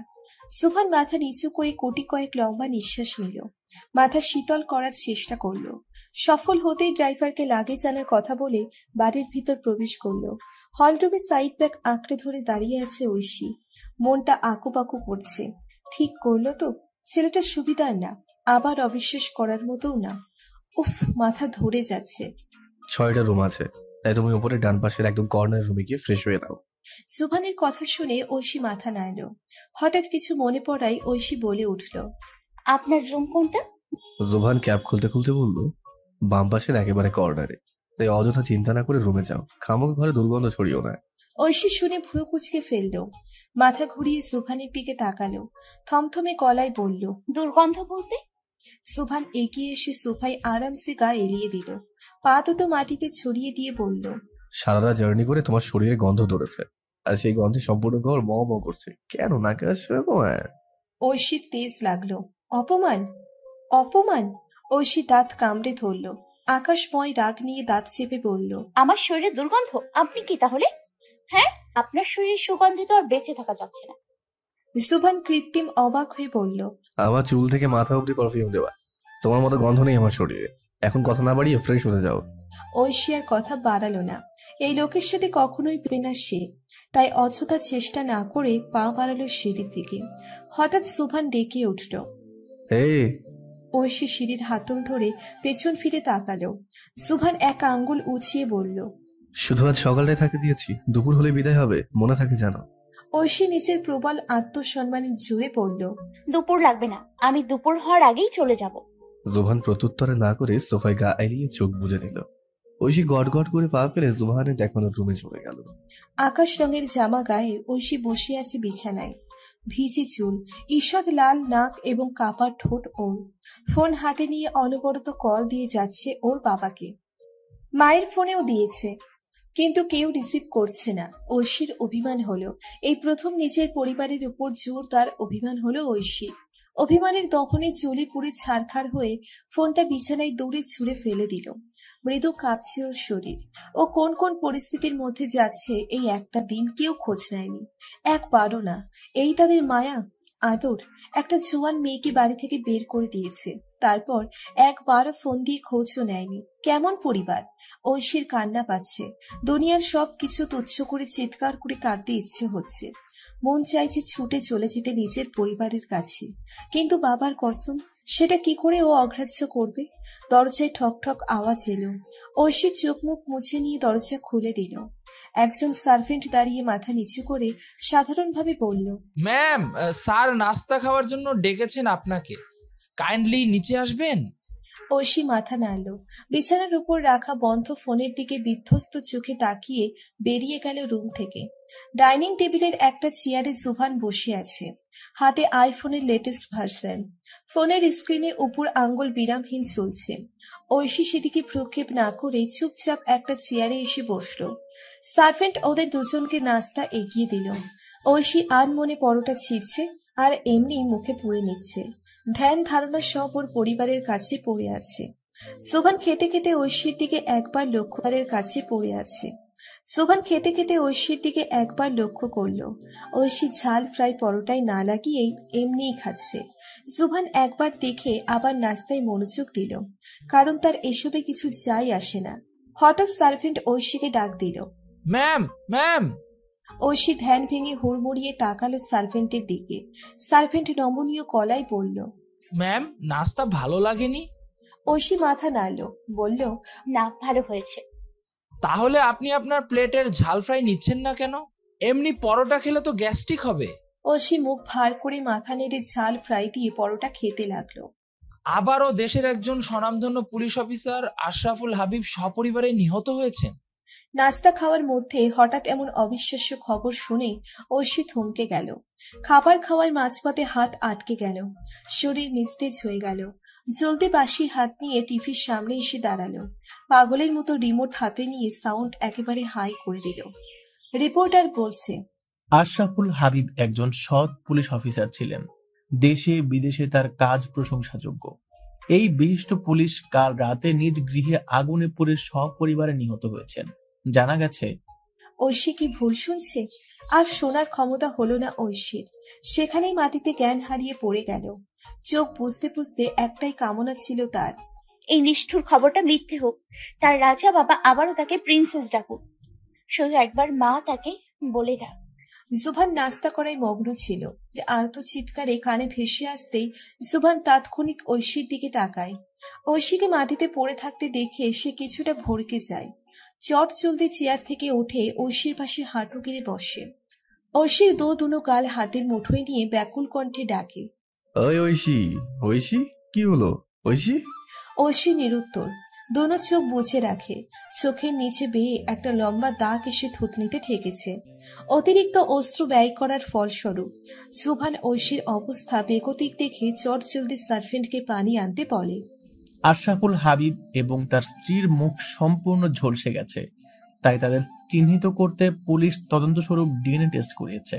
S2: সুভান মাথা নিচু করে কোটি কয়েক লম্বা নিঃশ্বাস নিল। মাথা শীতল করার চেষ্টা করলো। সফল হতেই ড্রাইভারকে লাগেজ আনার কথা বলে বাড়ির ভিতর প্রবেশ করলো। হলরুমে সাইড ব্যাগ আঁকড়ে ধরে দাঁড়িয়ে আছে ঐশী। মনটা আকুপাকু করছে। ঠিক করলো তো? ছেলেটা সুবিধার না, আবার অবিশ্বাস করার মতোও না। উফ, মাথা ধরে যাচ্ছে।
S1: 6টা রুম আছে, তাই তুমি উপরে ডান পাশের একদম কর্নার রুমে গিয়ে ফ্রেশ হয়ে নাও।
S2: সুভানের কথা শুনে ঐশী মাথা নাড়ল। হঠাৎ কিছু মনে পড়ায় ঐশী বলে উঠল,
S3: আপনার রুম কোনটা?
S1: জোভান ক্যাব খুলতে খুলতে বলল, বাম পাশের একেবারে কর্নারে। তাই অযথা চিন্তা না করে রুমে যাও, খামোখা ঘরে দুর্গন্ধ ছড়িও না।
S2: ঐশী শুনে ভ্রু কুচকে ফেলল। মাথা ঘুরিয়ে সুভানের দিকে তাকালো। থমথমে গলায় বলল,
S3: দুর্গন্ধ বলতে?
S2: সুভান এগিয়ে এসে সোফায় আরামসে গা এলিয়ে দিল। পা দুটো মাটিতে ছড়িয়ে দিয়ে বলল,
S1: সারা রাত জার্নি করে তোমার শরীরে গন্ধ ধরেছে, আর সেই গন্ধে সম্পূর্ণ ঘর ম ম করছে। কেন নাকে আসছে না তোমার?
S2: ঐশীর তেজ লাগলো। অপমান, অপমান! ঐশী দাঁত কামড়ে ধরল। আকাশময় রাগ নিয়ে দাঁত চেপে বলল,
S3: আমার শরীরে দুর্গন্ধ? আপনি কি তাহলে? হ্যাঁ, আপনার শরীরের সুগন্ধে তো আর বেঁচে থাকা যাচ্ছে না।
S2: সুভান কৃত্রিম অবাক হয়ে বলল,
S1: আমার চুল থেকে মাথা অব্দি পারফিউম দেওয়া, তোমার মতো গন্ধ নেই আমার শরীরে। এখন কথা না বাড়িয়ে ফ্রেশ হতে যাও।
S2: ঐশী আর কথা বাড়ালো না। এই লোকের সাথে কখনোই পেবে না সে, তাই অযথা চেষ্টা না করে পা বাড়ালো সিঁড়ির দিকে। হঠাৎ সুভান ডেকে উঠল।
S1: এই,
S2: ঐশী সিঁড়ির হাতল ধরে পেছন ফিরে তাকালো। সুভান এক আঙ্গুল উঁচিয়ে বলল,
S1: শুধু আজ সকালটাই থাকতে দিয়েছি, দুপুর হলে বিদায় হবে, মনে থাকে জানো।
S2: ঐশী নিজের প্রবল আত্মসম্মানের জোরে পড়ল,
S3: দুপুর লাগবে না, আমি দুপুর হওয়ার আগেই চলে যাব।
S1: জোভান প্রত্যুত্তরে না করে সোফায় গা এলিয়ে চোখ বুজে নিল। ঐশী গট গট করে পা ফেলে জোভানের দেখানোর রুমে চলে গেল।
S2: আকাশ রঙের জামা গায়ে ঐশী বসে আছে বিছানায়। ভিজে চুল, ঈষৎ লাল নাক এবং কাপা ঠোঁট ওর। ফোন হাতে নিয়ে অনবরত কল দিয়ে যাচ্ছে ওর বাবাকে। মায়ের ফোনেও দিয়েছে, কিন্তু কেউ রিসিভ করছে না। ঐশীর অভিমান হলো। এই প্রথম নিজের পরিবারের উপর জোরদার অভিমান হলো ঐশীর। অভিমানের দহনে জ্বলে পুড়ে ছারখার হয়ে ফোনটা বিছানায় দৌড়ে ছুঁড়ে ফেলে দিল। মৃদু কাঁপছে ওর শরীর। ও কোন কোন পরিস্থিতির মধ্যে যাচ্ছে এই একটা দিন কেউ খোঁজ নেয়নি, একবারও না। এই তাদের মায়া, আদর। একটা জোয়ান মেয়েকে বাড়ি থেকে বের করে দিয়েছে, তারপর একবারও ফোন দিয়ে খোঁজও নেয়নি। কেমন পরিবার! ঐশীর কান্না পাচ্ছে। দুনিয়ার সব কিছু তুচ্ছ করে চিৎকার করে কাঁদতে ইচ্ছে হচ্ছে। মন চাইছে ছুটে চলে যেতে নিজের পরিবারের কাছে, কিন্তু বাবার কসম, সেটা কি করে ও অগ্রাহ্য করবে? দরজায় ঠক ঠক আওয়াজ এলো। ঐশী চোখ মুখ মুছে নিয়ে দরজা খুলে দিল। একজন সার্ভেন্ট দাঁড়িয়ে মাথা নিচু করে সাধারণভাবে বলল,
S7: ম্যাম, স্যার নাস্তা খাওয়ার জন্য ডেকেছেন আপনাকে, কাইন্ডলি নিচে আসবেন।
S2: ঐশী মাথা নাড়ল। বিছানার উপর রাখা বন্ধ ফোনের দিকে বিধ্বস্ত চোখে তাকিয়ে বেরিয়ে গেল রুম থেকে। ডাইনিং টেবিলের একটা চেয়ারে সুভান বসে আছে, হাতে আইফোনের লেটেস্ট ভার্সন। ফোনের স্ক্রিনে উপর আঙ্গুল বিরামহীন চলছে। ঐশী সেদিকে ভ্রুক্ষেপ না করে চুপচাপ একটা চেয়ারে এসে বসল। সার্ভেন্ট ওদের দুজনকে নাস্তা এগিয়ে দিল। ঐশী আনমনে পরোটা ছিঁড়ছে আর এমনি মুখে পুড়ে নিচ্ছে। ধ্যান ধারণা সব ওর পরিবারের কাছে পড়ে আছে। সুভান খেতে খেতে ঐশীর দিকে একবার লক্ষ্যের কাছে পড়ে আছে। সুভান খেতে খেতে ঐশীর দিকে একবার লক্ষ্য করলো। ঐশী ঝাল ফ্রাই পরোটায় না লাগিয়েই এমনিই খাচ্ছে। সুভান একবার দেখে আবার নাস্তায় মনোযোগ দিল, কারণ তার এসবে কিছু যাই আসে না। হঠাৎ সার্ভেন্ট ঐশীকে ডাক দিল,
S7: ম্যাম ম্যাম।
S2: ঐশী ধ্যান ভেঙে হুড়মুড়িয়ে তাকালো সার্ভেন্টের দিকে। সার্ভেন্ট নমনীয় গলায় বলল,
S7: ম্যাম, নাস্তা ভালো লাগেনি?
S2: ঐশী মাথা নাড়ল, বলল,
S3: না, ভালো হয়েছে।
S7: তাহলে আপনি আপনার প্লেটের ঝাল ফ্রাই নিচ্ছেন না কেন? এমনি পরোটা খেলে তো গ্যাস্ট্রিক হবে।
S2: ঐশী মুখ ভার করে মাথা নেড়ে ঝাল ফ্রাই দিয়ে পরোটা খেতে লাগলো।
S7: আবারও দেশের একজন স্বনামধন্য পুলিশ অফিসার আশরাফুল হাবিব সপরিবারে নিহত হয়েছেন।
S2: নাস্তা খাওয়ার মধ্যে হঠাৎ এমন অবিশ্বাস্য খবর শুনে ঐশী থমকে গেল। খাবার খাওয়ার মাঝপথে হাত আটকে গেল, শরীর নিস্তেজ হয়ে গেল। জলদি বাসি হাত নিয়ে টিভির সামনে এসে দাঁড়ালো। পাগলের মতো রিমোট হাতে নিয়ে সাউন্ড একেবারে হাই করে দিল। রিপোর্টার বলছে,
S9: আশরাফুল হাবিব একজন সৎ পুলিশ অফিসার ছিলেন। দেশে বিদেশে তার কাজ প্রশংসাযোগ্য। এই বিশিষ্ট পুলিশ কাল রাতে নিজ গৃহে আগুনে পুড়ে সপরিবারে নিহত হয়েছেন। জানা গেছে।
S2: ঐশী কি ভুল শুনছে? আর শোনার ক্ষমতা হলো না ঐশীর। সেখানেই মাটিতে জ্ঞান হারিয়ে পড়ে গেল। চোখ বুঝতে বুঝতে একটাই কামনা ছিল তার,
S3: এই নিষ্ঠুর খবরটা মিথ্যে হোক, তার রাজা বাবা আবারও তাকে প্রিন্সেস ডাকুক, শুধু একবার মা তাকে বলে ডাক।
S2: জুভান নাস্তা করায় মগ্ন ছিল যে আর্ত চিৎকারে কানে ভেসে আসতেই জুভান তাৎক্ষণিক ঐশীর দিকে তাকায়। ঐশীকে মাটিতে পড়ে থাকতে দেখে সে কিছুটা ভড়কে যায়। চট চলতে চেয়ার থেকে উঠে ঐশীর পাশে হাঁটু গেড়ে বসে। ঐশীর দুনো গাল হাতের মুঠোয় নিয়ে ব্যাকুল কণ্ঠে ডাকে,
S1: ওই ঐশী, ঐশী, কি হলো ঐশী?
S2: ঐশী নিরুত্তর, দোনো চোখ বুজে রাখে। চোখের নিচে বেয়ে একটা লম্বা দাগ এসে থুতনিতে ঠেকেছে। অতিরিক্ত অস্ত্র ব্যয় করার ফলস্বরূপ জুভান ঐশীর অবস্থা বেগতিক দেখে চট জলদি সার্ভেন্টকে পানি আনতে বলে।
S9: আশরাফুল হাবিব এবং তার স্ত্রীর মুখ সম্পূর্ণ ঝলসে গেছে, তাই তাদের চিহ্নিত করতে পুলিশ তদন্তস্বরূপ ডিএনএ টেস্ট করিয়েছে।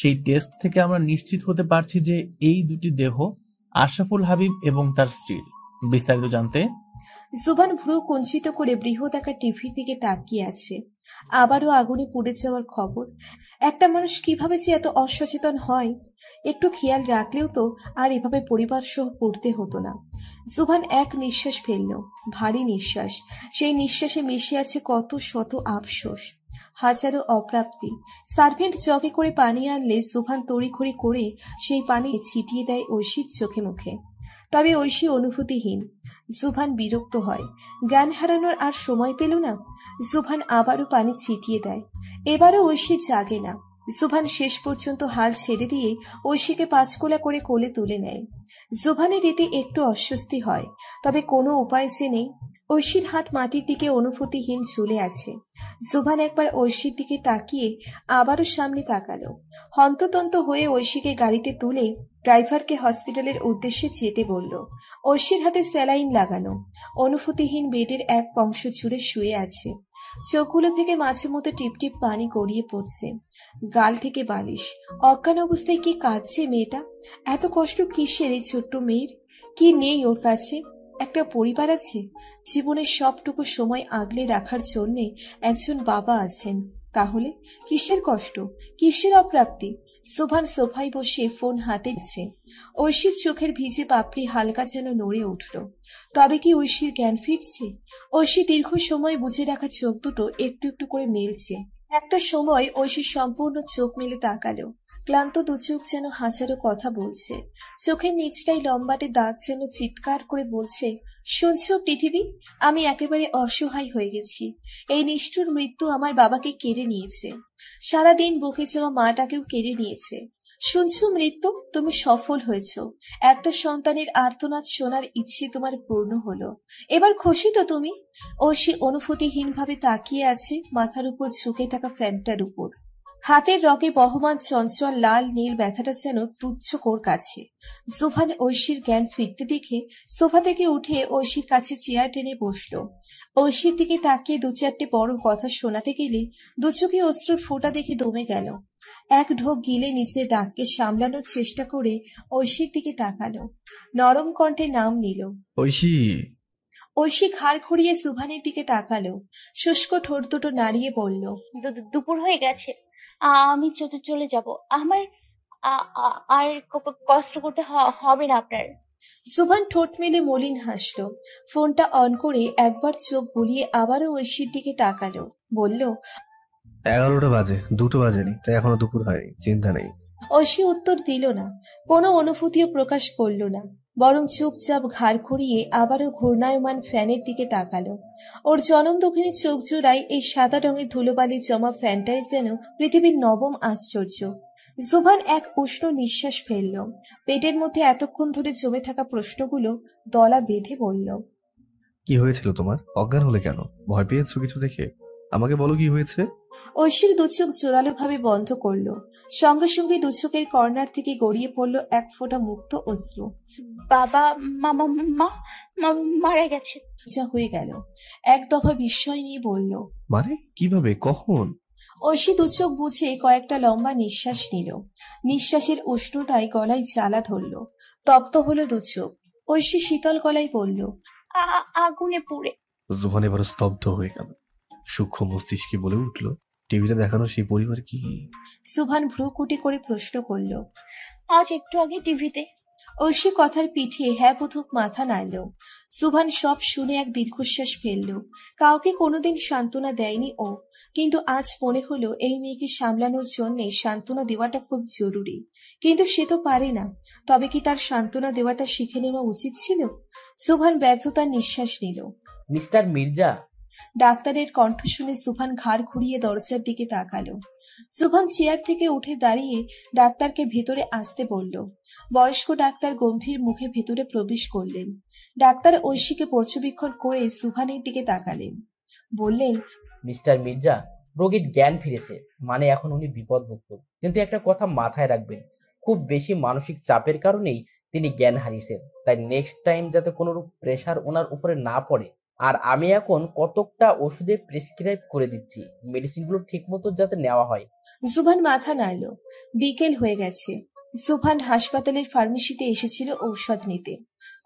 S9: সেই টেস্ট থেকে আমরা নিশ্চিত হতে পারছি যে এই দুটি দেহ আশরাফুল হাবিব এবং তার স্ত্রীর। বিস্তারিত জানতে
S2: জুবান ভ্রু কুঞ্চিত করে বৃহদাকার টিভির দিকে তাকিয়ে আছে। আবারও আগুনে পুড়ে যাওয়ার খবর। একটা মানুষ কিভাবে যে এত অসচেতন হয়, একটু খেয়াল রাখলেও তো আর এভাবে পরিবার সহ পড়তে হতো না। জুবান এক নিঃশ্বাস ফেলল, ভারী নিঃশ্বাস। সেই নিঃশ্বাসে মিশে আছে কত শত আফসোস, হাজারো অপ্রাপ্তি। সার্ভেন্ট জগে করে পানি আনলে জুবান তড়িঘড়ি করে সেই পানি ছিটিয়ে দেয় ঐশীর চোখে মুখে। তবে ঐশী অনুভূতিহীন। জুভান বিরক্ত হয়। জ্ঞান হারানোর আর সময় পেল না। জুভান আবারও পানি ছিটিয়ে দেয়। এবারও ঐশী জাগে না। জুভান শেষ পর্যন্ত হাল ছেড়ে দিয়ে ঐশীকে পাঁচকোলা করে কোলে তুলে নেয়। জুভানের এতে একটু অস্বস্তি হয়, তবে কোনো উপায় যে নেই। ঐশীর হাত মাটির দিকে অনুভূতিহীন ঝুলে আছে। জুভান একবার ঐশীর দিকে তাকিয়ে আবারও সামনে তাকালো। হন্ততন্ত হয়ে ঐশীকে গাড়িতে তুলে ড্রাইভারকে হসপিটালের উদ্দেশ্যে যেতে বলল। ঐশীর হাতে স্যালাইন লাগানো, অনুভূতিহীন বেডের এক অংশ জুড়ে শুয়ে আছে। চোখগুলো থেকে মাঝে মধ্যে টিপটিপ পানি গড়িয়ে পড়ছে। গাল থেকে বালিশ। অজ্ঞান অবস্থায় কি কাঁদছে মেয়েটা? এত কষ্ট কিসের এই ছোট্ট মেয়ের? কি নেই ওর কাছে? একটা পরিবার আছে, জীবনের সবটুকু সময় আগলে রাখার জন্যে একজন বাবা আছেন। তাহলে কিসের কষ্ট, কিসের অপ্রাপ্তি? সুভান সোফায় বসে ফোন হাতে দিচ্ছে। ঐশীর চোখের ভিজে পাপড়ি হালকা যেন নড়ে উঠল। তবে কি ঐশীর জ্ঞান ফিরছে? ঐশী দীর্ঘ সময় বুঝে রাখা চোখ দুটো একটু একটু করে মেলছে। একটা সময় ঐশী সম্পূর্ণ চোখ মেলে তাকালো। ক্লান্ত দু চোখ যেন হাজারো কথা বলছে। চোখের নিচটাই লম্বাটে দাগ যেন চিৎকার করে বলছে, শুনছো পৃথিবী, আমি একেবারে অসহায় হয়ে গেছি। এই নিষ্ঠুর মৃত্যু আমার বাবাকে কেড়ে নিয়েছে, সারাদিন বুকে যাওয়া মাটাকেও কেড়ে নিয়েছে। শুনছো মৃত্যু, তুমি সফল হয়েছ। একটা সন্তানের আর্তনাদ শোনার ইচ্ছে তোমার পূর্ণ হলো। এবার খুশি তো তুমি? ঐশী অনুভূতিহীনভাবে তাকিয়ে আছে মাথার উপর ঝুঁকে থাকা ফ্যানটার উপর। হাতের রগে বহমান চঞ্চল লাল নীল ব্যথাটা যেন তুচ্ছ কোর কাছে। জুভান ঐশীর জ্ঞান ফিরতে দেখে সোফা থেকে উঠে ঐশীর কাছে চেয়ার টেনে বসলো। ঐশীর দিকে তাকিয়ে দু চারটে বড় কথা শোনাতে গেলে দু চোখে অশ্রুর ফোঁটা দেখে দমে গেল। এক ঢোক গিলে নিচের ডাককে সামলানোর চেষ্টা করে ঐশীর দিকে তাকালো। নরম কণ্ঠে নাম নিল,
S1: ঐশী।
S2: ঐশী ঘাড় ঘুরিয়ে সুভানের দিকে তাকালো। শুষ্ক ঠোঁট দুটো নাড়িয়ে বলল,
S3: দুপুর হয়ে গেছে, আমি চলে যাব। আমার আর কষ্ট করতে হবে না আপনার।
S2: সুভান ঠোঁট মেলে মলিন হাসলো। ফোনটা অন করে একবার চোখ বুলিয়ে আবারও ঐশীর দিকে তাকালো। বলল,
S1: 11টা বাজে, 2টো বাজেনি, তাই এখনো দুপুর হয়নি, চিন্তা নেই।
S2: ঐশী উত্তর দিল না, কোনো অনুভূতিও প্রকাশ করল না, বরং চুপচাপ ঘাড় ঘুরিয়ে আবারও ঘূর্ণায়মান ফ্যানের দিকে তাকালো। ওর জনম দক্ষিণী চোখ জোড়ায় এই সাদা রঙের ধুলোবালি জমা ফ্যানটাই যেন পৃথিবীর নবম আশ্চর্য। জুভান এক উষ্ণ নিঃশ্বাস ফেলল। পেটের মধ্যে এতক্ষণ ধরে জমে থাকা প্রশ্নগুলো দলা বেঁধে বলল,
S1: কি হয়েছিল তোমার? অজ্ঞান হলে কেন? ভয় পেয়েছো কিছু দেখে? আমাকে বলো কি হয়েছে।
S2: ঐশীর দুচোখ জোরালো ভাবে বন্ধ করলো। সঙ্গে সঙ্গে দুচোখের কর্নার থেকে গড়িয়ে পড়ল এক ফোঁটা মুক্ত অশ্রু।
S3: বাবা মারা গেছে।
S2: যা হয়ে গেল। এক দফা বিস্ময় নিয়ে বলল,
S1: মানে কিভাবে, কখন?
S2: ঐশী দুচোখ বুঝে কয়েকটা লম্বা নিঃশ্বাস নিল। নিঃশ্বাসের উষ্ণতায় গলায় জ্বালা ধরল। তপ্ত হলো দুচোখ। ঐশী শীতল গলায় বলল,
S3: আগুনে পুড়ে।
S1: জুভান এবার স্তব্ধ হয়ে গেল। সূক্ষ্ম মস্তিষ্কে বলে উঠল, টিভিতে দেখানো সেই পরিবার কি?
S2: সুভান ভ্রুকুটি করে প্রশ্ন করল।
S3: আজ একটু আগে টিভিতে।
S2: ঐশী কথার পিঠে হ্যাঁ বোধক মাথা নাড়ল। সুভান সব শুনে এক দীর্ঘশ্বাস ফেলল। কাউকে কোনোদিন সান্ত্বনা দেয়নি ও, কিন্তু আজ মনে হলো এই মেয়েকে সামলানোর জন্য সান্ত্বনা দেওয়াটা খুব জরুরি। কিন্তু সে তো পারে না, তবে কি তার সান্ত্বনা দেওয়াটা শিখে নেওয়া উচিত ছিল? সুভান ব্যর্থতার নিঃশ্বাস নিল।
S10: মিস্টার মির্জা।
S2: ডাক্তারের কণ্ঠ শুনে সুভান ঘাড় ঘুরিয়ে দরজার দিকে তাকালো। সুভান চেয়ার থেকে উঠে দাঁড়িয়ে ডাক্তারকে ভেতরে আসতে বলল। বয়স্ক ডাক্তার গম্ভীর মুখে ভেতরে প্রবেশ করলেন। ডাক্তার ঐশীকে পর্যবেক্ষণ করে সুভানের দিকে তাকালেন, বললেন,
S10: মিস্টার মির্জা, রোগীর জ্ঞান ফিরেছে, মানে এখন উনি বিপদমুক্ত। কিন্তু একটা কথা মাথায় রাখবেন, খুব বেশি মানসিক চাপের কারণেই তিনি জ্ঞান হারিয়েছেন। তাই নেক্সট টাইম যাতে কোনো প্রেশার ওনার উপরে না পড়ে। আর আমি এখন কতকটা ওষুধে প্রেসক্রাইব করে দিচ্ছি, মেডিসিনগুলো ঠিক মতো যাতে নেওয়া হয়।
S2: সুভান মাথা নাড়ল। বিকেল হয়ে গেছে। সুভান হাসপাতালের ফার্মেসিতে এসেছিল ঔষধ নিতে।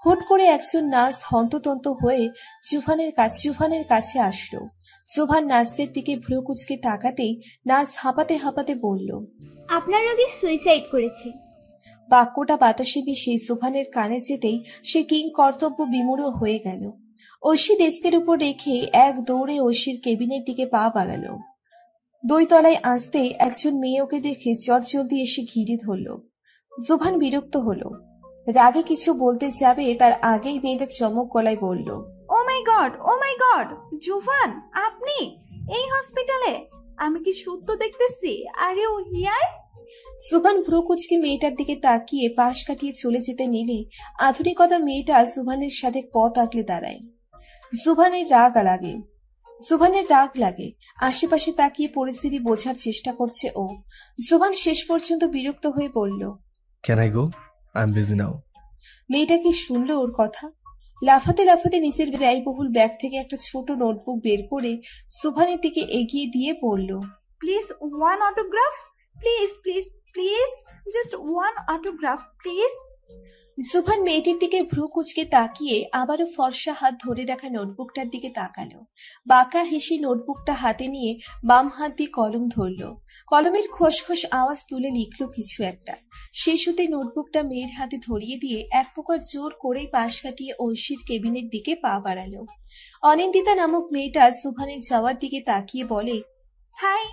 S2: হুট করে একজন নার্স হন্ততন্ত হয়ে জুভানের কাছে আসলো। সুভান নার্সের দিকে ভ্রু কুঁচকে তাকাতেই নার্স হাঁপাতে হাঁপাতে বলল,
S11: আপনার রোগী সুইসাইড করেছে।
S2: বাক্যটা বাতাসে মিশে সুভানের কানে যেতেই সে কিং কর্তব্য বিমূঢ় হয়ে গেল। ঐশী ডেস্কের উপর রেখে এক দৌড়ে ঐশীর কেবিনের দিকে পা বাড়ালো। 2 তলায় আসতে একজন মেয়ে ওকে দেখে চটজলদি এসে ঘিরে ধরল। সুভান বিরক্ত হলো। রাগে কিছু বলতে যাবে তার আগেই মেয়েটা চমক গলায় বলল,
S6: ও মাই গড, জুভান, আপনি এই হসপিটালে? আমি কি সত্য দেখতেছি? Are you here?
S2: সুভান ভ্রু কুঁচকে মেয়েটার দিকে তাকিয়ে পাশ কাটিয়ে চলে যেতে নিলে আধুনিকতা মেয়েটা সুভানের সাথে পথ আগলে দাঁড়ায়। সুভানের রাগ লাগে। আশেপাশে তাকিয়ে পরিস্থিতি বোঝার চেষ্টা করছে ও। সুভান শেষ পর্যন্ত বিরক্ত হয়ে বলল,
S1: can I go? I am busy now.
S2: মেয়েটা কি শুনলো ওর কথা? লাফাতে লাফাতে নিচের ব্যয়বহুল ব্যাগ থেকে একটা ছোট নোটবুক বের করে সুভানের দিকে এগিয়ে দিয়ে বলল,
S6: please one autograph, please please please, just one autograph please.
S2: সুভান মেয়েটির দিকে ভ্রু কুঁচকে তাকিয়ে আবারও ফর্সা হাত ধরে রাখা নোটবুকটার দিকে তাকালো। বাঁকা হেসে নোটবুকটা হাতে নিয়ে বাম হাত দিয়ে কলম ধরল। কলমের খসখস আওয়াজ তুলে লিখলো কিছু একটা। শেষ হতে নোটবুকটা মেয়ের হাতে ধরিয়ে দিয়ে এক প্রকার জোর করেই পাশ কাটিয়ে ঐশীর কেবিনের দিকে পা বাড়ালো। অনিন্দিতা নামক মেয়েটা সুভানের যাওয়ার দিকে তাকিয়ে বলে,
S6: হাই।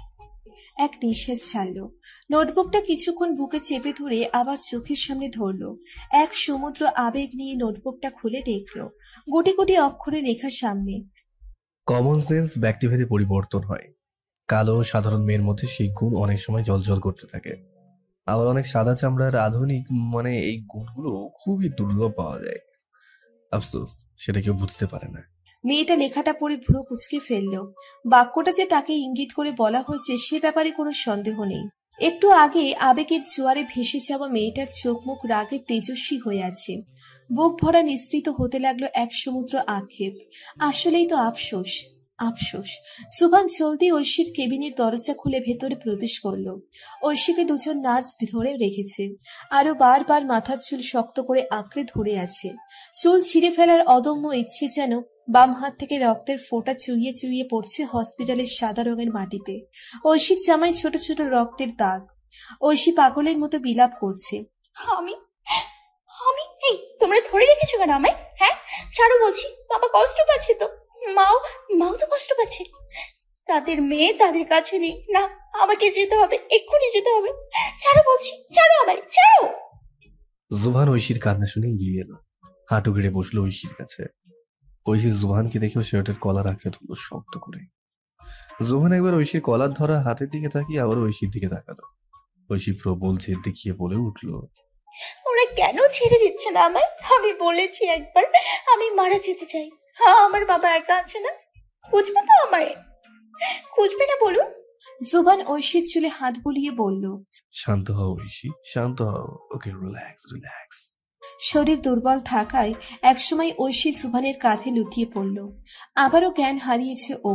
S2: এক নিঃশ্বাস ছাড়ল। নোটবুকটা কিছুক্ষণ বুকে চেপে ধরে আবার চোখের সামনে ধরলো। এক সমুদ্র আবেগ নিয়ে নোটবুকটা খুলে দেখলো গুটি গুটি অক্ষরে লেখা সামনে,
S1: কমন সেন্স ব্যক্তিভেদে পরিবর্তন হয়। কালো সাধারণ মেয়ের মধ্যে সেই গুণ অনেক সময় জলজল করতে থাকে। আবার অনেক সাদা চামড়ার আধুনিক এই গুণগুলো খুবই দুর্লভ পাওয়া যায়। আফসোস, সেটা কেউ বুঝতে পারে না।
S2: মেয়েটা লেখাটা পড়ে ভ্রু কুঁচকে ফেললো। বাক্যটা যে তাকে ইঙ্গিত করে বলা হয়েছে সে ব্যাপারে কোনো সন্দেহ নেই। একটু আগে আবেগের জোয়ারে ভেসে যাওয়া মেয়েটার চোখ মুখ রাগে তেজস্বী হয়ে আছে। বুক ভরা নিঃসৃত হতে লাগলো এক সমুদ্র আক্ষেপ। আসলেই তো আফসোস। সুভান জলদি ঐশীর কেবিনের দরজা খুলে ভেতরে প্রবেশ করলো। ঐশীকে 2 নার্স ধরে রেখেছে। আরো বারবার মাথার চুল শক্ত করে আঁকড়ে ধরে আছে। চুল ছিঁড়ে ফেলার অদম্য ইচ্ছে যেন বাম হাত থেকে রক্তের ফোঁটা চুইয়ে চুইয়ে পড়ছে হসপিটালের সাদা রঙের মাটিতে। ঐশীর জামায় ছোট ছোট রক্তের দাগ। ঐশী পাগলের মতো বিলাপ করছে।
S3: আমি এই তোমরা ধরে রেখেছো কেন আমায়? হ্যাঁ, ছাড়ো বলছি। বাবা কষ্ট পাচ্ছে তো, মাও তো কষ্ট পাচ্ছে। তাদের মেয়ে তাদের কাছে নেই। না, আমাকে যেতে হবে, এক্ষুনি যেতে হবে। ছাড়ো বলছি, ছাড়ো আমায়, ছাড়ো।
S1: জুভান ঐশীর কান্না শুনে গিয়ে এলো। হাঁটু গেড়ে বসলো ঐশীর কাছে। ঐশী জুভানকে দেখেও শার্টের কলার আঁকড়ে ধরলো শক্ত করে। জুভান একবার ঐশীর কলার ধরা হাতের দিকে তাকিয়ে আবার ঐশীর দিকে তাকালো। ঐশী প্রবল জেদ দেখিয়ে বলে উঠলো,
S3: ওরা কেন ছেড়ে দিচ্ছে না আমায়? আমি বলেছি একবার আমি মারা যেতে চাই। হ্যাঁ, আমার বাবা একা আছে না? খুঁজবে তো আমায়, খুঁজবে না বলুন?
S2: জুভান ঐশীর চুলে হাত বুলিয়ে বলল,
S1: শান্ত হও ঐশী, শান্ত হও। ওকে, রিল্যাক্স।
S2: শরীর দুর্বল থাকায় একসময় ঐশী জুভানের কাঁধে লুটিয়ে পড়ল। আবারও জ্ঞান হারিয়েছে ও।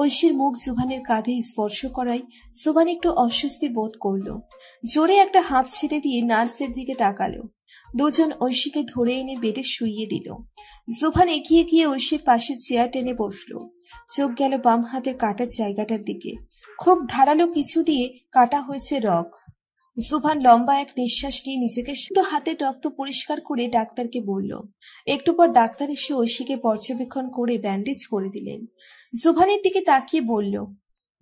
S2: ঐশীর মুখ জুভানের কাঁধে স্পর্শ করায় জুভান একটু অস্বস্তি বোধ করল। জোরে একটা হাঁপ ছেড়ে দিয়ে নার্সের দিকে তাকালো। 2 ঐশীকে ধরে এনে বেডে শুইয়ে দিল। জুভান এগিয়ে গিয়ে ঐশীর পাশে চেয়ার টেনে বসলো। চোখ গেল বাম হাতের কাটার জায়গাটার দিকে। খুব ধারালো কিছু দিয়ে কাটা হয়েছে রগ। জুভান লম্বা এক নিঃশ্বাস নিয়ে নিজেকে হাতের রক্ত পরিষ্কার করে ডাক্তারকে বলল। একটু পর ডাক্তার এসে ঐশীকে পর্যবেক্ষণ করে ব্যান্ডেজ করে দিলেন। জুভানের দিকে তাকিয়ে বলল,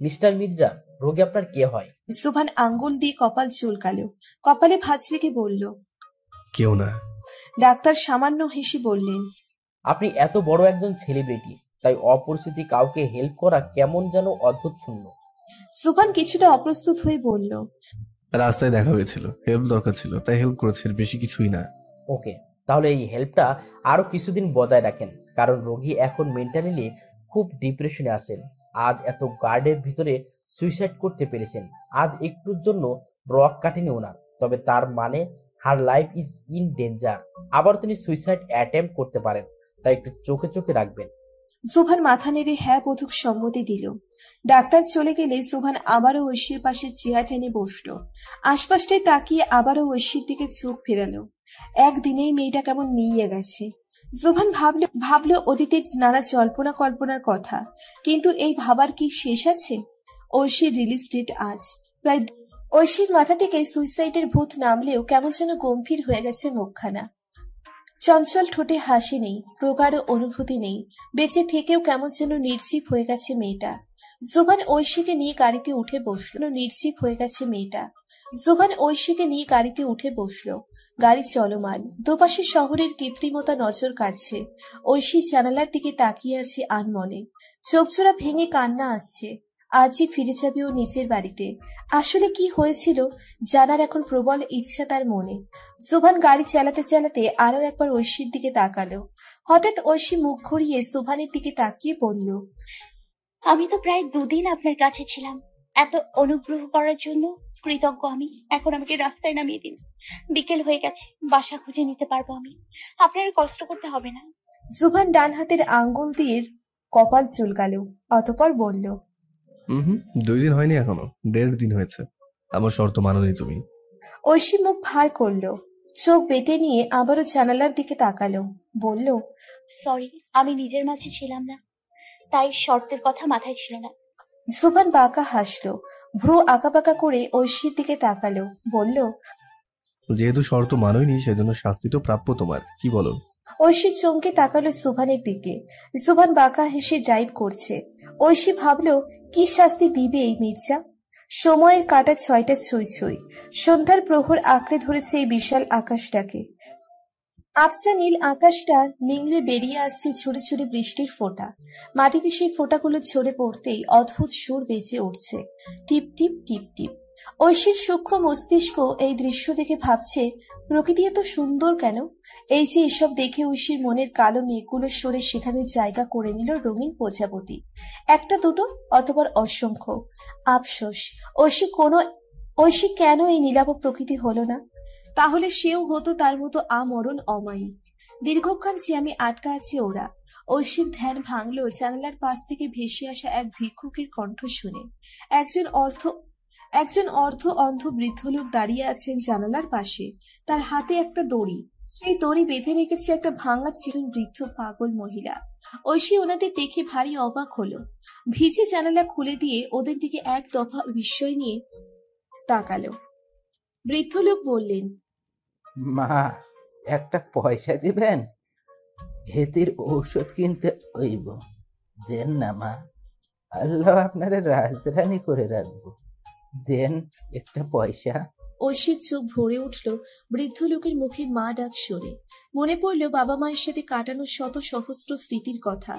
S10: মিস্টার মির্জা, রোগী আপনার কে হয়?
S2: জুভান আঙ্গুল দিয়ে কপাল চুলকালো, কপালে ভাঁজ রেখে বলল,
S1: কেউ না।
S2: ডাক্তার সামান্য হেসে বললেন,
S10: আপনি এত বড় একজন সেলিব্রিটি, তাই অপরিচিত কাউকে হেল্প করা কেমন যেন অদ্ভুত শূন্য।
S2: জুভান কিছুটা অপ্রস্তুত হয়ে বলল,
S1: রাস্তায় দেখা হয়েছিল, হেল্প দরকার ছিল, তাই হেল্প করেছে, বেশি কিছুই না।
S10: ওকে, তাহলে এই হেল্পটা আরো কিছুদিন বজায় রাখেন, কারণ রোগী এখন মেন্টালি খুব ডিপ্রেশনে আছেন। আজ এত গার্ডের ভিতরে সুইসাইড করতে পেরেছেন, আজ একটুর জন্য রক কাটেনি ওনার, তবে তার মানে her life is in danger. আবার তিনি সুইসাইড অ্যাটেম্প করতে পারেন, তাই একটু চোখে চোখে রাখবেন।
S2: জুভান মাথা নেড়ে হ্যাঁ বোধক সম্মতি দিল। ডাক্তার চলে গেলে জুভান আবারও ঐশীর পাশে চেয়ার টেনে বসল। আশপাশটায় তাকিয়ে আবারও ঐশীর দিকে চোখ ফেরালো। একদিনেই মেয়েটা কেমন মিইয়ে গেছে। জুভান ভাবলো অতীতের নানা জল্পনা কল্পনার কথা, কিন্তু এই ভাবার কি শেষ আছে? ঐশীর রিলিজ ডেট আজ। প্রায় ঐশীর মাথা থেকে সুইসাইডের ভূত নামলেও কেমন যেন গম্ভীর হয়ে গেছে মুখখানা। চঞ্চল ঠোঁটে হাসি নেই, প্রগাঢ় অনুভূতি নেই, বেঁচে থেকেও কেমন যেন নির্জীব হয়ে গেছে মেয়েটা। জুভান ঐশীকে নিয়ে গাড়িতে উঠে বসলো। নির্জীব হয়ে গেছে মেয়েটা। জুভান ঐশীকে নিয়ে গাড়িতে উঠে বসলো। গাড়ি চলমান, দুপাশে শহরের কৃত্রিমতা নজর কাটছে। ঐশী জানালার দিকে তাকিয়ে আছে আনমনে। চোখজোড়া ভেঙে কান্না আসছে। আজই ফিরে যাবে ও নিজের বাড়িতে। আসলে কি হয়েছিল জানার এখন প্রবল ইচ্ছা তার মনে। সুভান গাড়ি চালাতে চালাতে আরো একবার ঐশীর দিকে তাকালো। হঠাৎ ঐশী মুখ ঘুরিয়ে সুভানের দিকে তাকিয়ে বলল,
S3: আমি তো প্রায় 2 দিন আপনার কাছে ছিলাম, এত অনুগ্রহ করার জন্য কৃতজ্ঞ আমি। এখন আমাকে রাস্তায় নামিয়ে দিন, বিকেল হয়ে গেছে, বাসা খুঁজে নিতে পারবো আমি, আপনার কষ্ট করতে হবে না।
S2: সুভান ডান হাতের আঙ্গুল দিয়ে কপাল চুলকালো, অতঃপর বলল,
S1: 2 দিন হয়নি, এখনো 1.5 দিন হয়েছে। আমার শর্ত মানোনি তুমি।
S2: ঐশী মুখ ভার করলো, চোখ বেটে নিয়ে আবারও জানালার দিকে তাকালো, বলল,
S3: সরি, আমি নিজের মাঝে ছিলাম না, তাই শর্তের কথা মাথায় ছিল না।
S2: সুভান বাঁকা হাসলো, ভ্রু আঁকাবাঁকা করে ঐশীর দিকে তাকালো, বলল,
S1: যেহেতু শর্ত মানোইনি, সেজন্য শাস্তি তো প্রাপ্য তোমার, কি বলো?
S2: ঐশী চমকে তাকালো সুভানের দিকে। সুভান বাঁকা হেসে ড্রাইভ করছে। ঐশী ভাবলো, কি শাস্তি দিবে এই মির্জা। সময়ের কাটা 6টা ছুঁই ছুঁই। সন্ধ্যার প্রহর আঁকড়ে ধরেছে এই বিশাল আকাশটাকে। আবছা নীল আকাশটা নিংড়ে বেরিয়ে আসছে ঝুড়ে ঝুড়ে বৃষ্টির ফোঁটা। মাটিতে সেই ফোঁটাগুলো ঝরে পড়তেই অদ্ভুত সুর বেজে উঠছে, টিপ টিপ টিপ টিপ। ঐশীর সূক্ষ্ম মস্তিষ্ক এই দৃশ্য দেখে ভাবছে, প্রকৃতি এত সুন্দর কেন? এই যে এসব দেখে ঐশীর মনের কালো মেঘগুলো সরে সেখানে জায়গা করে নিল রঙিন প্রজাপতি। একটা দুটো অথবা অসংখ্য। আফসোস, ঐশী কেন এই নীলাভ প্রকৃতি হলো না? তাহলে সেও হতো তার মতো আমরণ অমায়িক। দীর্ঘক্ষণ জ্যামে আটকা আছে ওরা। ঐশীর ধ্যান ভাঙলো জানালার পাশ থেকে ভেসে আসা এক ভিক্ষুকের কণ্ঠ শুনে। একজন অর্ধ অন্ধ বৃদ্ধ লোক দাঁড়িয়ে আছেন জানালার পাশে, তার হাতে একটা দড়ি। সেই দড়ি বেঁধে রেখেছে একটা ভাঙা চিরুন বৃদ্ধ পাগল মহিলা। ঐশী ওনাদের দেখে ভারী অবাক হলো। ভিজে জানালা খুলে দিয়ে ওদের দিকে এক দফা বিস্ময় নিয়ে তাকালো। বৃদ্ধ লোক বললেন,
S12: মা, একটা পয়সা দিবেন? হেতির ঔষধ কিনতে হইব, দেন না মা। আল্লাহ আপনারে রাজরানী করে রাখবো, দেন একটা পয়সা।
S2: ঐশীর চোখ ভরে উঠল বৃদ্ধ লোকের মুখের মা ডাক শুনে। মনে পড়ল বাবা মায়ের সাথে কাটানো শত সহস্র স্মৃতির কথা।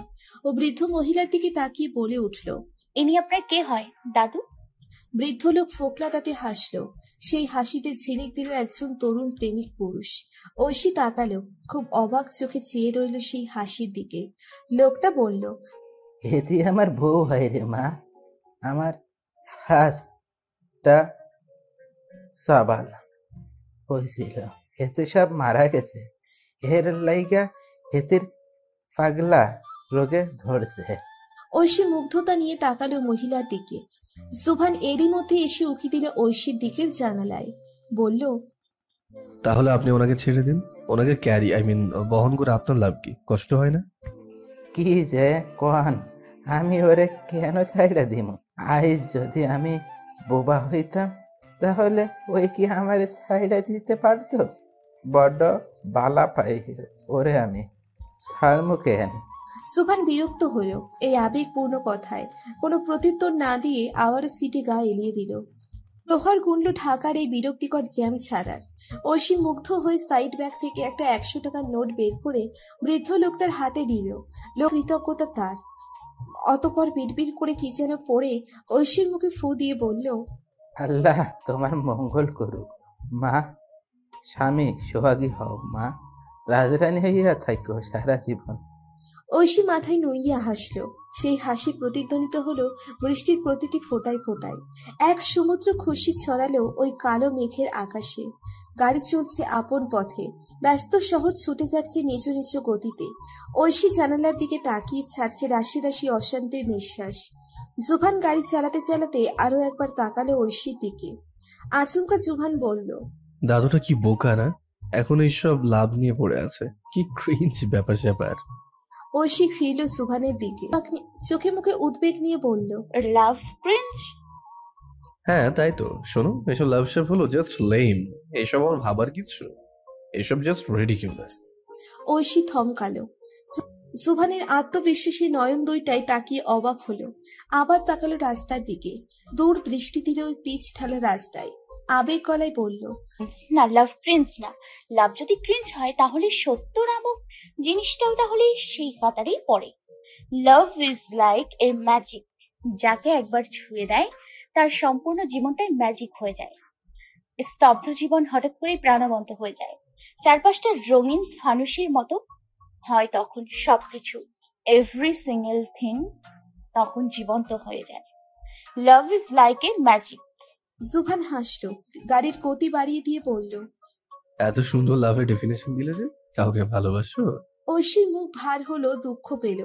S2: ও বৃদ্ধ মহিলার দিকে তাকিয়ে বলে উঠল,
S3: ইনি আপনার কে হয় দাদু?
S2: বৃদ্ধ লোক ফোকলা তাতে হাসল। সেই হাসিতে ঝিলিক দিল একজন তরুণ প্রেমিক পুরুষ। ঐশী তাকালো, খুব অবাক চোখে চেয়ে রইল সেই হাসির দিকে। লোকটা বলল,
S12: হেতি আমার বউ হয় রে মা, আমার ফার্স্টটা সাবাল হয়েছিল, হেতে সব মারা গেছে, এর লাইগা হেতির পাগলা রোগে ধরছে।
S2: ঐশী মুগ্ধতা নিয়ে তাকালো মহিলার দিকে। সুভান এরই মধ্যে এসে উকি দিল ঐশীর দিকের জানালায়, বলল,
S1: তাহলে আপনি ওনাকে ছেড়ে দিন। ওনাকে বহন করে আপনার লাভ কি? কষ্ট হয় না?
S12: কি যে কন, আমি ওরে কেন ছাইড়া দিব? আজ যদি আমি বোবা হইতাম তাহলে ওই কি আমারে ছাইড়া দিতে পারতো? বড্ড বালা পাই ওরে আমি, ছাড়মু কেন?
S2: সুভান বিরক্ত হলো এই আবেগপূর্ণ কথায়, কোনো প্রত্যুত্তর না দিয়ে আবারও সিটে গা এলিয়ে দিল। প্রহর গুনল ঢাকার এই বিরক্তিকর জ্যাম ছাড়ার। ঐশী মুগ্ধ হয়ে সাইড ব্যাগ থেকে একটা 100 টাকার নোট বের করে বৃদ্ধ লোকটার হাতে দিল। লোক কৃতজ্ঞতা তার। অতপর বিড়বিড় করে কি যেন পড়ে ঐশীর মুখে ফু দিয়ে বলল,
S12: আল্লাহ তোমার মঙ্গল করুক মা, স্বামী সোহাগী হও মা, রাজরানী হইয়া থাকো সারা জীবন।
S2: ঐশী মাথায় নুইয়া হাসল। সেই হাসি প্রতিধ্বনিত হলো বৃষ্টির প্রতিটি ফোঁটায় ফোঁটায়। এক সমুদ্র খুশি ছড়ালো ওই কালো মেঘের আকাশে। গাড়ি চলছে আপন পথে, ব্যস্ত শহর ছুটে যাচ্ছে নিচু নিচু গতিতে। ঐশী জানালার দিকে তাকিয়ে ছাড়ছে রাশি রাশি অশান্তির নিঃশ্বাস। জুভান গাড়ি চালাতে চালাতে আরো একবার তাকালো ঐশীর দিকে। আচমকা জুভান বলল,
S1: দাদুটা কি বোকা না, এখন এইসব লাভ নিয়ে পড়ে আছে, কি ক্রিঞ্জ ব্যাপার স্যাপার।
S2: ঐশী ফিরল জুভানের দিকে, চোখে মুখে উদ্বেগ নিয়ে বলল,
S3: লাভ ক্রিঞ্জ?
S1: হ্যাঁ তাই তো, শোনো, এসব লাভ শেপ হলো জাস্ট লেম, এসব আমার ভাবার কিছু, এসব জাস্ট রিডিকিউলাস।
S2: ঐশী থমকালো। জুভানের আত্মবিশ্বাসী নয়ন দুইটাই তাকিয়ে অবাক হলো। আবার তাকালো রাস্তার দিকে। দূর দৃষ্টি দিল ওই পিচ ঢালা রাস্তায়। আবেগ গলায় বলল,
S3: না, লাভ ক্রিঞ্জ না। লাভ যদি ক্রিঞ্জ হয় তাহলে সত্য নামক জিনিসটাও তাহলে সেই কাতারেই পড়ে। লাভ ইজ লাইক এ ম্যাজিক, যাকে একবার ছুঁয়ে দেয় তার সম্পূর্ণ জীবনটাই ম্যাজিক হয়ে যায়। স্তব্ধ জীবন হঠাৎ করে প্রাণবন্ত হয়ে যায়, চারপাশটা রঙিন ফানুসের মতো হয়। তখন সবকিছু, এভরি সিঙ্গেল থিং তখন জীবন্ত হয়ে যায়। Love is like a magic.
S2: Juvan হাসলো, গাড়ির গতি বাড়িয়ে দিয়ে বলল,
S1: এত সুন্দর লাভের ডেফিনেশন দিলে যে, কাউকে ভালোবাসো?
S2: ঐশীর মুখ ভার হলো, দুঃখ পেল।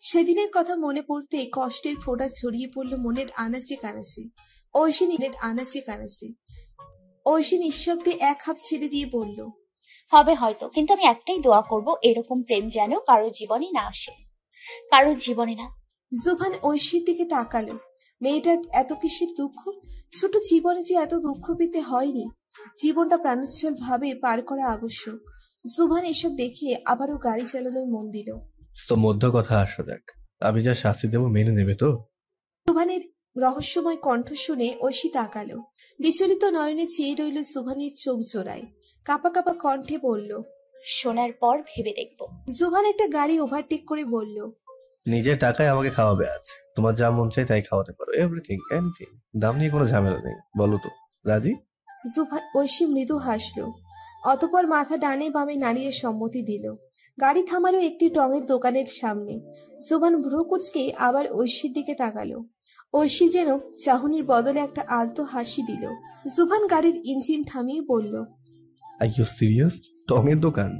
S2: সেদিনের কথা মনে পড়তে কষ্টের ফোঁটা ছড়িয়ে পড়ল মনের আনাচে কানাচে। ঐশী নিঃশব্দে এক হাত ছেড়ে দিয়ে বলল,
S3: হবে হয়তো, কিন্তু আমি একটাই দোয়া করব, এরকম প্রেম যেন কারো জীবনে না আসে, কারো জীবনে না।
S2: জুভান ঐশীর দিকে তাকালো। মেয়েটার এত কিসের দুঃখ? ছোট জীবনে যে এত দুঃখ পেতে হয়নি। জীবনটা প্রাণোচ্ছল ভাবে পার করা আবশ্যক। জুভান এসব দেখে আবারও গাড়ি চালানোয় মন দিল।
S1: তো মধ্য কথা আসা যাক, আমি যা শাস্তি দেবো মেনে নেবে তো?
S2: জুভানের রহস্যময় কণ্ঠ শুনে ঐশী তাকালো। বিচলিত নয়নে চেয়ে রইল জুভানের চোখ জোড়ায়। কাপা কাপা কণ্ঠে বলল,
S3: শোনার পর ভেবে দেখব।
S2: জুভান একটা গাড়ি ওভারটেক করে বলল,
S1: নিজের টাকায় আমাকে খাওয়াবে আজ, তোমার যা মন চাই তাই খাওয়াতে পারো, এভরিথিং এনিথিং, দাম নিয়ে কোনো ঝামেলা নেই, বলো তো রাজি?
S2: ঐশী মৃদু হাসলো। অতপর মাথা ডানে বামে নাড়িয়ে সম্মতি দিল। গাড়ি থামালো একটি টঙের দোকানের সামনে। জুভান ভ্রু কুচকে আবার ঐশীর দিকে তাকালো। ঐশী যেন চাহনির বদলে একটা আলতো হাসি দিল। জুভান গাড়ির ইঞ্জিন থামিয়ে বলল,
S1: আর ইউ সিরিয়াস? টঙের দোকান?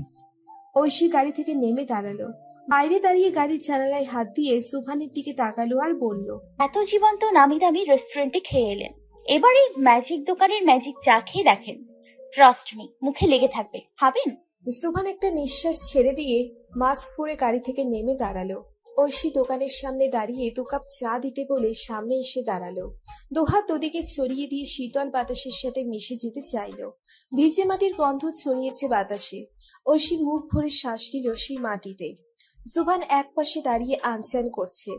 S2: ঐশী গাড়ি থেকে নেমে দাঁড়ালো। বাইরে দাঁড়িয়ে গাড়ির জানালায় হাত দিয়ে জুভানের দিকে তাকালো আর বলল,
S3: এত জীবন্ত নামি দামি রেস্টুরেন্টে খেয়ে এলেন, এবারে ম্যাজিক দোকানের ম্যাজিক চা খেয়ে দেখেন, ট্রাস্ট মি, মুখে লেগে থাকবে, খাবেন?
S2: জুভান একটা নিঃশ্বাস ছেড়ে দিয়ে মাস্ক পরে গাড়ি থেকে নেমে দাঁড়ালো। ঐশী দোকানের সামনে দাঁড়িয়ে 2 কাপ চা দিতে বলে সামনে এসে দাঁড়ালো। দুহাত ওদিকে ছড়িয়ে দিয়ে শীতল বাতাসের সাথে মিশে যেতে চাইল। ভিজে মাটির গন্ধ ছড়িয়েছে বাতাসে। ঐশী মুখ ভরে শ্বাস নিল সেই মাটিতে। জুভান এক পাশে দাঁড়িয়ে আনচান করছে।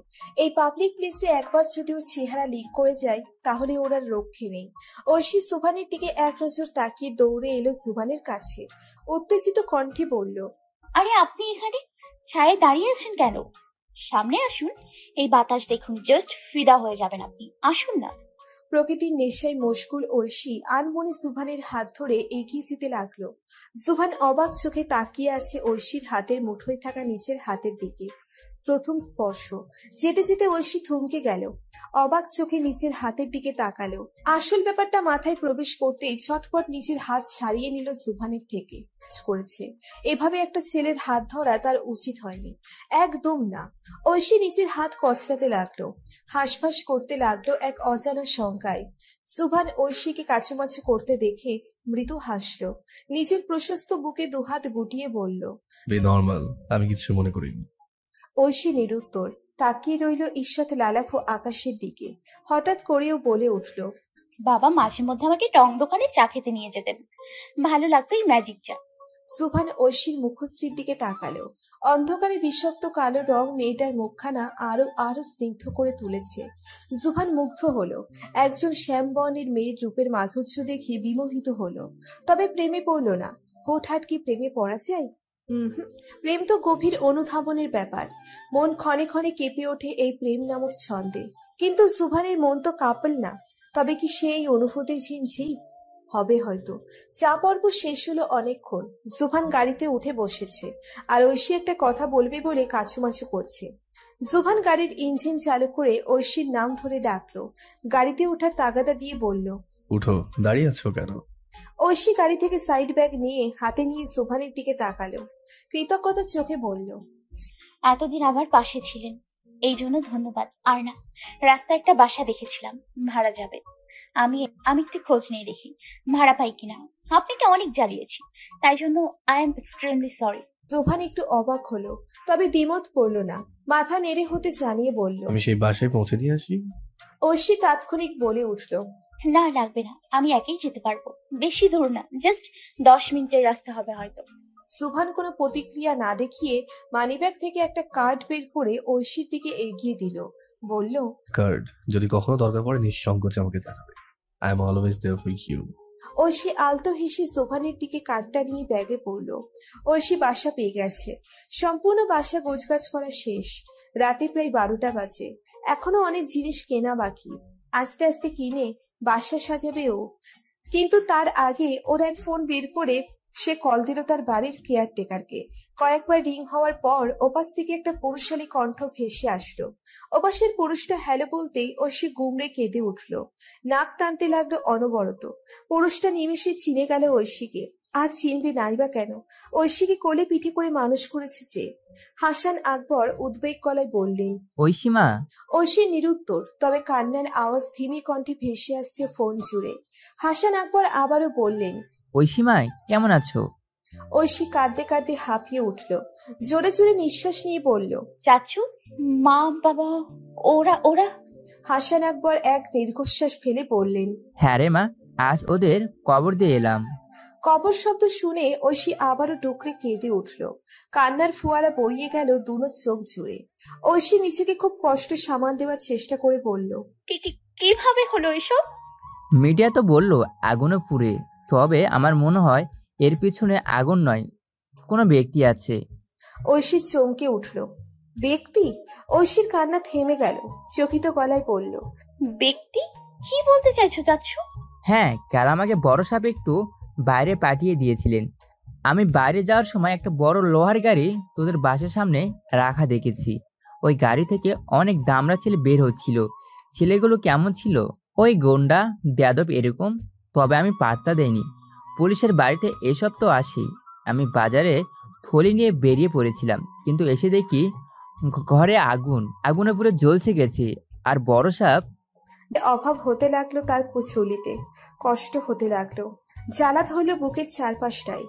S2: এই পাবলিক প্লেসে একবার যদি ওর চেহারা লিক করে যায় তাহলে ওর আর রক্ষে নেই। ঐশী জুভানের দিকে এক নজর তাকিয়ে দৌড়ে এলো জুভানের কাছে। উত্তেজিত কণ্ঠে বলল,
S3: আরে আপনি এখানে ছায়ে দাঁড়িয়ে আছেন কেন? সামনে আসুন, এই বাতাস দেখুন, জাস্ট ফিদা হয়ে যাবেন আপনি, আসুন না।
S2: প্রকৃতির নেশায় মশগুল ঐশী আনমনে জুভানের হাত ধরে এগিয়ে যেতে লাগলো। জুভান অবাক চোখে তাকিয়ে আছে ঐশীর হাতের মুঠোয় থাকা নিজের হাতের দিকে। প্রথম স্পর্শ। যেতে যেতে ঐশী থমকে গেল। অবাক চোখে নিজের হাতের দিকে তাকালো। আসল ব্যাপারটা মাথায় প্রবেশ করতেই ছটপট নিজের হাত ছাড়িয়ে নিল জুভানের থেকে। করেছে এভাবে একটা ছেলের হাত ধরা তার উচিত হয়নি, একদম না। ঐশী নিজের হাত কচলাতে লাগলো। হাঁসফাঁস করতে লাগলো এক অজানা শঙ্কায়। জুভান ঐশীকে কাছুমাছু করতে দেখে মৃদু হাসলো। নিজের প্রশস্ত বুকে দুহাত গুটিয়ে বলল,
S1: বি নরমাল, আমি কিছু মনে করিনি।
S2: ঐশী নিরুত্তর। তাকিয়ে রইল ঈষৎ লালাফ আকাশের দিকে। হঠাৎ করেও বলে উঠল,
S3: বাবা মাঝে মধ্যে আমাকে টং দোকানে চা খেতে নিয়ে যেতেন, ভালো লাগতো এই ম্যাজিক চা।
S2: সুভান ঐশীর মুখশ্রীর দিকে তাকালো। অন্ধকারে বিষাক্ত কালো রং মেয়েটার মুখখানা আরো আরো স্নিগ্ধ করে তুলেছে। সুভান মুগ্ধ হলো। একজন শ্যামবর্ণের মেয়ের রূপের মাধুর্য দেখে বিমোহিত হলো। তবে প্রেমে পড়ল না। হুটহাট কি প্রেমে পড়া যায়? প্রেম তো গভীর অনুধাবনের ব্যাপার। মন ক্ষণে ক্ষণে কেঁপে ওঠে এই প্রেম নামক ছন্দে। কিন্তু সুভানের মন তো কাপল না। তবে কি সে এই অনুভূতির জীব? হবে হয়তো। চা পর্ব শেষ হলো অনেকক্ষণ। জুভান গাড়িতে উঠে বসেছে আর ঐশী একটা কথা বলবে বলে কাছুমাছু করছে। জুভান গাড়ির ইঞ্জিন চালু করে ঐশীর নাম ধরে ডাকলো। গাড়িতে ওঠার তাগাদা দিয়ে বলল,
S1: উঠো, দাঁড়িয়ে আছো কেন?
S2: ঐশী গাড়ি থেকে সাইড ব্যাগ নিয়ে হাতে নিয়ে জুভানের দিকে তাকালো। কৃতজ্ঞতার চোখে বলল,
S3: এতদিন আমার পাশে ছিলেন, এই জন্য ধন্যবাদ। আর না, রাস্তায় একটা বাসা দেখেছিলাম, ভাড়া যাবে। আমি আমি একটু খোঁজ নিয়ে দেখি ভাড়া পাই কিনা। আপনাকে অনেক জ্বালিয়েছি, তাই জন্য আই এম এক্সট্রিমলি সরি।
S2: জুভান একটু অবাক হলো, তবে দ্বিমত পড়ল না। মাথা নেড়ে হতে জানিয়ে বলল,
S1: আমি সেই বাসায় পৌঁছে দিয়ে আসি।
S2: ঐশী তাৎক্ষণিক বলে উঠল,
S3: না লাগবে না, আমি একাই যেতে পারবো। বেশি দূর না, জাস্ট 10 মিনিটের রাস্তা হবে হয়তো।
S2: সুভান কোনো প্রতিক্রিয়া না দেখিয়ে মানিব্যাগ থেকে একটা কার্ড বের করে ঐশীর দিকে এগিয়ে দিল। বলল,
S1: কার্ড, যদি কখনো দরকার পড়ে নিঃসংকোচে আমাকে জানাবে। I am always there for you.
S2: Oishi আলতো হেসে সুভানের দিকে কার্ডটা নিয়ে ব্যাগে পড়ল। ঐশী বাসা পেয়ে গেছে। সম্পূর্ণ বাসা গোছগাছ করা শেষ। রাতে প্রায় 12টা বাজে। এখনো অনেক জিনিস কেনা বাকি। আস্তে আস্তে কিনে বাসা সাজাবে ও। কিন্তু তার আগে ওর এক ফোন বের করে সে কল দিল তার বাড়ির কেয়ারটেকারকে। কয়েকবার রিং হওয়ার পর ওপাশ থেকে একটা পুরুষালী কণ্ঠ ভেসে আসলো। ওপাশের পুরুষটা হ্যালো বলতেই ঐশী গুমড়ে কেঁদে উঠল। নাক টানতে লাগলো অনবরত। পুরুষটা নিমেষে চিনে গেল ঐশীকে। আর চিনবে নাই বা কেন? ঐশীকে কোলে পিঠে করে মানুষ করেছে যে। হাসান আকবর উদ্বেগ গলায় বললেন,
S8: ঐশী মা।
S2: ঐশী নিরুত্তর, তবে কান্নার আওয়াজ ধীমি কণ্ঠে ভেসে আসছে ফোন জুড়ে। হাসান আকবর আবারও বললেন,
S8: ঐশী মা কেমন আছো?
S2: ঐশী কাঁদতে কাঁদতে হাঁপিয়ে উঠল। জোরে জোরে নিঃশ্বাস নিয়ে বলল,
S3: চাচু, মা, বাবা, ওরা ওরা
S2: হাসান আকবর এক দীর্ঘশ্বাস ফেলে বললেন,
S8: হ্যাঁ রে মা, আজ ওদের কবর দিয়ে এলাম।
S2: কবর শব্দ শুনে ঐশী আবারও টুকরে কেঁদে উঠল। কান্নার ফোয়ারা বইয়ে গেল দুনো চোখ জুড়ে। ঐশী নিজেকে খুব কষ্ট সামাল দেওয়ার চেষ্টা করে বলল,
S3: কিভাবে হলো এসব?
S8: মিডিয়া তো বলল আগুনে পুড়ে, তবে আমার মনে হয় এর পিছনে আগুন নয়, কোনো ব্যক্তি আছে।
S2: ঐশী চমকে উঠল। ব্যক্তি? ঐশীর কান্না থেমে গেল। চকিত গলায় বলল,
S3: ব্যক্তি? কি বলতে চাইছো চাচু?
S8: হ্যাঁ, কাল আমাকে বড় সাহেব একটু বাইরে পাঠিয়ে দিয়েছিলেন। আমি বাইরে যাওয়ার সময় একটা বড় লোহার গাড়ি তোদের বাসার সামনে রাখা দেখেছি। ওই গাড়ি থেকে অনেক দামড়া ছেলে বের হচ্ছিল। ছেলেগুলো কেমন ছিল? ওই গোন্ডা বেয়াদব এরকম। তবে আমি পাত্তা দেইনি। পুলিশের বাড়িতে এসব তো আসেই। আমি বাজারে থলি নিয়ে বেরিয়ে পড়েছিলাম, কিন্তু এসে দেখি ঘরে আগুনে পুরো জ্বলছে গেছে। আর বড় সাহেব।
S2: অভাব হতে লাগলো তার কুচুলিতে। কষ্ট হতে লাগলো। জ্বালা ধরল বুকের চারপাশটাই।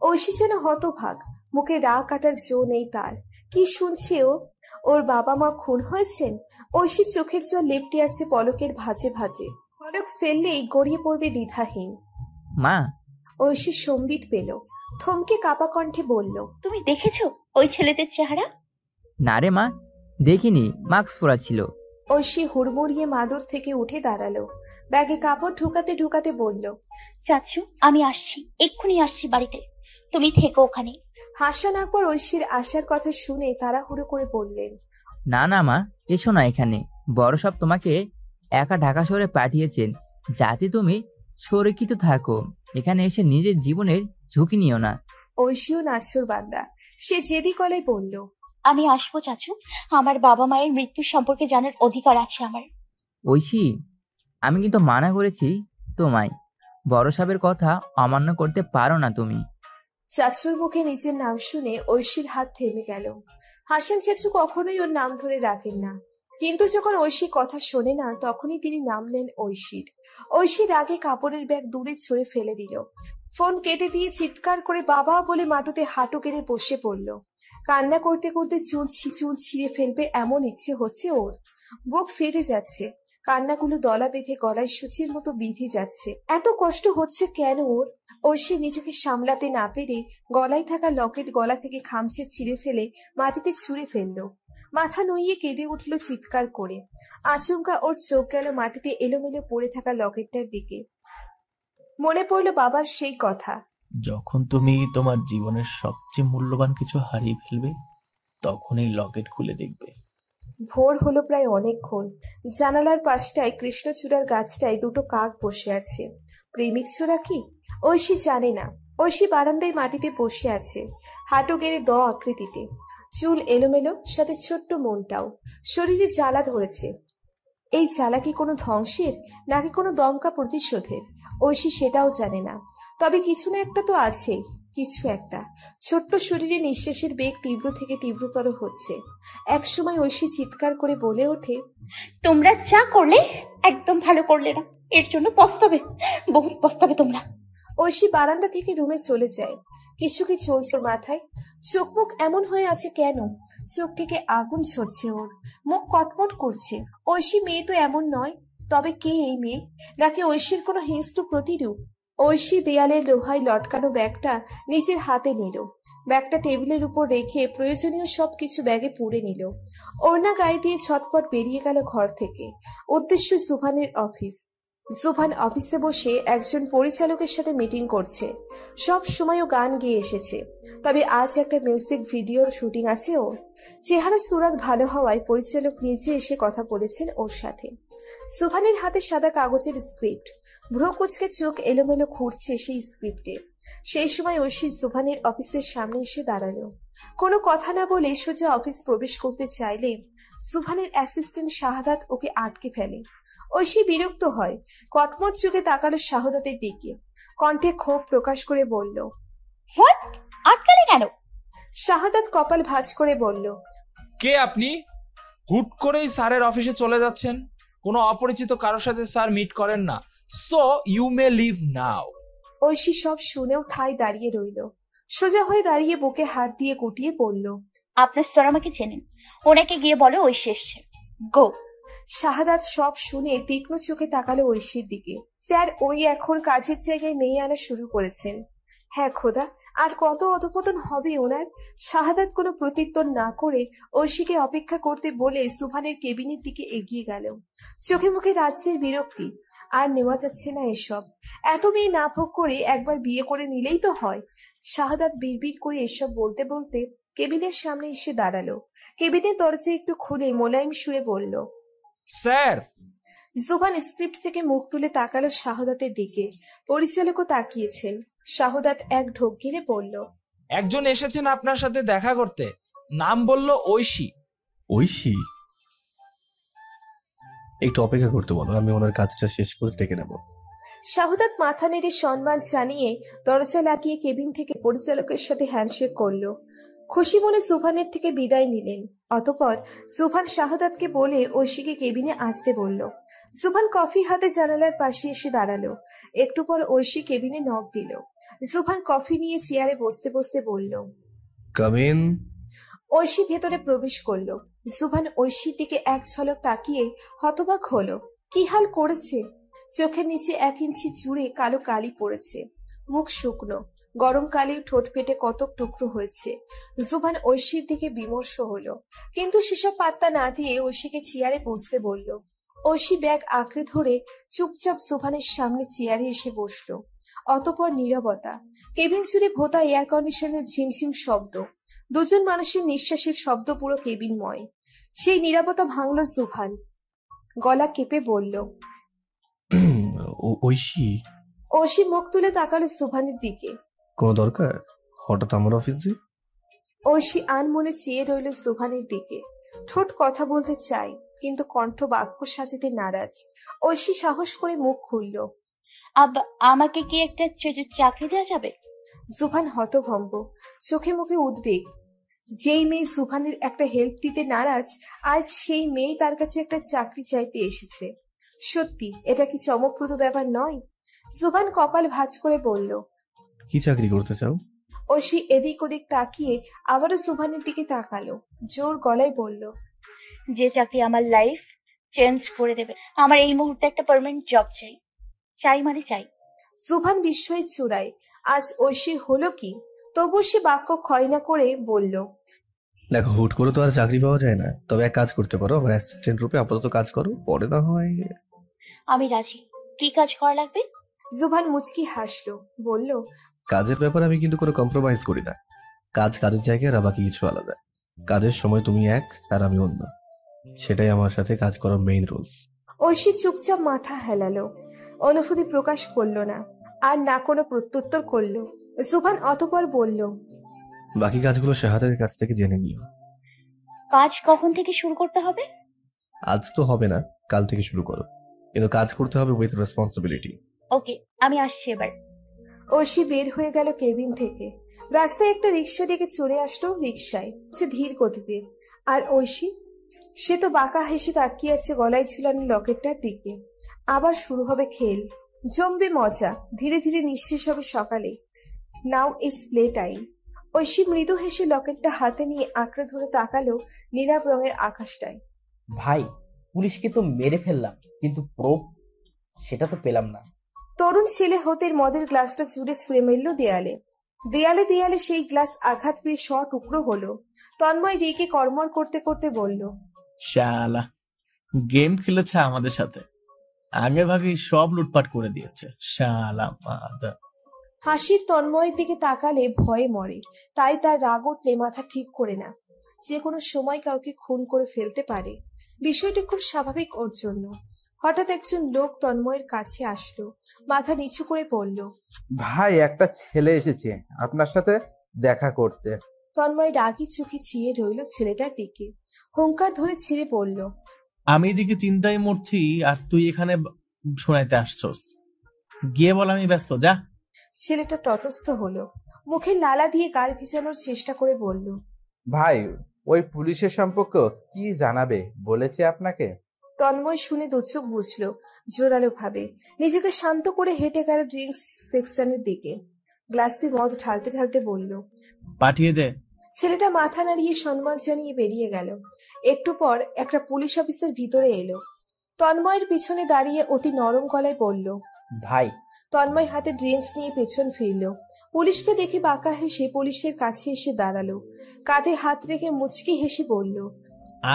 S2: ঐশী যেন হতভাগ। মুখে রা কাটার জো নেই তার। কি শুনছে ও? ওর বাবা মা খুন হয়েছেন? ঐশীর চোখের জল লেপটে আছে পলকের ভাঁজে ভাঁজে। পলক ফেললেই গড়িয়ে পড়বে দ্বিধাহীন।
S8: মা।
S2: ঐশী সম্বিত পেল। থমকে কাপা কণ্ঠে বলল,
S3: তুমি দেখেছো ওই ছেলেদের চেহারা?
S8: না রে মা, দেখিনি, মাস্ক পরা ছিল।
S2: ঐশী হুড়মুড়িয়ে মাদুর থেকে উঠে দাঁড়ালো। ব্যাগে কাপড় ঢুকাতে ঢুকাতে বলল,
S3: চাচু আমি আসছি, এক্ষুনি আসছি বাড়িতে, তুমি থেকো ওখানে।
S2: হাসান আকবর ঐশীর আসার কথা শুনে তাড়াহুড়ো করে বললেন,
S8: না না মা, এসো না এখানে। বড় সাহেব তোমাকে একা ঢাকা শহরে পাঠিয়েছেন যাতে তুমি সুরক্ষিত থাকো। এখানে এসে নিজের জীবনের ঝুঁকি নিও না।
S2: ঐশীও নাচুর বান্দা। সে জেদি গলায় বলল,
S3: আমি আসবো চাচু, আমার বাবা মায়ের মৃত্যুর সম্পর্কে জানার অধিকার আছে আমার।
S8: ঐশী, আমি কিন্তু মানা করেছি তোমায়। বড় সাহেবের কথা অমান্য করতে পারো না তুমি।
S2: চাচুর মুখে নিজের নাম শুনে ঐশীর হাত থেমে গেল। হাসান চাচু কখনোই ওর নাম ধরে রাখেন না, কিন্তু যখন ঐশী কথা শোনে না তখনই তিনি নাম নেন ঐশীর। ঐশীর আগে কাপড়ের ব্যাগ দূরে ছুঁড়ে ফেলে দিল। ফোন কেটে দিয়ে চিৎকার করে বাবা বলে মাটুতে হাঁটু কেড়ে বসে পড়ল। কান্না করতে করতে চুল ছিঁড়ে ফেলবে এমন ইচ্ছে হচ্ছে ওর। বুক ফেটে যাচ্ছে, কান্নাগুলো দলা বেঁধে গলায় সূচির মতো বিঁধে যাচ্ছে। এত কষ্ট হচ্ছে কেন ওর? ঐশী নিজেকে সামলাতে না পেরে গলায় থাকা লকেট গলা থেকে খামচে ছিঁড়ে ফেলে মাটিতে ছুঁড়ে ফেললো। মাথা নুইয়ে কেঁদে উঠল চিৎকার করে। আচমকা ওর চোখ গেল মাটিতে এলোমেলো পড়ে থাকা লকেটটার দিকে। মনে পড়ল বাবার সেই কথা,
S9: যখন তুমি তোমার জীবনের সবচেয়ে মূল্যবান কিছু হারিয়ে ফেলবে, তখন এই লকেট খুলে দেখবে।
S2: ভোর হলো প্রায় অনেকক্ষণ। জানালার পাশটায় কৃষ্ণচূড়ার গাছটায় দুটো কাক বসে আছে। প্রেমিক ছোড়া কি? ঐশী জানে না। ঐশী বারান্দায় মাটিতে বসে আছে, হাঁটু গেড়ে দ আকৃতিতে, চুল এলোমেলো, সাথে ছোট্ট মনটাও। শরীরে জ্বালা ধরেছে। এই জ্বালা কি কোনো ধ্বংসের নাকি কোনো দমকা প্রতিশোধের? ঐশী সেটাও জানে না। তবে কিছু না একটা তো আছেই, কিছু একটা। ছোট্ট শরীরে নিঃশ্বাসের বেগ তীব্র থেকে তীব্রতর হচ্ছে। একসময় ঐশী চিৎকার করে বলে ওঠে,
S3: তোমরা যা করলে একদম ভালো করলে না, এর জন্য পস্তাবে, বহুত পস্তাবে তোমরা।
S2: ঐশী বারান্দা থেকে রুমে চলে যায়। কিছু কি চলছে ওর মাথায়? চোখ মুখ এমন হয়ে আছে কেন? চোখ থেকে আগুন ঝরছে ওর, মুখ কটমট করছে। ঐশী মেয়ে তো এমন নয়। তবে কে এই মেয়ে? নাকি ঐশীর কোনো হিংস্র প্রতিরূপ? ঐশী দেয়ালের লোহায় লটকানো ব্যাগটা নিজের হাতে নিল। ব্যাগটা টেবিলের উপর রেখে প্রয়োজনীয় সবকিছু ব্যাগে পুরে নিল। ওড়না গায়ে দিয়ে ছটপট বেরিয়ে গেল ঘর থেকে। উদ্দেশ্য জুভানের অফিস। জুভান অফিসে বসে একজন পরিচালকের সাথে মিটিং করছে। সব সময়ও গান গেয়ে এসেছে, তবে আজ একটা মিউজিক ভিডিওর শুটিং আছে ওর। চেহারা সুরাত ভালো হওয়ায় পরিচালক নিজে এসে কথা বলেছেন ওর সাথে। জুভানের হাতে সাদা কাগজের স্ক্রিপ্ট, ভ্রু কুচকে চোখ এলোমেলো ঘুরছে সেই স্ক্রিপ্টে। সেই সময় ঐশী জুভানের অফিসের সামনে এসে দাঁড়ালো। কোনো কথা না বলে সোজা অফিস প্রবেশ করতে চাইলে জুভানের অ্যাসিস্ট্যান্ট শাহাদাত ওকে আটকে ফেলে। ঐশী বিরক্ত হয়, কটমট চোখে তাকালো শাহাদাতের দিকে। কণ্ঠে ক্ষোভ প্রকাশ করে বলল,
S3: হোয়াট? আটকালে কেন?
S2: শাহাদাত কপাল ভাঁজ করে বলল,
S7: কে আপনি? হুট করেই স্যারের অফিসে চলে যাচ্ছেন। কোনো অপরিচিত কারোর সাথে স্যার মিট করেন না, সো ইউ মে লিভ নাও।
S2: ঐশী সব শুনেও ঠায় দাঁড়িয়ে রইল। সোজা হয়ে দাঁড়িয়ে বুকে হাত দিয়ে গুটিয়ে পড়ল,
S3: আপনার স্যার আমাকে চেনেন, ওনাকে গিয়ে বলো ঐশী এসছে, গো।
S2: শাহাদাত সব শুনে তীক্ষ্ণ চোখে তাকালো ঐশীর দিকে। স্যার ওই এখন কাজের জায়গায় মেয়ে আনা শুরু করেছেন। হ্যাঁ খোদা, আর কত অধপতন হবে ওনার। শাহাদাত কোনো প্রত্যুত্তর না করে ঐশীকে অপেক্ষা করতে বলে সুভানের কেবিনের দিকে এগিয়ে গেল। চোখে মুখে রাজ্যের বিরক্তি। আর নেওয়া যাচ্ছে না এসব। এত মেয়ে না ভোগ করে একবার বিয়ে করে নিলেই তো হয়। শাহাদাত বিড়বিড় করে এসব বলতে বলতে কেবিনের সামনে এসে দাঁড়ালো। কেবিনের দরজা একটু খুলে মোলায়েম সুরে বলল,
S7: স্যার।
S2: জুবান স্ক্রিপ্ট থেকে মুখ তুলে তাকালো শাহাদাতের দিকে। পরিচালকও তাকিয়েছেন। শাহাদাত এক ঢোক গিলে বলল,
S7: একজন এসেছেন আপনার সাথে দেখা করতে, নাম বলল ঐশী।
S1: ঐশী? একটু অপেক্ষা করতে বলো, আমি ওনার কাজটা শেষ করে ডেকে নেব।
S2: শাহাদাত মাথা নেড়ে সম্মান জানিয়ে দরজা লাগিয়ে কেবিন থেকে পরিচালকের সাথে হ্যান্ডশেক করলো। খুশি মনে সুভানের থেকে বিদায় নিলেন। অতঃপর সুভান শাহাদাতকে বলে ঐশীকে কেবিনে আসতে বলল। সুভান কফি হাতে জানালার পাশে এসে দাঁড়ালো। একটু পর ঐশী কেবিনে নক দিল। সুভান কফি নিয়ে চেয়ারে বসতে বসতে বলল,
S1: কাম ইন।
S2: ঐশী ভেতরে প্রবেশ করলো। সুভান ঐশীর দিকে এক ঝলক তাকিয়ে হতবাক হলো। কি হাল করেছে! চোখের নিচে 1 ইঞ্চি জুড়ে কালো কালি পড়েছে, মুখ শুকনো, গরম কালির ঠোঁট ফেটে কতক টুকরো হয়েছে। জুবান ঐশীর দিকে বিমর্ষ হলো, কিন্তু সেসব পাত্তা না দিয়ে ঐশীকে চেয়ারে বসতে বলল। ঐশী ব্যাগ আঁকড়ে ধরে চুপচাপ জুবানের সামনে চেয়ারে এসে বসলো। অতঃপর নীরবতা। কেবিন জুড়ে ভোতা এয়ার কন্ডিশনের ঝিমঝিম শব্দ, দুজন মানুষের নিঃশ্বাসের শব্দ পুরো কেবিনময়। সেই নীরবতা ভাঙল জুবান। গলা কেঁপে বলল,
S1: ঐশী?
S2: ঐশী মুখ তুলে তাকালো সুভানের দিকে।
S1: কোনো দরকার হঠাৎ আমার অফিসে?
S2: ঐশী আনমনে চেয়ে রইল সুভানের দিকে। ঠোঁট কথা বলতে চাই, কিন্তু কণ্ঠ বাক্য সাজাতে নারাজ। ঐশী সাহস করে মুখ খুলল,
S3: আমাকে কি একটা চাকরি দেওয়া যাবে?
S2: সুভান হতভম্ব, চোখে মুখে উদ্বেগ। যেই মেয়ে সুভানের একটা হেল্প দিতে নারাজ, আজ সেই মেয়ে তার কাছে একটা চাকরি চাইতে এসেছে। সত্যি এটা কি চমকপ্রদ ব্যাপার নয়? সুভান কপাল ভাঁজ করে বলল,
S1: কি চাকরি করতে চাও?
S2: ঐশী এদিক ওদিক তাকিয়ে আবারও সুভানের দিকে তাকালো, জোর গলায় বলল,
S3: যে চাকরি আমার লাইফ চেঞ্জ করে দেবে। আমার এই মুহূর্তে একটা পার্মানেন্ট জব চাই, চাই মানে চাই।
S2: সুভান বিস্ময়ের চূড়ায়। আজ ঐশীর হলো কি? তবু সে বাক্য ক্ষয় না করে বলল,
S1: দেখো, হুট করে তো আর চাকরি পাওয়া যায় না, তবে এক কাজ করতে পারো, আমার অ্যাসিস্ট্যান্ট রূপে আপাতত কাজ করো, পরে না হয়।
S3: আমি রাজি। কি কাজ করা লাগবে?
S2: সুভান মুচকি হাসলো, বলল,
S1: কাজের ব্যাপারে আমি কিন্তু কোনো কম্প্রোমাইজ করি না। কাজ কাজের জায়গায়, আর বাকি কিছু আলাদা। কাজের সময় তুমি এক আর আমি অন্য, সেটাই আমার সাথে কাজ করার মেইন রুলস।
S2: ঐশী চুপচাপ মাথা হেলালো, অনুভূতি প্রকাশ করলো না, আর না কোনো প্রত্যুত্তর করলো। সুভান অতঃপর বলল,
S1: বাকি কাজগুলো শাহাদের কাছ থেকে জেনে নিও।
S3: কাজ কখন থেকে শুরু করতে হবে?
S1: আজ তো হবে না, কাল থেকে শুরু করো, কিন্তু কাজ করতে হবে উইথ রেসপন্সিবিলিটি।
S3: ওকে, আমি আসছি এবার।
S2: ঐশী বের হয়ে গেল কেবিন থেকে। রাস্তায় একটা রিক্সা ডেকে চড়ে আসলো। রিক্সায় সে ধীর গতিতে, আর ঐশী, সে তো বাঁকা হেসে তাকিয়ে আছে গলায় ঝুলানো লকেটটার দিকে। আবার শুরু হবে খেল, জমবে মজা, ধীরে ধীরে নিঃশেষ হবে সকালে। Now it's play time. Oishi মৃদু হেসে লকেটটা হাতে নিয়ে আঁকড়ে ধরে তাকালো নীলাভ রঙের আকাশটায়।
S10: ভাই, পুলিশকে তো মেরে ফেললাম, কিন্তু প্রুফ সেটা তো পেলাম না।
S2: তরুণ ছেলে হতের মদের গ্লাসটা জুড়ে ছুঁড়ে মেলল দেয়ালে। দেয়ালে দেয়ালে সেই গ্লাস আঘাত পেয়ে টুকরো হলো। তন্ময় রেগে কর্মর করতে করতে বলল,
S9: শালা, গেম খেলেছে আমাদের সাথে, আগে ভাগেই সব লুটপাট করে দিয়েছে শালা মাদা।
S2: হাসির তন্ময়ের দিকে তাকালে ভয়ে মরে, তাই তার রাগ উঠলে মাথা ঠিক করে না। যে কোনো সময় কাউকে খুন করে ফেলতে পারে, বিষয়টা খুব স্বাভাবিক ওর জন্য। হঠাৎ একজন লোক তন্ময়ের কাছে আসলো, মাথা নিচু করে বলল,
S12: ভাই, একটা ছেলে এসেছে আপনার সাথে দেখা করতে।
S2: তন্ময় রাগী চোখে চেয়ে রইল ছেলেটার দিকে। হুঙ্কার ধরে ছেড়ে বলল,
S9: আমি এদিকে চিন্তায় মরছি আর তুই এখানে শোনাইতে আসছস, গিয়ে বল আমি ব্যস্ত, যা।
S2: ছেলেটা তটস্থ হলো, মুখে লালা দিয়ে গাল ভিজানোর চেষ্টা করে বলল,
S12: ভাই, ওই পুলিশের সম্পর্কে কি জানাবে বলেছে আপনাকে?
S2: তন্ময় শুনে দুচোখ বুঝলো জোরালো ভাবে। নিজেকে শান্ত করে হেঁটে গেল ড্রিঙ্কস সেকশনের দিকে। গ্লাসে মদ ঢালতে ঢালতে বলল,
S9: পাঠিয়ে দে।
S2: ছেলেটা মাথা নাড়িয়ে সম্মান জানিয়ে বেরিয়ে গেল। একটু পর একটা পুলিশ অফিসার ভিতরে এলো। তন্ময়ের পিছনে দাঁড়িয়ে অতি নরম গলায় বলল,
S10: ভাই।
S2: তন্ময় হাতে ড্রিঙ্কস নিয়ে পেছন ফিরল। পুলিশকে দেখে বাঁকা হেসে পুলিশের কাছে এসে দাঁড়ালো, কাঁধে হাত রেখে মুচকি হেসে বলল,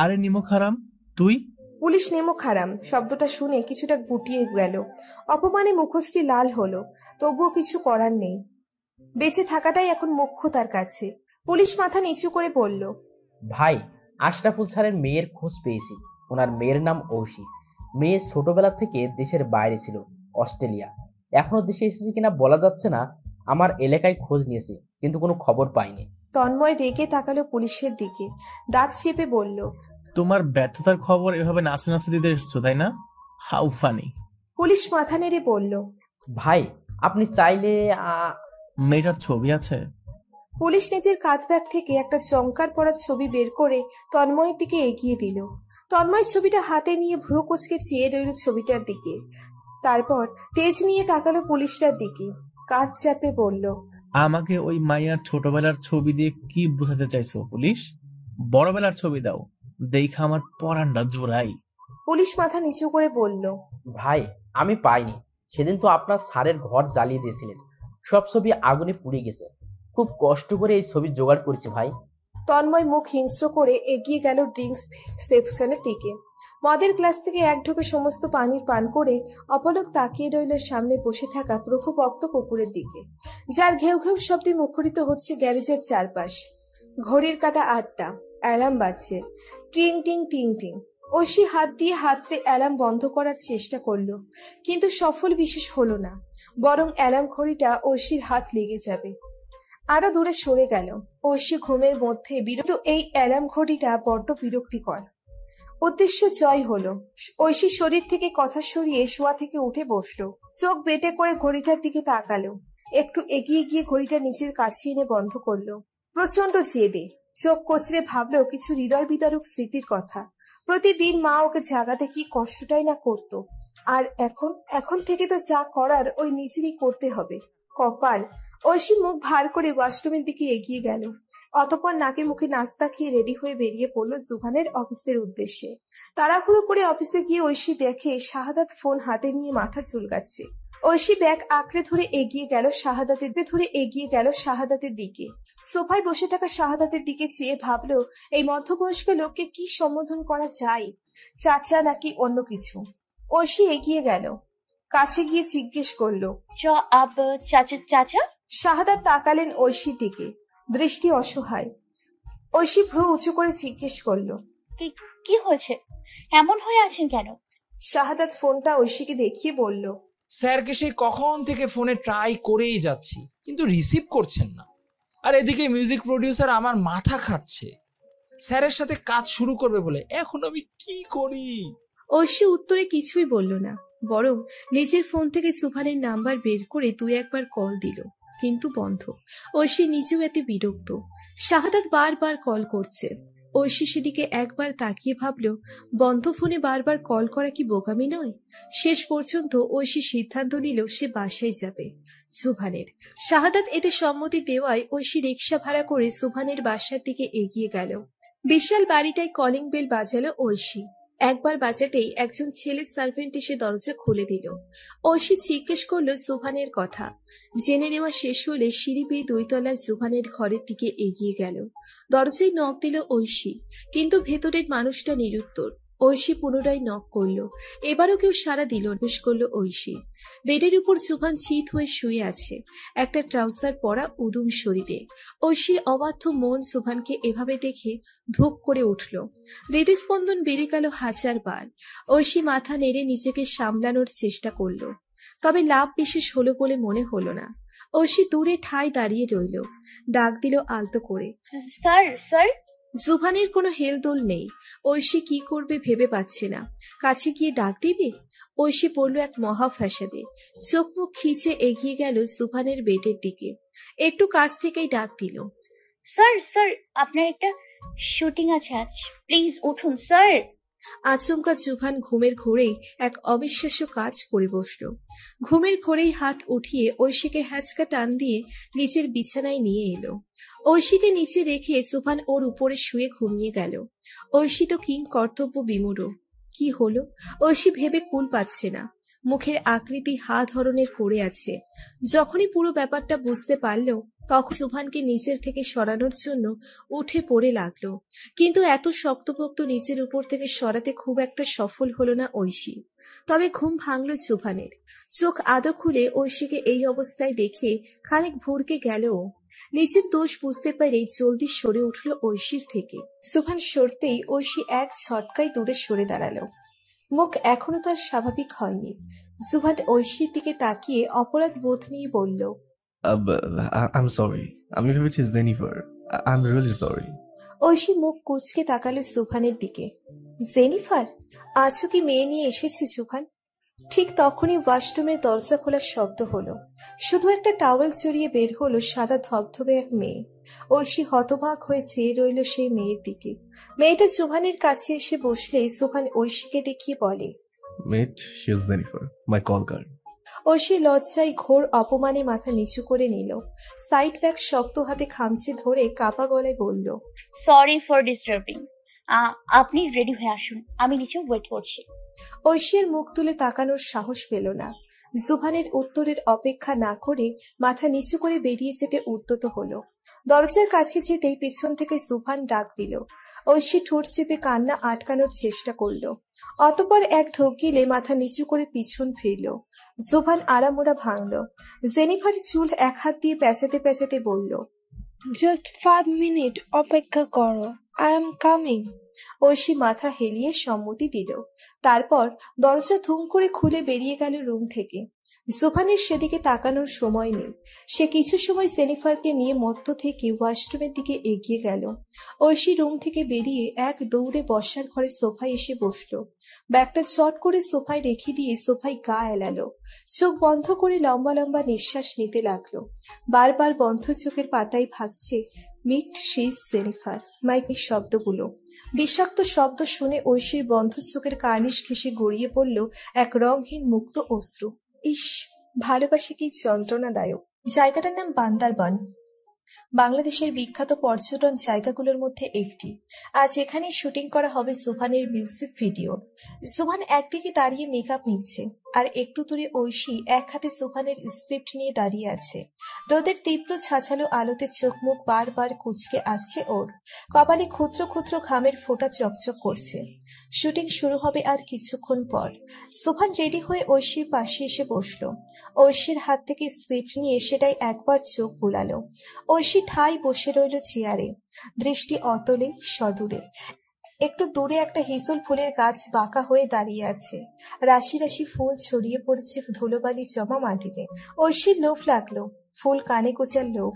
S9: আরে নিমক হারাম, তুই?
S2: পুলিশ নেমক হারাম শব্দটা শুনে কিছুটা গুটিয়ে গেল। অপমানে মুখশ্রী লাল হলো, তবুও কিছু করার নেই। বেঁচে থাকাটাই এখন মুখ্য তার কাছে। পুলিশ মাথা নিচু করে বলল,
S10: ভাই, আশরাফুল স্যারের মেয়ের খোঁজ পেয়েছি। ওনার মেয়ের নাম ঐশী। মেয়ে ছোটবেলা থেকে দেশের বাইরে ছিল, অস্ট্রেলিয়া। এখনো দেশে এসেছে কিনা বলা যাচ্ছে না। আমার এলাকায় খোঁজ নিয়েছি, কিন্তু কোনো খবর পাইনি।
S2: তন্ময় রেগে তাকালো পুলিশের দিকে, দাঁত চেপে বলল,
S9: তোমার ব্যর্থতার খবর এভাবে নাচতে নাচতে দিতে এসছো, তাই না? How funny.
S2: পুলিশ মাথা নেড়ে বলল,
S10: ভাই, আপনি চাইলে
S9: মেয়েটার ছবি আছে?
S2: পুলিশ নিজের কাঁধ ব্যাগ থেকে একটা চমকার পড়া ছবি বের করে তন্ময়ের দিকে এগিয়ে দিল। তন্ময় ছবিটা হাতে নিয়ে ভ্রু কুঁচকে চেয়ে রইল ছবিটার দিকে। তারপর তেজ নিয়ে তাকালো পুলিশটার দিকে, কাঁধ চাপে বলল,
S9: আমাকে ওই মাইয়ার ছোটবেলার ছবি দিয়ে কি বোঝাতে চাইছো পুলিশ? বড়বেলার ছবি দাও, দেখা আমার পরানটা জোড়াই।
S2: পুলিশ মাথা নিচু করে বলল,
S10: ভাই, আমি পাইনি। সেদিন তো আপনার স্যারের ঘর জ্বালিয়ে দিয়েছিলেন, সব ছবি আগুনে পুড়ে গেছে। খুব কষ্ট করে এই ছবি জোগাড় করেছি ভাই।
S2: তন্ময় মুখ হিংস্র করে এগিয়ে গেল ড্রিঙ্কস সেকশনের দিকে। মদের গ্লাস থেকে এক ঢোকে সমস্ত পানির পান করে অপলক তাকিয়ে রইল সামনে বসে থাকা প্রখরভক্ত কুকুরের দিকে, যার ঘেউ ঘেউ শব্দে মুখরিত হচ্ছে গ্যারেজের চারপাশ। ঘড়ির কাঁটা 8টা, অ্যালার্ম বাজছে, টিং টিং টিং টিং। ঐশী হাত দিয়ে হাতড়ে অ্যালার্ম বন্ধ করার চেষ্টা করলো, কিন্তু সফল বিশেষ হলো না, বরং অ্যালার্ম ঘড়িটা ঐশীর হাত লেগে যাবে। আরো দূরে সরে গেল। ঐশী ঘুমের মধ্যে বিরক্ত এই অ্যালার্ম ঘড়িটা বড্ড বিরক্তিকর। উদ্দেশ্য জয় হলো। ঐশী শরীর থেকে কথা সরিয়ে শোয়া থেকে উঠে বসলো, চোখ বেটে করে ঘড়িটার দিকে তাকালো। একটু এগিয়ে গিয়ে ঘড়িটা নিজের কাছে এনে বন্ধ করলো। প্রচন্ড জেদে চোখ কচলে ভাবলো কিছু হৃদয় বিদারক স্মৃতির কথা। প্রতিদিন মা ওকে জাগাতে কি কষ্টটাই না করতো, আর এখন থেকে তো যা করার ওই নিজেরই করতে হবে। কপাল, ঐশী মুখ ভার করে ওয়াশরুমের দিকে এগিয়ে গেল। অতঃপর নাকে মুখে নাস্তা খেয়ে রেডি হয়ে বেরিয়ে পড়ল জুভানের অফিসের উদ্দেশ্যে। তাড়াহুড়ো করে অফিসে গিয়ে ঐশী দেখে শাহাদাত ফোন হাতে নিয়ে মাথা চুলকাচ্ছে। ঐশী ব্যাগ আঁকড়ে ধরে এগিয়ে গেল শাহাদাতের দিকে। সোফায় বসে থাকা শাহাদাতের দিকে চেয়ে ভাবলো এই মধ্যবয়স্ক লোককে কি সম্বোধন করা যায়, চাচা নাকি অন্য কিছু। ঐশী এগিয়ে গেল, কাছে গিয়ে জিজ্ঞেস করলো,
S3: চাচা?
S2: শাহাদাত তাকালেন ঐশীর দিকে, দৃষ্টি অসহায়। ঐশী ভ্রু উঁচু করে জিজ্ঞেস করলো,
S3: কি হয়েছে, এমন হয়ে আছেন কেন?
S2: শাহাদাত ফোনটা ঐশীকে দেখিয়ে বলল,
S7: স্যারকে সেই কখন থেকে ফোনে ট্রাই করেই যাচ্ছি, কিন্তু রিসিভ করছেন না। আর এদিকে মিউজিক প্রডিউসার আমার মাথা খাচ্ছে স্যারের সাথে কাজ শুরু করবে বলে। এখন আমি কি করি?
S2: ঐশী উত্তরে কিছুই বলল না, বরং নিজের ফোন থেকে সুভানের নাম্বার বের করে 2-1 কল দিল, কিন্তু বন্ধ। ঐশী নিজেও এতে বিরক্ত। শাহাদাত বারবার কল করছে। ঐশী সেদিকে একবার তাকিয়ে ভাবল, বন্ধ ফোনে বারবার কল করা কি বোকামি নয়? শেষ পর্যন্ত ঐশী সিদ্ধান্ত নিল সে বাসায় যাবে সুভানের। শাহাদাত এতে সম্মতি দেওয়ায় ঐশী রিক্সা ভাড়া করে সুভানের বাসার দিকে এগিয়ে গেল। বিশাল বাড়িটায় কলিং বেল বাজালো ঐশী। একবার বাজাতেই একজন ছেলে সার্ভেন্ট এসে দরজা খুলে দিল। ঐশী জিজ্ঞেস করলো সুভানের কথা। জেনে নেওয়া শেষ হলে সিঁড়ি বেয়ে 2 তলার সুভানের ঘরের দিকে এগিয়ে গেল। দরজায় নক দিল ঐশী, কিন্তু ভেতরের মানুষটা নিরুত্তর। ঐশী পুনরায় নক করলো, এবারও কেউ সাড়া দিল না। বেশ করলো ঐশী। বেডের উপর সুভান চিত হয়ে শুয়ে আছে, একটা ট্রাউজার পরা উদুম শরীরে। ঐশীর অবাধ্য মন সুভানকে এভাবে দেখে ধুক করে উঠল। হৃদস্পন্দন বেড়ে গেল 1000 বার। ঐশী মাথা নেড়ে নিজেকে সামলানোর চেষ্টা করল, তবে লাভ বিশেষ হলো বলে মনে হলো না। ঐশী দূরে ঠায় দাঁড়িয়ে রইল। ডাক দিল আলতো করে,
S3: স্যার।
S2: সুভানের কোনো হেলদোল নেই। ঐশী কি করবে ভেবে পাচ্ছে না। কাছে গিয়ে ডাক দিবে? ঐশী পড়ল এক মহা ফ্যাসাদে। চোখ মুখ খিচে এগিয়ে গেল সুভানের বেডের দিকে। একটু কাছ থেকেই ডাক দিল,
S3: স্যার, আপনার একটা শুটিং আছে আজ, প্লিজ উঠুন স্যার।
S2: আচমকা সুভান ঘুমের ঘোরেই এক অবিশ্বাস্য কাজ করে বসল। ঘুমের ঘোরেই হাত উঠিয়ে ঐশীকে হ্যাচকা টান দিয়ে নিচের বিছানায় নিয়ে এলো। ঐশীকে নিচে রেখে সুভান ওর উপরে শুয়ে ঘুমিয়ে গেল। ঐশী তো কিং কর্তব্য বিমূঢ়। কি হলো? ঐশী ভেবে কুল পাচ্ছে না। মুখের আকৃতি হা ধরনের করে আছে। যখনই পুরো ব্যাপারটা বুঝতে পারল, তখন সুভানকে নিচের থেকে সরানোর জন্য উঠে পড়ে লাগলো। কিন্তু এত শক্তপোক্ত নিচের উপর থেকে সরাতে খুব একটা সফল হলো না ঐশী। তবে ঘুম ভাঙল সুভানের। চোখ আদো খুলে ঐশীকে এই অবস্থায় দেখে খানিক ভুরকে গেল। নিজের দোষ বুঝতে পেরে জলদি সরে উঠল ঐশীর থেকে। সুভান সরতেই ঐশী এক ঝটকায় দূরে সরে দাঁড়ালো। মুখ এখনো তার স্বাভাবিক হয়নি। সুভান ঐশীর দিকে তাকিয়ে অপরাধ বোধ নিয়ে বলল,
S1: আই এম সরি, আমি ভেবেছি Jennifer. I am really sorry.
S2: Oishi মুখ কুঁচকে তাকালো সুভানের দিকে। জেনিফার? আজও কি মেয়ে নিয়ে এসেছে সুভান? ঠিক তখনই ওয়াশরুমের দরজা খোলার শব্দ হলো। শুধু একটা টাওয়েল জড়িয়ে বের হলো সাদা ধবধবে এক মেয়ে। ঐশী হতবাক হয়ে চেয়ে রইল সেই মেয়ের দিকে। মেয়েটা সুভানের কাছে এসে বসলে সুভান ঐশীকে দেখিয়ে বলে,
S1: mate, she is Jennifer, my call girl.
S2: ঐশী লজ্জায় ঘোর অপমানে মাথা নিচু করে নিল। সাইড ব্যাগ শক্ত হাতে খামচে ধরে কাপা গলায় বলল,
S3: সরি ফর ডিস্টার্বিং। আপনি রেডি হয়ে আসুন, আমি নিচে ওয়েট করছি।
S2: ঐশীর মুখ তুলে তাকানোর সাহস পেল না। সুভানের উত্তরের অপেক্ষা না করে মাথা নিচু করে বেরিয়ে যেতে উদ্যত হলো। দরজার কাছে যেতেই পিছন থেকে সুভান ডাক দিল। ঐশী ঠোঁট চেপে কান্না আটকানোর চেষ্টা করলো। অতঃপর এক ঢোক গিলে মাথা নিচু করে পিছন ফিরল। সুভান আড়ামোড়া ভাঙল। জেনিফার চুল এক হাত দিয়ে পেঁচাতে পেঁচাতে বলল,
S4: জাস্ট 5 মিনিট অপেক্ষা করো, আই এম কামিং।
S2: ঐশী মাথা হেলিয়ে সম্মতি দিল। তারপর দরজা ধুম করে খুলে বেরিয়ে গেল রুম থেকে। সুভানের সেদিকে তাকানোর সময় নেই। সে কিছু সময় জেনিফারকে নিয়ে মধ্য থেকে ওয়াশরুমের দিকে এগিয়ে গেল। ঐশী রুম থেকে বেরিয়ে এক দৌড়ে বসার ঘরে সোফায় এসে বসলো। ব্যাগটা চট করে সোফায় রেখে দিয়ে সোফায় গা এলালো। চোখ বন্ধ করে লম্বা লম্বা নিঃশ্বাস নিতে লাগলো। বারবার বন্ধ চোখের পাতায় ভাসছে, মিট শিজ জেনিফার, মাইকের শব্দগুলো। বিষাক্ত শব্দ শুনে ঐশীর বন্ধ চোখের কার্নিশ ঘেঁষে গড়িয়ে পড়ল এক রংহীন মুক্ত অশ্রু। ইস, ভালোবাসা কি যন্ত্রণাদায়ক। জায়গাটার নাম বান্দারবান, বাংলাদেশের বিখ্যাত পর্যটন জায়গাগুলোর মধ্যে একটি। আজ এখানেই শুটিং করা হবে সুভানের মিউজিক ভিডিও। সুভান একদিকে দাঁড়িয়ে মেকআপ নিচ্ছে, আর একটু দূরে ঐশী এক হাতে সুভানের স্ক্রিপ্ট নিয়ে দাঁড়িয়ে আছে। রোদের তীব্র ছাঁচালো আলোতে চোখ মুখ বারবার কুঁচকে আসছে ওর, কপালে ক্ষুদ্র ক্ষুদ্র ঘামের ফোঁটা চকচক করছে। শুটিং শুরু হবে আর কিছুক্ষণ পর। সুভান রেডি হয়ে ঐশীর পাশে এসে বসলো। ঐশীর হাত থেকে স্ক্রিপ্ট নিয়ে সেটাই একবার চোখ বুলালো। ঐশী ঠাই বসে রইল চেয়ারে, দৃষ্টি অতলে সদূরে। একটু দূরে একটা হিজল ফুলের গাছ বাঁকা হয়ে দাঁড়িয়ে আছে, রাশি রাশি ফুল ছড়িয়ে পড়েছে ধুলোবালি জমা মাটিতে। ঐশীর লোভ লাগলো, ফুল কানে গোচার লোভ।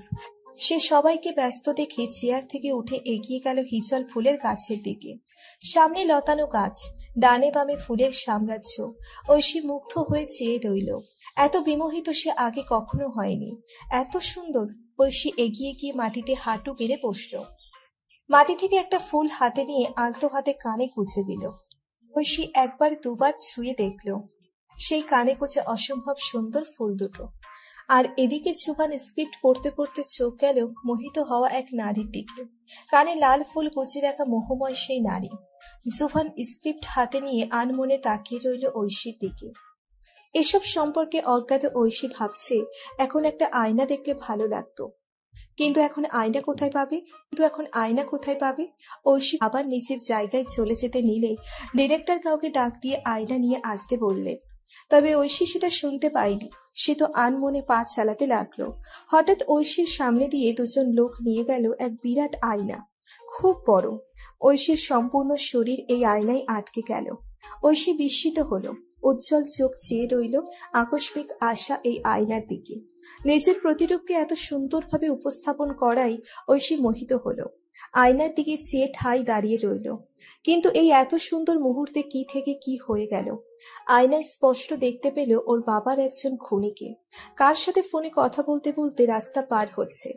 S2: সে সবাইকে ব্যস্ত দেখে চেয়ার থেকে উঠে এগিয়ে গেল হিজল ফুলের গাছের দিকে। সামনে লতানো গাছ, ডানে বামে ফুলের সাম্রাজ্য। ঐশী মুগ্ধ হয়ে চেয়ে রইল। এত বিমোহিত সে আগে কখনো হয়নি। এত সুন্দর। ঐশী এগিয়ে গিয়ে মাটিতে হাঁটু গেড়ে বসল। মাটি থেকে একটা ফুল হাতে নিয়ে আলতো হাতে কানে গুঁজে দিল। ঐশী একবার দুবার ছুঁয়ে দেখল সেই কানে গোছে অসম্ভব সুন্দর ফুল দুটো। আর এদিকে জুবান স্ক্রিপ্ট পড়তে পড়তে চোখ গেল মোহিত হওয়া এক নারীর দিকে। কানে লাল ফুল গুঁজে রাখা মোহময় সেই নারী। জুবান স্ক্রিপ্ট হাতে নিয়ে আনমনে তাকিয়ে রইল ঐশীর দিকে। এসব সম্পর্কে অজ্ঞাত ঐশী ভাবছে এখন একটা আয়না দেখলে ভালো লাগতো, কিন্তু এখন আয়না কোথায় পাবে? ঐশী আবার নিজের জায়গায় চলে যেতে নিলে ডিরেক্টর কাউকে ডাক দিয়ে আয়না নিয়ে আসতে বললেন। তবে ঐশী সেটা শুনতে পায়নি। সে তো আনমনে পা চালাতে লাগলো। হঠাৎ ঐশীর সামনে দিয়ে দুজন লোক নিয়ে গেল এক বিরাট আয়না, খুব বড়। ঐশীর সম্পূর্ণ শরীর এই আয়নায় আটকে গেল। ঐশী বিস্মিত হলো, উজ্জ্বল চোখ চেয়ে রইল আকস্মিক আশা এই আয়নার দিকে। নিজের প্রতিরূপকে এত সুন্দরভাবে উপস্থাপন করাই ঐশী মোহিত হলো। আয়নার দিকে চেয়ে ঠাই দাঁড়িয়ে রইল। কিন্তু এই এত সুন্দর মুহূর্তে কি থেকে কি হয়ে গেল। আয়নায় স্পষ্ট দেখতে পেল ওর বাবার একজন খুনিকে, কার সাথে ফোনে কথা বলতে বলতে রাস্তা পার হচ্ছে।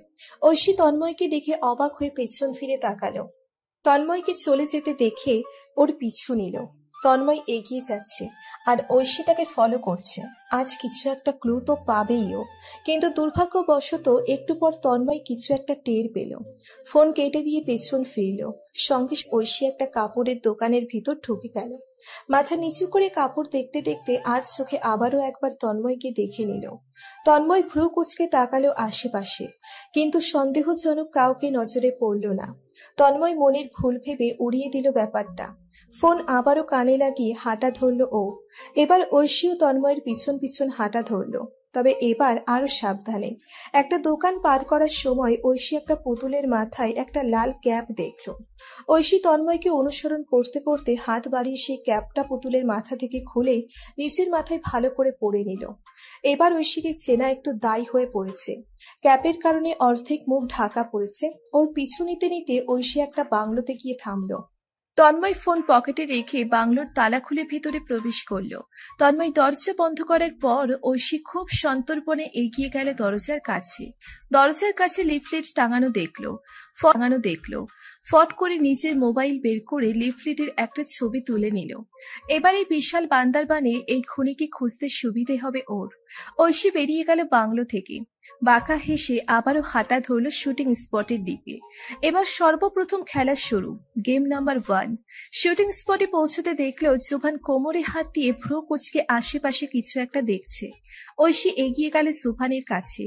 S2: ঐশী তন্ময়কে দেখে অবাক হয়ে পেছন ফিরে তাকালো। তন্ময়কে চলে যেতে দেখে ওর পিছু নিল। তন্ময় এগিয়ে যাচ্ছে আর ঐশী তাকে ফলো করছে। আজ কিছু একটা ক্লু তো পাবেই ও। কিন্তু দুর্ভাগ্যবশত একটু পর তন্ময় কিছু একটা টের পেল। ফোন কেটে দিয়ে পেছন ফিরল। সঙ্গে ঐশী একটা কাপড়ের দোকানের ভিতর ঢুকে গেল। মাথা নিচু করে কাপড় দেখতে দেখতে আর চোখে আবারও একবার তন্ময়কে দেখে নিল। তন্ময় ভ্রু কুঁচকে তাকালো আশেপাশে, কিন্তু সন্দেহজনক কাউকে নজরে পড়ল না। তন্ময় মনের ভুল ভেবে উড়িয়ে দিল ব্যাপারটা। ফোন আবারও কানে লাগিয়ে হাঁটা ধরল ও। এবার ঐশীও তন্ময়ের পিছন পিছন হাঁটা ধরল, তবে এবার আরো সাবধানে। একটা দোকান পার করার সময় ঐশী একটা পুতুলের মাথায় একটা লাল ক্যাপ দেখল। ঐশী তন্ময়কে অনুসরণ করতে করতে হাত বাড়িয়ে সেই ক্যাপটা পুতুলের মাথা থেকে খুলে নিচের মাথায় ভালো করে পরে নিল। এবার ঐশীকে চেনা একটু দায়ী হয়ে পড়েছে। ক্যাপের কারণে অর্ধেক মুখ ঢাকা পড়েছে। ওর পিছু নিতে নিতে ঐশী একটা বাংলোতে গিয়ে থামলো। তন্ময় ফোন পকেটে রেখে বাংলোর তালা খুলে ভিতরে প্রবেশ করলো। তন্ময় দরজা বন্ধ করার পর ঐশী খুব সন্তর্পণে এগিয়ে গেল দরজার কাছে। দরজার কাছে লিফলেট টাঙানো দেখলো। ফট করে নিজের মোবাইল বের করে লিফলেটের একটা ছবি তুলে নিল। এবার এই বিশাল বান্দারবানে এই খুনিকে খুঁজতে সুবিধে হবে ওর। ঐশী বেরিয়ে গেল বাংলো থেকে। বাঁকা হেসে আবারও হাঁটা ধরল শুটিং স্পটের দিকে। এবার সর্বপ্রথম খেলা শুরু, গেম নাম্বার 1। শুটিং স্পটে পৌঁছতে দেখলো জুভান কোমরে হাত দিয়ে ভ্রু কুঁচকে আশেপাশে কিছু একটা দেখছে। ঐশী এগিয়ে গেল জুভানের কাছে।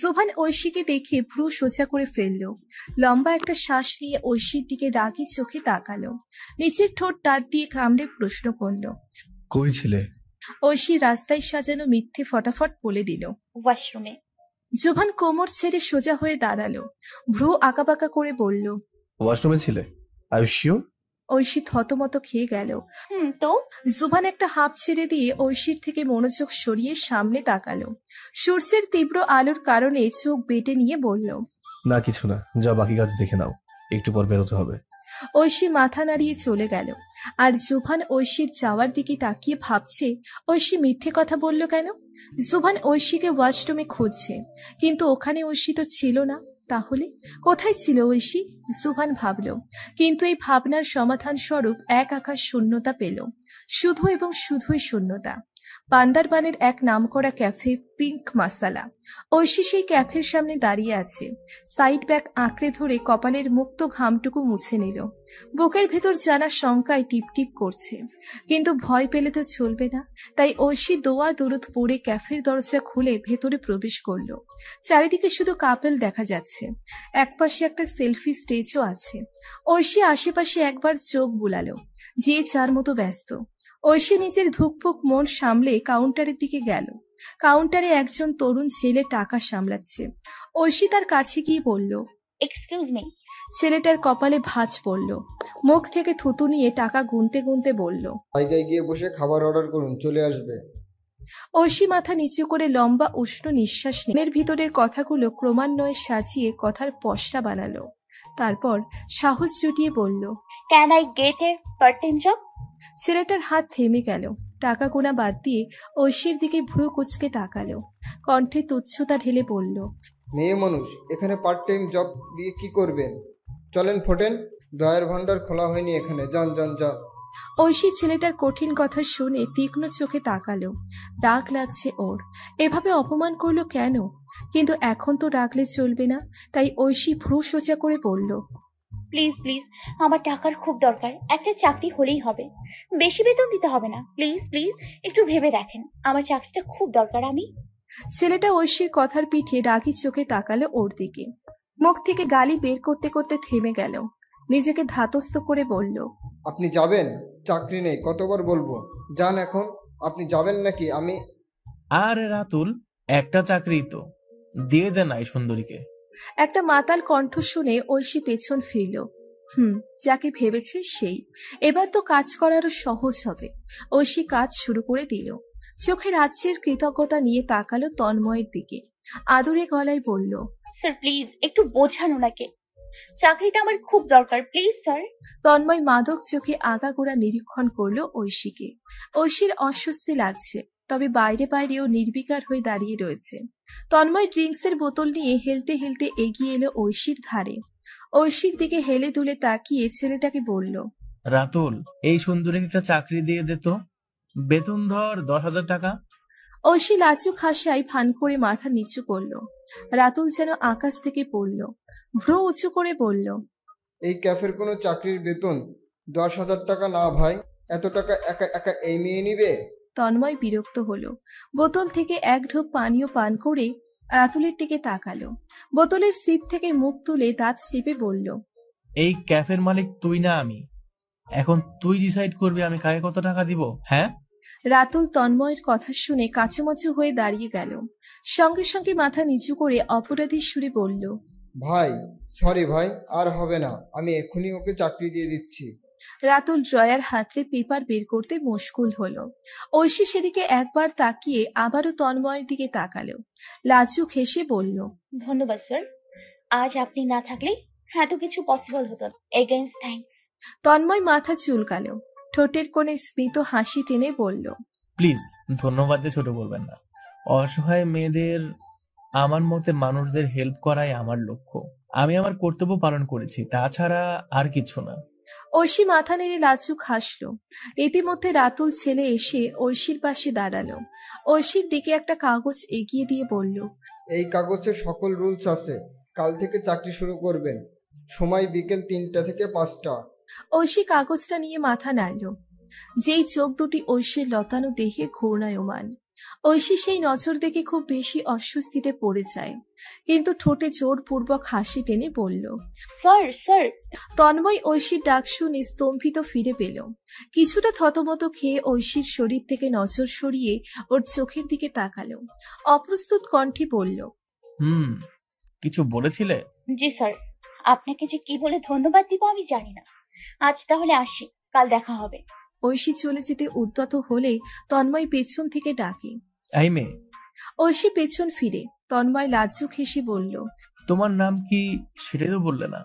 S2: জুভান ঐশীকে দেখে ভ্রু সোজা করে ফেললো। লম্বা একটা শ্বাস নিয়ে ঐশীর দিকে রাগী চোখে তাকালো। নিচের ঠোঁট দাঁত দিয়ে কামড়ে প্রশ্ন করলো,
S1: কই ছিলে?
S2: ঐশী রাস্তায় সাজানো মিথ্যে ফটাফট বলে দিল,
S3: ওয়াশরুমে।
S2: জুভান কোমর ছেড়ে সোজা হয়ে দাঁড়ালো। ভ্রু আঁকাবাঁকা করে বলল,
S1: ওয়াশরুমে ছিলে? Are you sure?
S2: ঐশী থতমত খেয়ে গেল।
S3: তো
S2: জুভান একটা হাঁপ ছেড়ে দিয়ে ঐশীর থেকে মনোযোগ সরিয়ে সামনে তাকালো। সূর্যের তীব্র আলোর কারণে চোখ বেটে নিয়ে বলল,
S1: না কিছু না, যাও বাকি কাজ দেখে নাও, একটু পর বেরোতে হবে।
S2: ঐশী মাথা নাড়িয়ে চলে গেল। আর জুভান ঐশীর যাওয়ার দিকে তাকিয়ে ভাবছে ঐশী মিথ্যে কথা বলল কেন। জুভান ঐশীকে ওয়াশরুমে খুঁজছে, কিন্তু ওখানে ঐশী তো ছিল না। তাহলে কোথায় ছিল ঐশী? জুভান ভাবল, কিন্তু এই ভাবনার সমাধান স্বরূপ এক আকাশ শূন্যতা পেল। শুধু এবং শুধুই শূন্যতা।
S13: বান্দারবানের এক নামকরা ক্যাফে পিঙ্ক মাসালা। ঐশী সেই ক্যাফের সামনে দাঁড়িয়ে আছে, সাইড ব্যাগ আঁকড়ে ধরে কপালের মুক্ত ঘামটুকু মুছে নিল। বুকের ভেতর জানা শঙ্কায় টিপটিপ করছে, কিন্তু ভয় পেলে তো চলবে না। তাই ঐশী দোয়া দরুদ পড়ে ক্যাফের দরজা খুলে ভেতরে প্রবেশ করলো। চারিদিকে শুধু কাপেল দেখা যাচ্ছে, একপাশে একটা সেলফি স্টেজও আছে। ঐশী আশেপাশে একবার চোখ বুলালো, যে যার মতো ব্যস্ত। ঐশী নিজের ধুকপুক মন সামলে কাউন্টারের দিকে গেল। কাউন্টারে একজন তরুণ ছেলে টাকা সামলাচ্ছে। ঐশী তার কাছে গিয়ে বলল,
S3: এক্সকিউজ মি।
S13: ছেলেটার কপালে ভাঁজ পড়ল, মুখ থেকে থুতু নিয়ে টাকা গুনতে গুনতে বলল,
S14: জায়গায় গিয়ে বসে খাবার অর্ডার করুন, চলে আসবে।
S13: ঐশী মাথা নিচু করে লম্বা উষ্ণ নিঃশ্বাস নিয়ে ভিতরের কথাগুলো ক্রমান্বয়ে সাজিয়ে কথার পসরা বানালো। তারপর সাহস জুটিয়ে বলল,
S3: can I get A part time job?
S13: ছেলেটার হাত থেমে গেল। টাকা গোনা বাদ দিয়ে ঐশীর দিকে ভ্রু কুচকে তাকালো, কণ্ঠে তুচ্ছতা ঢেলে বলল,
S14: মেয়ে মানুষ, এখানে পার্ট টাইম জব দিয়ে কি করবেন? চলেন ফোটেন, দয়ার ভান্ডার খোলা হয়নি এখানে, যান যান যান।
S13: ঐশী ছেলেটার কঠিন কথা শুনে তীক্ষ্ণ চোখে তাকালো। রাগ লাগছে ওর, এভাবে অপমান করলো কেন? কিন্তু এখন তো রাগলে চলবে না। তাই ঐশী ভ্রু সোজা করে বলল,
S3: প্লিজ প্লিজ, আমার টাকার খুব দরকার, একটা চাকরি হলেই হবে, বেশি বেতন দিতে হবে না। প্লিজ প্লিজ একটু ভেবে দেখেন, আমার চাকরিটা খুব দরকার। আমি
S13: ছেলেটা ঐশীর কথার পিঠে রাগি চোখে তাকালো ওর দিকে। মুখ থেকে গালি বের করতে করতে থেমে গেল, নিজেকে ধাতস্থ করে বলল,
S14: আপনি যাবেন? চাকরি নেই, কতবার বলবো, যান এখন। আপনি যাবেন নাকি? আমি
S9: আরে রাতুল, একটা চাকরি তো দিয়ে দেন এই সুন্দরীকে।
S13: একটা মাতাল কণ্ঠ শুনে ঐশী পেছন ফিরল। যাকে ভেবেছে সেই। এবার তো কাজ করারও সহজ হবে। ঐশী কাজ শুরু করে দিল। চোখে রাজ্যের কৃতজ্ঞতা নিয়ে তাকালো তন্ময়ের দিকে, আদুরে গলায় বলল,
S3: স্যার প্লিজ একটু বোঝান ওনাকে, চাকরিটা আমার খুব দরকার, প্লিজ স্যার।
S13: তন্ময় মাদক চোখে আগাগোড়া নিরীক্ষণ করলো ঐশীকে। ঐশীর অস্বস্তি লাগছে, তবে বাইরে বাইরেও নির্বিকার হয়ে দাঁড়িয়ে রয়েছে। তন্ময় ড্রিঙ্কসের বোতল নিয়ে হেলতে হেলতে এগিয়ে এলো ঐশীর ধারে। ঐশীর দিকে হেলে দুলে তাকিয়ে ছেলেটাকে বলল,
S9: রাতুল, এই সুন্দরীকে একটা চাকরি দিয়ে দে তো, বেতন ধর 10,000 টাকা।
S13: ঐশী লাজুক হাসায় ভান করে মাথা নিচু করলো। রাতুল যেন আকাশ থেকে পড়ল, ভ্রু উঁচু করে বলল,
S14: এই ক্যাফের কোনো চাকরির বেতন 10,000 টাকা না ভাই, এত টাকা একা একা এই মেয়ে নিবে?
S13: তন্ময় বিরক্ত হলো। বোতল থেকে এক ঢোক পানীয় পান করে রাতুলের দিকে তাকালো। বোতলের সিপ থেকে মুখ তুলে দাঁত চেপে বলল,
S9: এই ক্যাফের মালিক তুই না আমি, এখন তুই ডিসাইড করবি আমি কাকে কত টাকা দিব। হ্যাঁ?
S13: রাতুল তন্ময়ের কথা শুনে কাচুমাচু হয়ে দাঁড়িয়ে গেল। সঙ্গে সঙ্গে মাথা নিচু করে অপরাধীর সুরে বলল,
S14: ভাই সরি ভাই, আর হবে না, আমি এক্ষুনি ওকে চাকরি দিয়ে দিচ্ছি।
S13: রাতুল ড্রয়ার হাতড়ে পেপার বের করতে মশগুল হলো। ঐশী সেদিকে একবার তাকিয়ে আবারও তন্ময়ের দিকে তাকালো। লাজুক হেসে বলল,
S3: ধন্যবাদ স্যার, আজ আপনি না থাকলে এত কিছু পসিবল হতো না। Against thanks.
S13: তন্ময় মাথা চুলকালো, ঠোঁটের কোণে স্মিত হাসি টেনে বলল,
S9: প্লিজ ধন্যবাদ দিয়ে ছোট বলবেন না। অসহায় মেয়েদের, আমার মতে মানুষদের হেল্প করাই আমার লক্ষ্য। আমি আমার কর্তব্য পালন করেছি, তাছাড়া আর কিছু না।
S13: ঐশী মাথা নেড়ে লাজুক হাসলো। ইতিমধ্যে রাতুল ছেলে এসে ঐশীর পাশে দাঁড়ালো। ঐশীর দিকে একটা কাগজ এগিয়ে দিয়ে বলল,
S14: এই কাগজে সকল রুলস আছে, কাল থেকে চাকরি শুরু করবেন, সময় বিকেল 3টা থেকে 5টা।
S13: ঐশী কাগজটা নিয়ে মাথা নাড়ল। যেই চোখ দুটি ঐশীর লতানো দেহে ঘূর্ণায়মান। ঐশী সেই নজর দেখে খুব বেশি অস্বস্তিতে পড়ে যায়, কিন্তু ঠোঁটে জোরপূর্বক হাসি টেনে বলল,
S3: স্যার স্যার।
S13: তন্ময় ঐশীর ডাক শুনে স্তম্ভিত ফিরে পেল। কিছুটা থতমত খেয়ে ঐশীর শরীর থেকে নজর সরিয়ে ওর চোখের দিকে তাকালো। অপ্রস্তুত কণ্ঠে বলল,
S9: কিছু বলেছিলে?
S3: জি স্যার, আপনাকে যে কি বলে ধন্যবাদ দিব আমি জানি না। আজ তাহলে আসি, কাল দেখা হবে।
S13: ঐশী চলে যেতে উদ্যত হলে তন্ময় পেছন থেকে ডাকে,
S9: এই মেয়ে।
S13: ঐশী পেছন ফিরে তন্ময় লাজুক হেসে বলল,
S9: তোমার নাম কি সেটাই তো বললে না?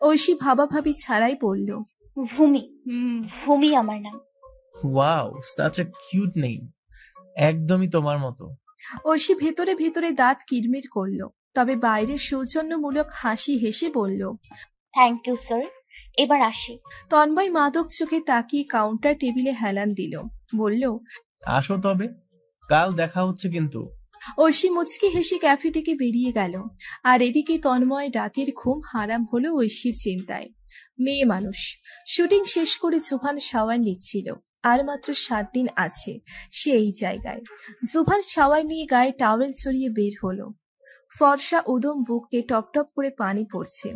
S13: ঐশী ভাবাভাবি ছাড়াই বলল,
S3: ভূমি। ভূমি আমার নাম।
S9: Wow, such a cute name, একদমই তোমার মতো।
S13: ঐশী ভেতরে ভেতরে দাঁত কিরমির করলো, তবে বাইরে সৌজন্যমূলক হাসি হেসে বলল,
S3: থ্যাংক ইউ স্যার, এবার আসি।
S13: তন্ময় মাদক চোখে তাকিয়ে কাউন্টার টেবিলে হেলান দিল, বলল,
S9: আসো তবে। কাল দেখা হচ্ছে কিন্তু।
S13: ঐশী মুচকি হেসে ক্যাফে থেকে বেরিয়ে গেল। আর এদিকে তন্ময় রাতের ঘুম হারাম হলো ঐশীর চিন্তায়। মেয়ে মানুষ। শুটিং শেষ করে জুভান শাওয়ার নিচ্ছিল। আর মাত্র 7 দিন আছে সে এই জায়গায়। জুভান শাওয়ার নিয়ে গায়ে টাওয়েল ছড়িয়ে বের হলো। ফর্সা উদম বুকে টপ টপ করে পানি পড়ছে।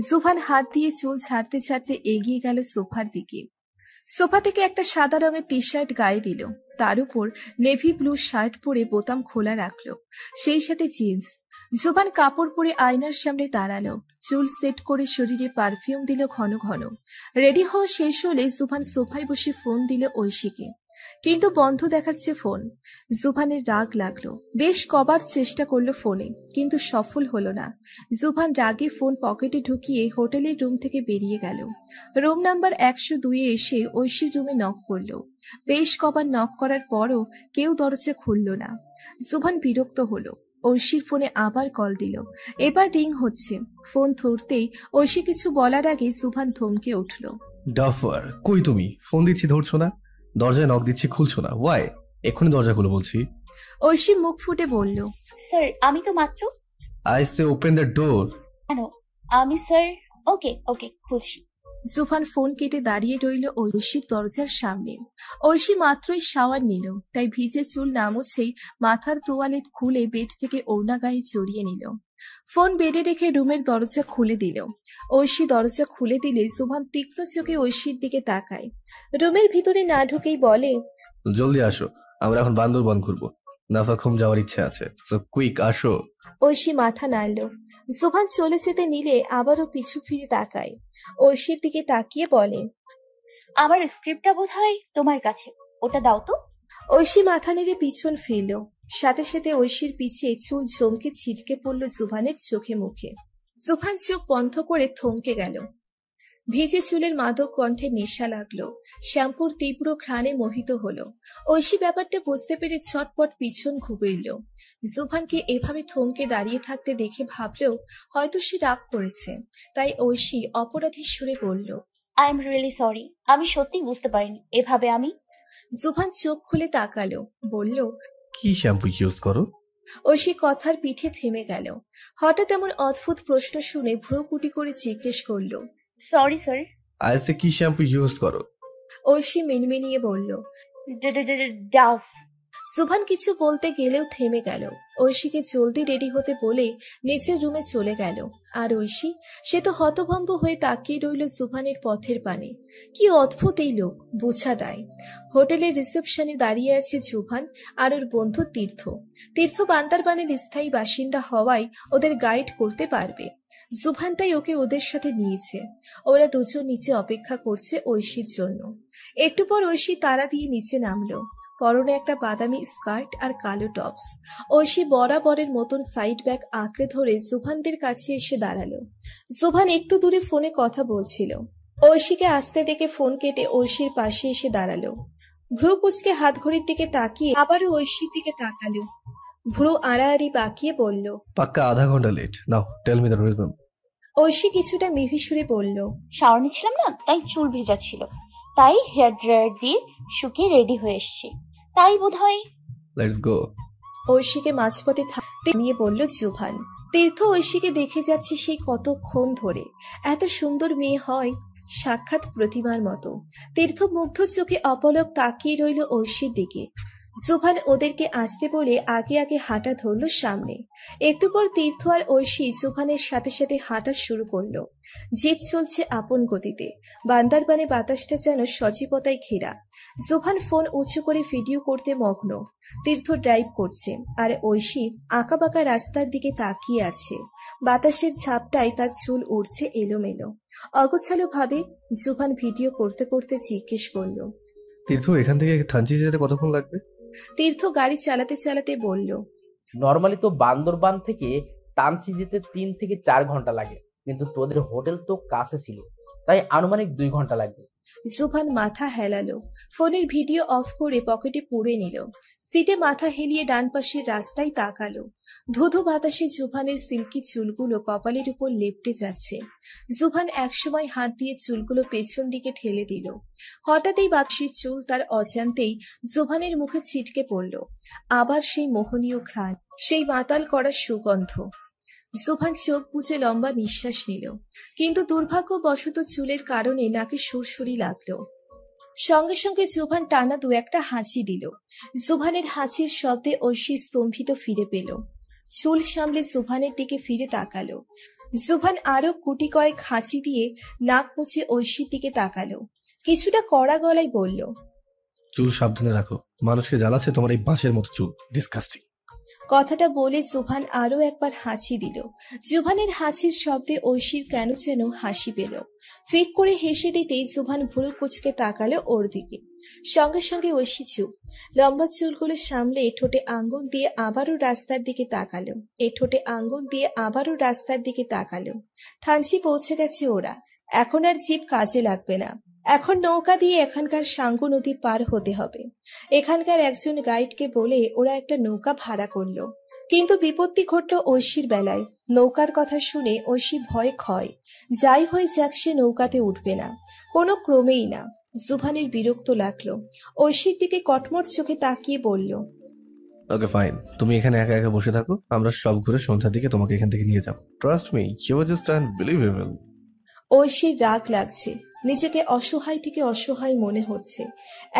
S13: জুভান হাত দিয়ে চুল ছাড়তে ছাড়তে এগিয়ে গেল সোফার দিকে। সোফা থেকে একটা সাদা রঙের টি শার্ট গায়ে দিল। তার উপর নেভি ব্লু শার্ট পরে বোতাম খোলা রাখলো, সেই সাথে জিন্স। জুবান কাপড় পরে আয়নার সামনে দাঁড়ালো, চুল সেট করে শরীরে পারফিউম দিল ঘন ঘন। রেডি হওয়া শেষ হলে জুবান সোফায় বসে ফোন দিল ঐশীকে, কিন্তু বন্ধ দেখাচ্ছে ফোন। জুবানের রাগ লাগলো, বেশ কবার চেষ্টা করলো ফোনে, কিন্তু সফল হলো না। জুবান রাগে ফোন পকেটে ঢুকিয়ে হোটেলের রুম থেকে বেরিয়ে গেল। রুম নাম্বার 102-এ এসে ঐশীর রুমে নক করলো। বেশ কবার নক করার পরও কেউ দরজা খুলল না। জুবান বিরক্ত হলো, ঐশীর ফোনে আবার কল দিল। এবার রিং হচ্ছে। ফোন ধরতেই ঐশী কিছু বলার আগে জুবান থমকে উঠল।
S1: ডাফার, কই তুমি? ফোন দিচ্ছি ধরছো না, দরজায় নক দিচ্ছি খুলছো না, ওয়াই? এক্ষুনি দরজা খুলে বলছি।
S13: ঐশী মুখ ফুটে বলল,
S3: স্যার আমি তো মাত্র।
S1: I say open the door.
S3: কেন? আমি স্যার। ওকে ওকে খুলছি।
S13: জুফান ফোন কেটে দাঁড়িয়ে রইল ঐশীর দরজার সামনে। ঐশী মাত্রই শাওয়ার নিল, তাই ভিজে চুল না মুছেই মাথার তোয়ালে খুলে বেড থেকে ওড়না গায়ে জড়িয়ে নিল। ফোন বেডে রেখে রুমের দরজা খুলে দিল। ঐশী দরজা খুলে দিলে জুফান তীক্ষ্ণ চোখে ঐশীর দিকে তাকায়। রুমের ভিতরে না ঢুকেই বলে,
S1: জলদি আসো, আমরা এখন বান্দরবন ঘুরবো। নাফাখুম যাওয়ার ইচ্ছে আছে, সো কুইক আসো।
S2: ঐশী মাথা নাড়ল। জুফান চলে যেতে নিলে আবারও পিছু ফিরে তাকায়। ঐশীর দিকে তাকিয়ে বলে,
S3: আমার স্ক্রিপ্টটা বোধহয় তোমার কাছে, ওটা দাও তো।
S2: ঐশী মাথা নেড়ে পিছন ফিরল। সাথে সাথে ঐশীর পিছে চুল চমকে ছিটকে পড়ল জুফানের চোখে মুখে। জুফান চোখ বন্ধ করে থমকে গেল। ভিজে চুলের মাদক গন্ধে নেশা লাগলো, শ্যাম্পুর তীব্র ঘ্রাণে মোহিত হলো। ঐশী ব্যাপারটা বুঝতে পেরে ছটপট পিছন ঘুরল। জুফানকে এভাবে থমকে দাঁড়িয়ে থাকতে দেখে ভাবলেও হয়তো সে রাগ করেছে, তাই ঐশী অপরাধীর সুরে বলল,
S3: আই এম রিয়েলি সরি, আমি সত্যি বুঝতে পারিনি এভাবে আমি।
S2: জুফান চোখ খুলে তাকালো, বলল,
S1: কি শ্যাম্পু ইউজ করো?
S2: ঐশী কথার পিঠে থেমে গেল। হঠাৎ এমন অদ্ভুত প্রশ্ন শুনে ভ্রু কুটি করে জিজ্ঞেস করলো,
S3: সরি স্যার।
S1: আইসে কি শ্যাম্পু ইউজ করো?
S2: ঐশী মিনমিনিয়ে বলল,
S3: ডাভ।
S2: জুফান কিছু বলতে গেলেও থেমে গেল। ঐশীকে জলদি রেডি হতে বলে নিচের রুমে চলে গেল। আর ঐশী, সে তো হতভম্ব হয়ে তাকিয়ে রইল জুফানের পথের পানে। কি অদ্ভুত এই লোক, বোঝা দেয়। হোটেলের রিসেপশনে দাঁড়িয়ে আছে জুফান আর ওর বন্ধু তীর্থ। তীর্থ বান্দারবানের স্থায়ী বাসিন্দা হওয়ায় ওদের গাইড করতে পারবে। জুফান তাই ওকে ওদের সাথে নিয়েছে। ওরা দুজন নিচে অপেক্ষা করছে ঐশীর জন্য। একটু পর ঐশী তাড়া দিয়ে নিচে নামলো। পরনে একটা বাদামি স্কার্ট আর কালো টপস। ঐশী বরাবরের মতন সাইড ব্যাগ আঁকড়ে ধরে জুফানদের কাছে এসে দাঁড়ালো। জুফান একটু দূরে ফোনে কথা বলছিল। ঐশীকে আসতে দেখে ফোন কেটে ঐশীর পাশে এসে দাঁড়ালো। ভ্রু কুচকে হাত ঘড়ির দিকে তাকিয়ে আবারও ঐশীর দিকে তাকালো। ভ্রু আড়াআড়ি বাঁকিয়ে বলল,
S1: পাক্কা আধা ঘন্টা late. Now tell me the reason.
S2: Oishi কিছুটা মিহি সুরে বলল,
S3: শাওয়ার নিচ্ছিলাম না, তাই চুল ভেজা ছিল, তাই হেয়ার ড্রায়ার দিয়ে শুকিয়ে রেডি হয়ে এসছি, তাই বোধহয়।
S1: Let's go.
S2: ঐশীকে মাঝপথে থামিয়ে বলল জুফান। তীর্থ ঐশীকে দেখে যাচ্ছে সেই কতক্ষণ ধরে। এত সুন্দর মেয়ে হয়, সাক্ষাৎ প্রতিমার মতো। তীর্থ মুগ্ধ চোখে অপলক তাকিয়ে রইল ঐশীর দিকে। জুফান ওদেরকে আসতে বলে আগে আগে হাঁটা ধরল সামনে। একটু পর তীর্থ আর ঐশী জুফানের সাথে সাথে হাঁটা শুরু করলো। জিপ চলছে আপন গতিতে। বান্দারবানে বাতাসটা যেন সজীবতায় ঘেরা। জুফান ফোন উঁচু করে ভিডিও করতে মগ্ন। তীর্থ ড্রাইভ করছে আর ঐশী আঁকাবাঁকা রাস্তার দিকে তাকিয়ে আছে। বাতাসের ঝাপটায় তার চুল উড়ছে এলোমেলো। অগোছালো ভাবে জুফান ভিডিও করতে করতে জিজ্ঞেস করল,
S1: তীর্থ, এখান থেকে থানচি যেতে কতক্ষণ লাগবে?
S2: তীর্থ গাড়ি চালাতে চালাতে বলল,
S10: নর্মালি তো বান্দরবান থেকে তানচি যেতে 3 থেকে 4 ঘন্টা লাগে, কিন্তু তোদের হোটেল তো কাছে ছিল, তাই আনুমানিক 2 ঘন্টা লাগবে।
S13: জুভান মাথা হেলালো, ফোনের ভিডিও অফ করে পকেটে পুরে নিল। সিটে মাথা হেলিয়ে ডান পাশের রাস্তায় তাকালো। ধুধু বাতাসে জুভানের সিল্কি চুলগুলো কপালের উপর লেপটে যাচ্ছে। জুভান একসময় হাত দিয়ে চুলগুলো পেছন দিকে ঠেলে দিল। হঠাৎই বাতাসের চুল তার অজান্তেই জুভানের মুখে ছিটকে পড়ল। আবার সেই মোহনীয় ঘ্রাণ, সেই মাতাল করা সুগন্ধ। জুভান চোখ বুজে লম্বা নিঃশ্বাস নিল, কিন্তু দুর্ভাগ্যবশত চুলের কারণে নাকে সুরসুরি লাগলো। সঙ্গে সঙ্গে জুভান টানা দু একটা হাঁচি দিল। জুভানের হাঁচির শব্দে ঐশী স্তম্ভিত ফিরে পেল। চুল সামলে জুভানের দিকে ফিরে তাকালো। জুভান আরো গুটি কয়েক হাঁচি দিয়ে নাক মুছে ঐশীর দিকে তাকালো। কিছুটা কড়া গলায় বলল,
S1: চুল সাবধানে রাখো, মানুষকে জ্বালাচ্ছে তোমার এই বাঁশের মতো চুল, ডিসকাস্টিং।
S13: কথাটা বলে জুভান আরো একবার হাঁচি দিল। জুভানের হাঁচির শব্দে ঐশীর কেন যেন হাসি পেল। ফিক করে হেসে দিতেই জুভান ভুরু কুচকে তাকালো ওর দিকে। সঙ্গে সঙ্গে ঐশী চুপ। লম্বা চুলগুলো সামলে ঠোঁটে আঙ্গুল দিয়ে আবারও রাস্তার দিকে তাকালো। ঠোঁটে আঙ্গুল দিয়ে আবারও রাস্তার দিকে তাকালো। থানচি পৌঁছে গেছে ওরা। এখন আর জিপ কাজে লাগবে না। এখন নৌকা দিয়ে এখানকার সাঙ্গু নদী পার হতে হবে। এখানকার একজন গাইডকে বলে ওরা একটা নৌকা ভাড়া করলো। কিন্তু বিপত্তি ঘটল ঐশীর বেলায়। নৌকার কথা শুনে ঐশী ভয়ে ক্ষয়। যাই হয়ে যাক, সে নৌকাতে উঠবে না, কোনো ক্রমেই না। জুভানের বিরক্ত লাগলো। ঐশীর দিকে কটমট চোখে তাকিয়ে বলল,
S1: ওকে ফাইন, তুমি এখানে একা একা বসে থাকো, আমরা সব ঘুরে সন্ধ্যার দিকে তোমাকে এখান থেকে নিয়ে যাবো। Trust me, you are just unbelievable.
S13: ঐশীর রাগ লাগছে। নিজেকে অসহায় থেকে অসহায় মনে হচ্ছে।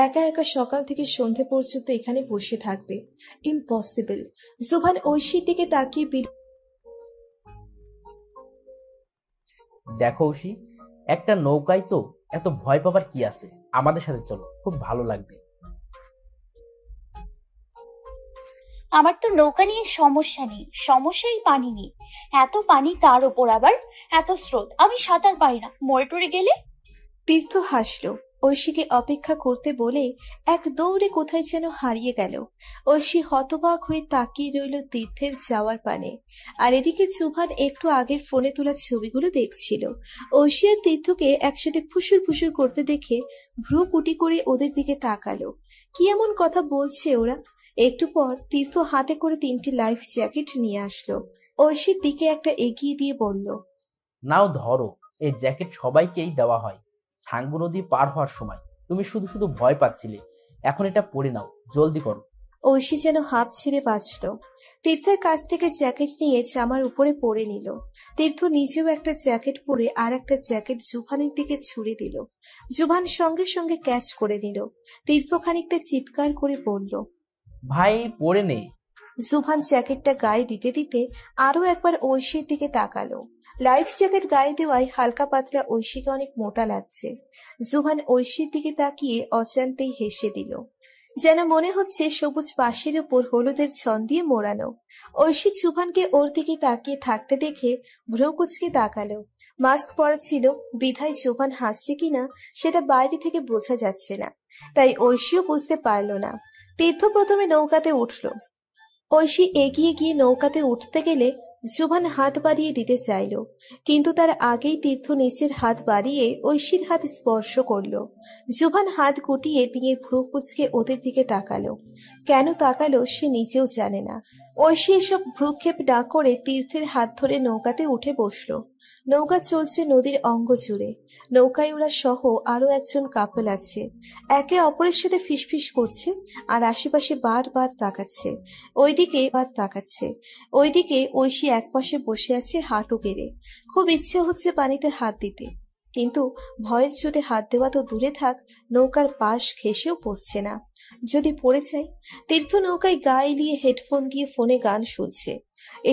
S13: একা একা সকাল থেকে সন্ধে পর্যন্ত এখানে বসে থাকবে, ইম্পসিবল। জুভান ঐশীর দিকে তাকিয়ে
S10: দেখো ঐশী, একটা নৌকায় তো এত ভয় পাবার কি আছে, আমাদের সাথে চলো, খুব ভালো লাগবে।
S3: আমার তো নৌকা নিয়ে সমস্যা নেই, সমস্যাই পানি নেই। এত পানি, তার ওপর আবার এত স্রোত, আমি সাঁতার পারি না, মরে টরে গেলে।
S2: তীর্থ হাসল। ঐশীকে অপেক্ষা করতে বলে এক দৌড়ে কোথায় যেন হারিয়ে গেল। ঐশী হতবাক হয়ে তাকিয়ে রইল তীর্থের যাওয়ার পানে। আর এদিকে জুভান একটু আগের ফোনে তোলা ছবিগুলো দেখছিল। ঐশী আর তীর্থকে একসাথে ফুসুর ফুসুর করতে দেখে ভ্রু কুটি করে ওদের দিকে তাকালো। কি এমন কথা বলছে ওরা? একটু পর তীর্থ হাতে করে 3টি লাইফ জ্যাকেট নিয়ে আসলো। ঐশীর দিকে একটা এগিয়ে দিয়ে বলল,
S10: নাও ধরো, এই জ্যাকেট সবাইকেই দেওয়া হয় সাঙ্গু নদী পার হওয়ার সময়। তুমি শুধু শুধু ভয় পাচ্ছিলে, এখন এটা পরে নাও, জলদি করো।
S2: ঐশী যেন হাঁপ ছেড়ে বাঁচল। তীর্থের কাছ থেকে জ্যাকেট নিয়ে জামার উপরে পরে নিল। তীর্থ নিজেও একটা জ্যাকেট পরে আর একটা জ্যাকেট জুভানের দিকে ছুড়ে দিল। জুভান সঙ্গে সঙ্গে ক্যাচ করে নিল। তীর্থ খানিকটা চিৎকার করে বলল,
S10: ভাই পরে নে।
S2: জুভান জ্যাকেটটা গায়ে দিতে দিতে আরো একবার ঐশীর দিকে তাকালো। লাইফ জ্যাকেট গায়ে দেওয়ায় হালকা পাতলা ঐশীকে অনেক মোটা লাগছে। জুভান ঐশীর দিকে তাকিয়ে অজান্তেই হেসে দিল। যেন মনে হচ্ছে সবুজ পাশের উপর হলুদের ছন দিয়ে মোড়ানো। ঐশী জুভানকে ওর দিকে তাকিয়ে থাকতে দেখে ভ্রু কুচকে তাকালো। মাস্ক পরা ছিল বিধায় জুভান হাসছে কিনা সেটা বাইরে থেকে বোঝা যাচ্ছে না, তাই ঐশীও বুঝতে পারল না। তীর্থ প্রথমে নৌকাতে উঠল। ঐশী এগিয়ে গিয়ে নৌকাতে উঠতে গেলে জুভান হাত বাড়িয়ে দিতে চাইল, কিন্তু তার আগেই তীর্থ নিচের হাত বাড়িয়ে ঐশীর হাত স্পর্শ করল। জুভান হাত গুটিয়ে দিয়ে ভ্রু কুচকে ওদের দিকে তাকালো। কেন তাকালো সে নিজেও জানে না। ঐশী এসব ভ্রুক্ষেপ না করে তীর্থের হাত ধরে নৌকাতে উঠে বসলো। নৌকা চলছে নদীর অঙ্গ জুড়ে। নৌকায় ওরা সহ আরো একজন কাপল আছে। একে অপরের সাথে ফিসফিস করছে আর আশেপাশে বারবার তাকাচ্ছে। ওইদিকে ঐশী একপাশে বসে আছে হাঁটু গেড়ে। খুব ইচ্ছে হচ্ছে পানিতে হাত দিতে, কিন্তু ভয়ের চোটে হাত দেওয়া তো দূরে থাক, নৌকার পাশ ঘেঁষেও পড়ছে না। যদি পড়ে যায়। তীর্থ নৌকায় গা এলিয়ে হেডফোন দিয়ে ফোনে গান শুনছে।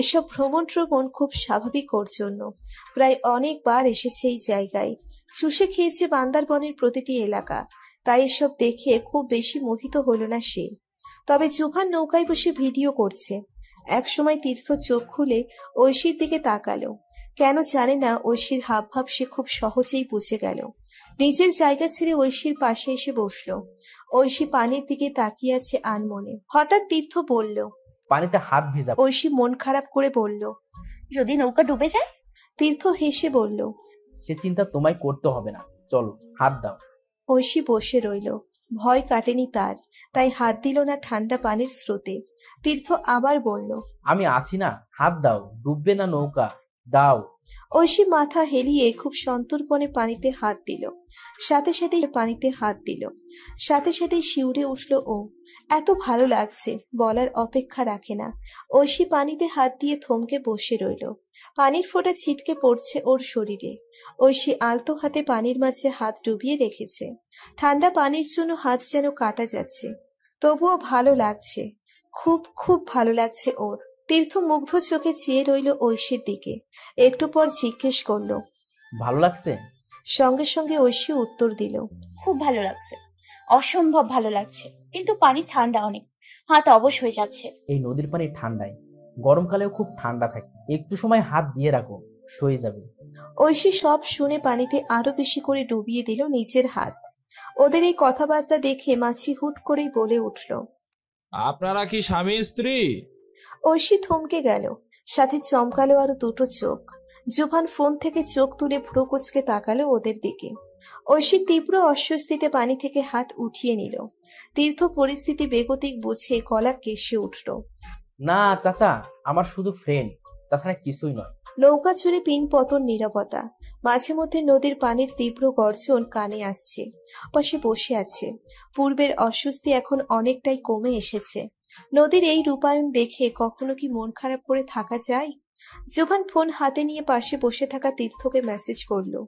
S2: এসব ভ্রমণ খুব স্বাভাবিক ওর জন্য। প্রায় অনেকবার এসেছে এই জায়গায়, চুষে খেয়েছে বান্দারবনের প্রতিটি এলাকা, তাই এসব দেখে খুব বেশি মোহিত হলো না সে। তবে জুভান নৌকায় বসে ভিডিও করছে। একসময় তীর্থ চোখ খুলে ঐশীর দিকে তাকালো। কেন জানে না ঐশীর হাবভাব সে খুব সহজেই বুঝে গেল। নিজের জায়গা ছেড়ে ঐশীর পাশে এসে বসলো। ঐশী পানির দিকে তাকিয়ে আছে আনমনে। হঠাৎ তীর্থ বলল,
S10: পানিতে হাত ভেজা।
S2: ঐশী মন খারাপ করে বলল,
S3: যদি নৌকা ডুবে যায়?
S2: তীর্থ হেসে বলল,
S10: সে চিন্তা তোমায় করতে হবে না, চলো হাত দাও।
S2: ঐশী বসে রইল। ভয় কাটেনি তার, তাই হাত দিল না ঠান্ডা পানির স্রোতে। তীর্থ আবার বলল,
S10: আমি আছি না, হাত দাও, ডুববে না নৌকা, দাও।
S2: ঐশী মাথা হেলিয়ে খুব সন্তর্পণে পানিতে হাত দিল। সাথে সাথেই পানিতে হাত দিল, সাথে সাথেই শিউরে উঠল ও। এত ভালো লাগছে, বলার অপেক্ষা রাখে না। ঐশী পানিতে হাত দিয়ে থমকে বসে রইল। পানির ফোঁটা ছিটকে পড়ছে ওর শরীরে। ঐশী আলতো হাতে পানির মাঝে হাত ডুবিয়ে রেখেছে। ঠান্ডা পানির জন্য হাত যেন কাটা যাচ্ছে, তবুও ভালো লাগছে, খুব খুব ভালো লাগছে ওর। তীর্থ মুগ্ধ চোখে চেয়ে রইল ঐশীর দিকে। একটু পর জিজ্ঞেস করলো,
S10: ভালো লাগছে?
S2: সঙ্গে সঙ্গে ঐশী উত্তর দিল,
S3: খুব ভালো লাগছে, অসম্ভব ভালো লাগছে, কিন্তু পানি ঠান্ডা অনেক, হাত অবশ হয়ে যাচ্ছে।
S10: এই নদীর পানি ঠান্ডায়, গরমকালেও খুব ঠান্ডা থাকে, একটু সময় হাত দিয়ে রাখো, সয়ে যাবে।
S2: ঐশী সব শুনে পানিতে আরো বেশি করে ডুবিয়ে দিল নিজের হাত। ওদের এই কথাবার্তা দেখে মাছি হুট করেই বলে উঠল,
S7: আপনারা কি স্বামী স্ত্রী?
S2: ঐশী থমকে গেল, সাথে চমকালো আরো দুটো চোখ। জুভান ফোন থেকে চোখ তুলে ভ্রু কুঁচকে তাকালো ওদের দিকে। ঐশী তীব্র অস্বস্তিতে পানি থেকে হাত উঠিয়ে নিল। তীর্থ পরিস্থিতি বেগতিক বুঝে গলা কেশে উঠল।
S10: না চাচা, আমার শুধু ফ্রেন্ড, তাছাড়া কিছুই নয়।
S2: নৌকা ছুড়ে পিন পতন নীরবতা। মাঝে মধ্যে নদীর পানির তীব্র গর্জন কানে আসছে। পাশে বসে আছে। পূর্বের অস্বস্তি এখন অনেকটাই কমে এসেছে। নদীর এই রূপায়ণ দেখে কখনো কি মন খারাপ করে থাকা যায়? জোভান ফোন হাতে নিয়ে পাশে বসে থাকা তীর্থকে মেসেজ করলো,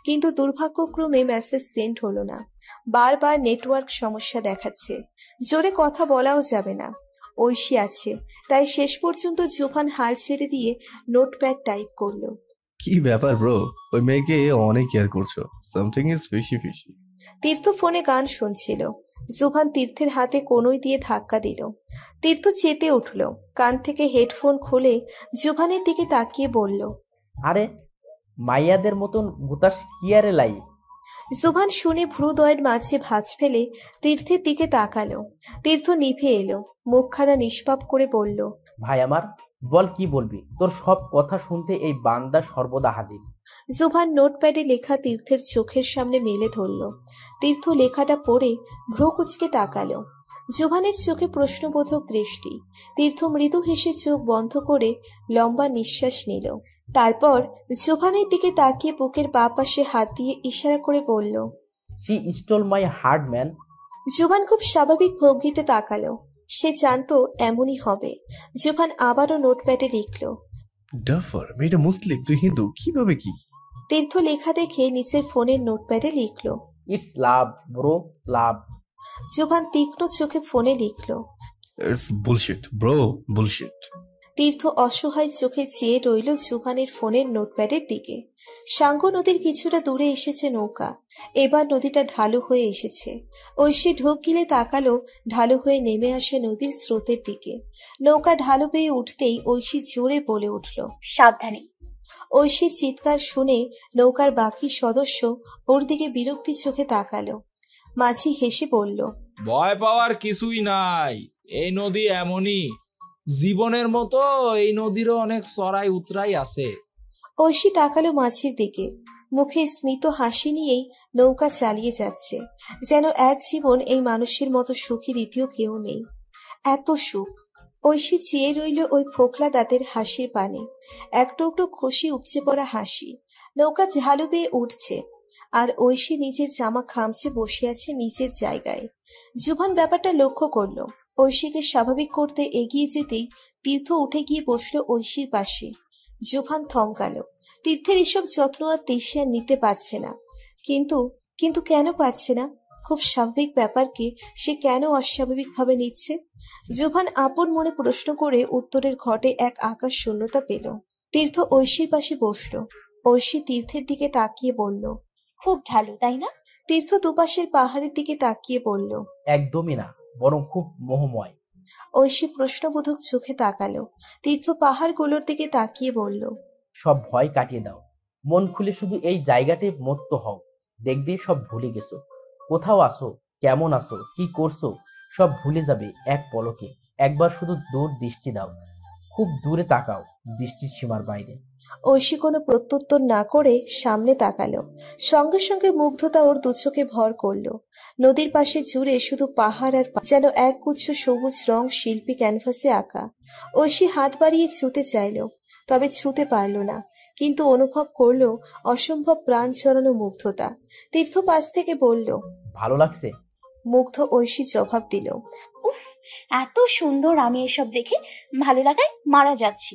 S2: কিন্তু দুর্ভাগ্যক্রমে মেসেজ সেন্ড হলো না। বারবার নেটওয়ার্ক সমস্যা দেখাচ্ছে, জোরে কথা বলাও যাবে না। ঐশী আছে, তাই শেষ পর্যন্ত জোভান হাল ছেড়ে দিয়ে নোটপ্যাড টাইপ করলো।
S1: কি ব্যাপার ব্রো, ওই মেয়েকে অনেক কেয়ার করছো, সামথিং ইজ ফিশি ফিশি।
S2: তীর্থ ফোনে গান শুনছিল। জোভান তীর্থের হাতে কনুই দিয়ে ধাক্কা দিল। তীর্থ চেতে উঠল, কান থেকে হেডফোন খুলে জোভানের দিকে তাকিয়ে বলল,
S10: আরে মাইয়াদের মতন গুতাস কি আরে লাই।
S2: জোভান শুনে ভ্রুদয়ের মাঝে ভাঁজ ফেলে তীর্থের দিকে তাকালো। তীর্থ নিভে এলো, মুখখানা নিষ্পাপ করে বলল,
S10: ভাই আমার, বল কি বলবি, তোর সব কথা শুনতে এই বান্দা সর্বদা হাজির।
S2: জোভান নোটপ্যাডে লেখা তীর্থের চোখের সামনে মেলে ধরল। তীর্থ লেখাটা পড়ে ভ্রু কুঁচকে তাকালো। জোভানের চোখে প্রশ্নবোধক দৃষ্টি। তীর্থ মৃদু হেসে চোখ বন্ধ করে লম্বা নিঃশ্বাস নিল। তারপর জোভানের দিকে তাকিয়ে বুকের বাঁ পাশে হাত দিয়ে ইশারা করে বলল,
S10: she stole my heart man.
S2: Jovan খুব স্বাভাবিক ভঙ্গিতে তাকালো। সে জানতো এমনই হবে। জোভান আবারও নোটপ্যাডে লিখল,
S1: ডাফার, মেয়েটা মুসলিম, তুই হিন্দু, কিভাবে কি?
S2: তীর্থ লেখা দেখে নিচের ফোনের নোটপ্যাডে লিখল,
S10: ইটস লাভ ব্রো, লাভ।
S2: জোভান তীক্ষ্ণ চোখে ফোনে লিখল,
S1: ইটস বুলশিট ব্রো, বুলশিট।
S2: তীর্থ অসহায় চোখে চেয়ে রইল জোভানের ফোনের নোটপ্যাডের দিকে। সাঙ্গো নদীর কিছুটা দূরে এসেছে নৌকা। এবার নদীটা ঢালু হয়ে এসেছে। ঐশী ঢোক গিলে তাকালো ঢালু হয়ে নেমে আসে নদীর স্রোতের দিকে। নৌকা ঢালু পেয়ে উঠতেই ঐশী জোরে বলে উঠল,
S3: সাবধানে।
S2: ঐশীর চিৎকার শুনে নৌকার বাকি সদস্য ওর দিকে বিরক্তি চোখে তাকালো। মাঝি হেসে বলল,
S7: ভয় পাওয়ার কিছুই নাই, এই নদী এমনই, জীবনের মতো এই নদীরও অনেক চড়াই উতরাই আছে।
S2: ঐশী তাকালো মাঝির দিকে। মুখে স্মিত হাসি নিয়েই নৌকা চালিয়ে যাচ্ছে, যেন এক জীবন এই মানুষের মতো সুখী দ্বিতীয় কেউ নেই। এত সুখ! ঐশী চেয়ে রইল ওই ফোকলা দাঁতের হাসির পানে। এক টুকরো খুশি উপচে পড়া হাসি। নৌকা ঢালু বেয়ে উঠছে, আর ঐশী নিজের জামা খামচে বসে আছে নিজের জায়গায়। জুভান ব্যাপারটা লক্ষ্য করলো। ঐশীকে স্বাভাবিক করতে এগিয়ে যেতেই তীর্থ উঠে গিয়ে বসলো ঐশীর পাশে। জুভান থমকালো। তীর্থের এসব যত্ন আর তেশিয়া নিতে পারছে না। কিন্তু কিন্তু কেন পারছে না? খুব স্বাভাবিক ব্যাপারকে সে কেন অস্বাভাবিক ভাবে নিচ্ছে? জুভান আপন মনে প্রশ্ন করে উত্তরের ঘটে এক আকাশ শূন্যতা পেল। তীর্থ ঐশীর পাশে বসলো। ঐশী তীর্থের দিকে তাকিয়ে বলল,
S3: খুব ঢালু, তাই না?
S2: তীর্থ দুপাশের পাহাড়ের দিকে তাকিয়ে বলল,
S10: একদমই না, বরং খুব মোহময়।
S2: ঐশী প্রশ্নবোধক চোখে তাকালো। তীর্থ পাহাড়গুলোর দিকে তাকিয়ে বলল,
S10: সব ভয় কাটিয়ে দাও, মন খুলে শুধু এই জায়গাতে মত্ত হও, দেখবে সব ভুলে গেছো। কোথাও আসো, কেমন আসো, কি করছো, সব ভুলে যাবে এক পলকে। একবার শুধু দূর দৃষ্টি দাও, খুব দূরে তাকাও, দৃষ্টির সীমার বাইরে।
S2: ঐশী কোনো প্রত্যুত্তর না করে সামনে তাকালো। সঙ্গে সঙ্গে মুগ্ধতা ওর দুচোখে ভর করলো। নদীর পাশে জুড়ে শুধু পাহাড় আর যেন একগুচ্ছ সবুজ রং শিল্পী ক্যানভাসে আঁকা। ঐশী হাত বাড়িয়ে ছুঁতে চাইল, তবে ছুঁতে পারল না, কিন্তু অনুভব করলো অসম্ভব প্রাণ চড়ানো মুগ্ধতা। তীর্থ পাশ থেকে বলল,
S10: ভালো লাগছে?
S2: মুগ্ধ ঐশী জবাব দিল,
S3: উফ, এত সুন্দর, আমি এসব দেখে ভালো লাগায় মারা যাচ্ছি।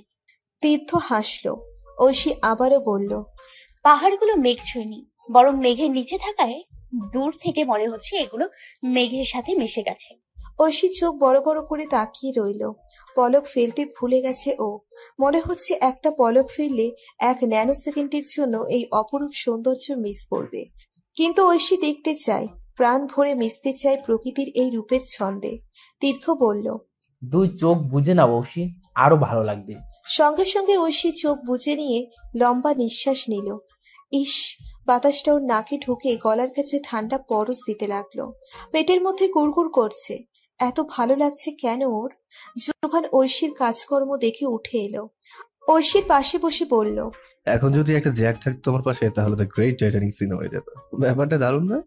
S2: তীর্থ হাসলো। ঐশী আবারও বলল,
S3: পাহাড়গুলো মেঘ ছুঁয়নি, বরং মেঘের নিচে থাকায় দূর থেকে মনে হচ্ছে এগুলো মেঘের সাথে মিশে গেছে।
S2: ঐশী চোখ বড় বড় করে তাকিয়ে রইল। পলক ফেলতে ভুলে গেছে ও। মনে হচ্ছে একটা পলক ফেললে 1 ন্যানো সেকেন্ডের জন্য এই অপরূপ সৌন্দর্য মিস করবে। কিন্তু ঐশী দেখতে চায়, প্রাণ ভরে মিশতে চায় প্রকৃতির এই রূপের ছন্দে। তীর্থ বলল,
S10: 2 চোখ বুঝে নাও ঐশী, আরো ভালো লাগবে।
S2: সঙ্গে সঙ্গে ঐশী চোখ বুজে নিয়ে লম্বা নিঃশ্বাস নিল। ইস, বাতাসটা ওর নাকে ঢুকে গলার কাছে ঠান্ডা পরশ দিতে লাগলো। পেটের মধ্যে গুড়গুড় করছে। এত ভালো লাগছে কেন ওর? যখন ঐশীর কাজকর্ম দেখে উঠে এলো, ঐশীর পাশে বসে বলল,
S1: এখন যদি একটা জ্যাক থাকতো তোমার পাশে, তাহলে তো গ্রেট টাইটানিক সিন হয়ে যেত। ব্যাপারটা দারুণ না?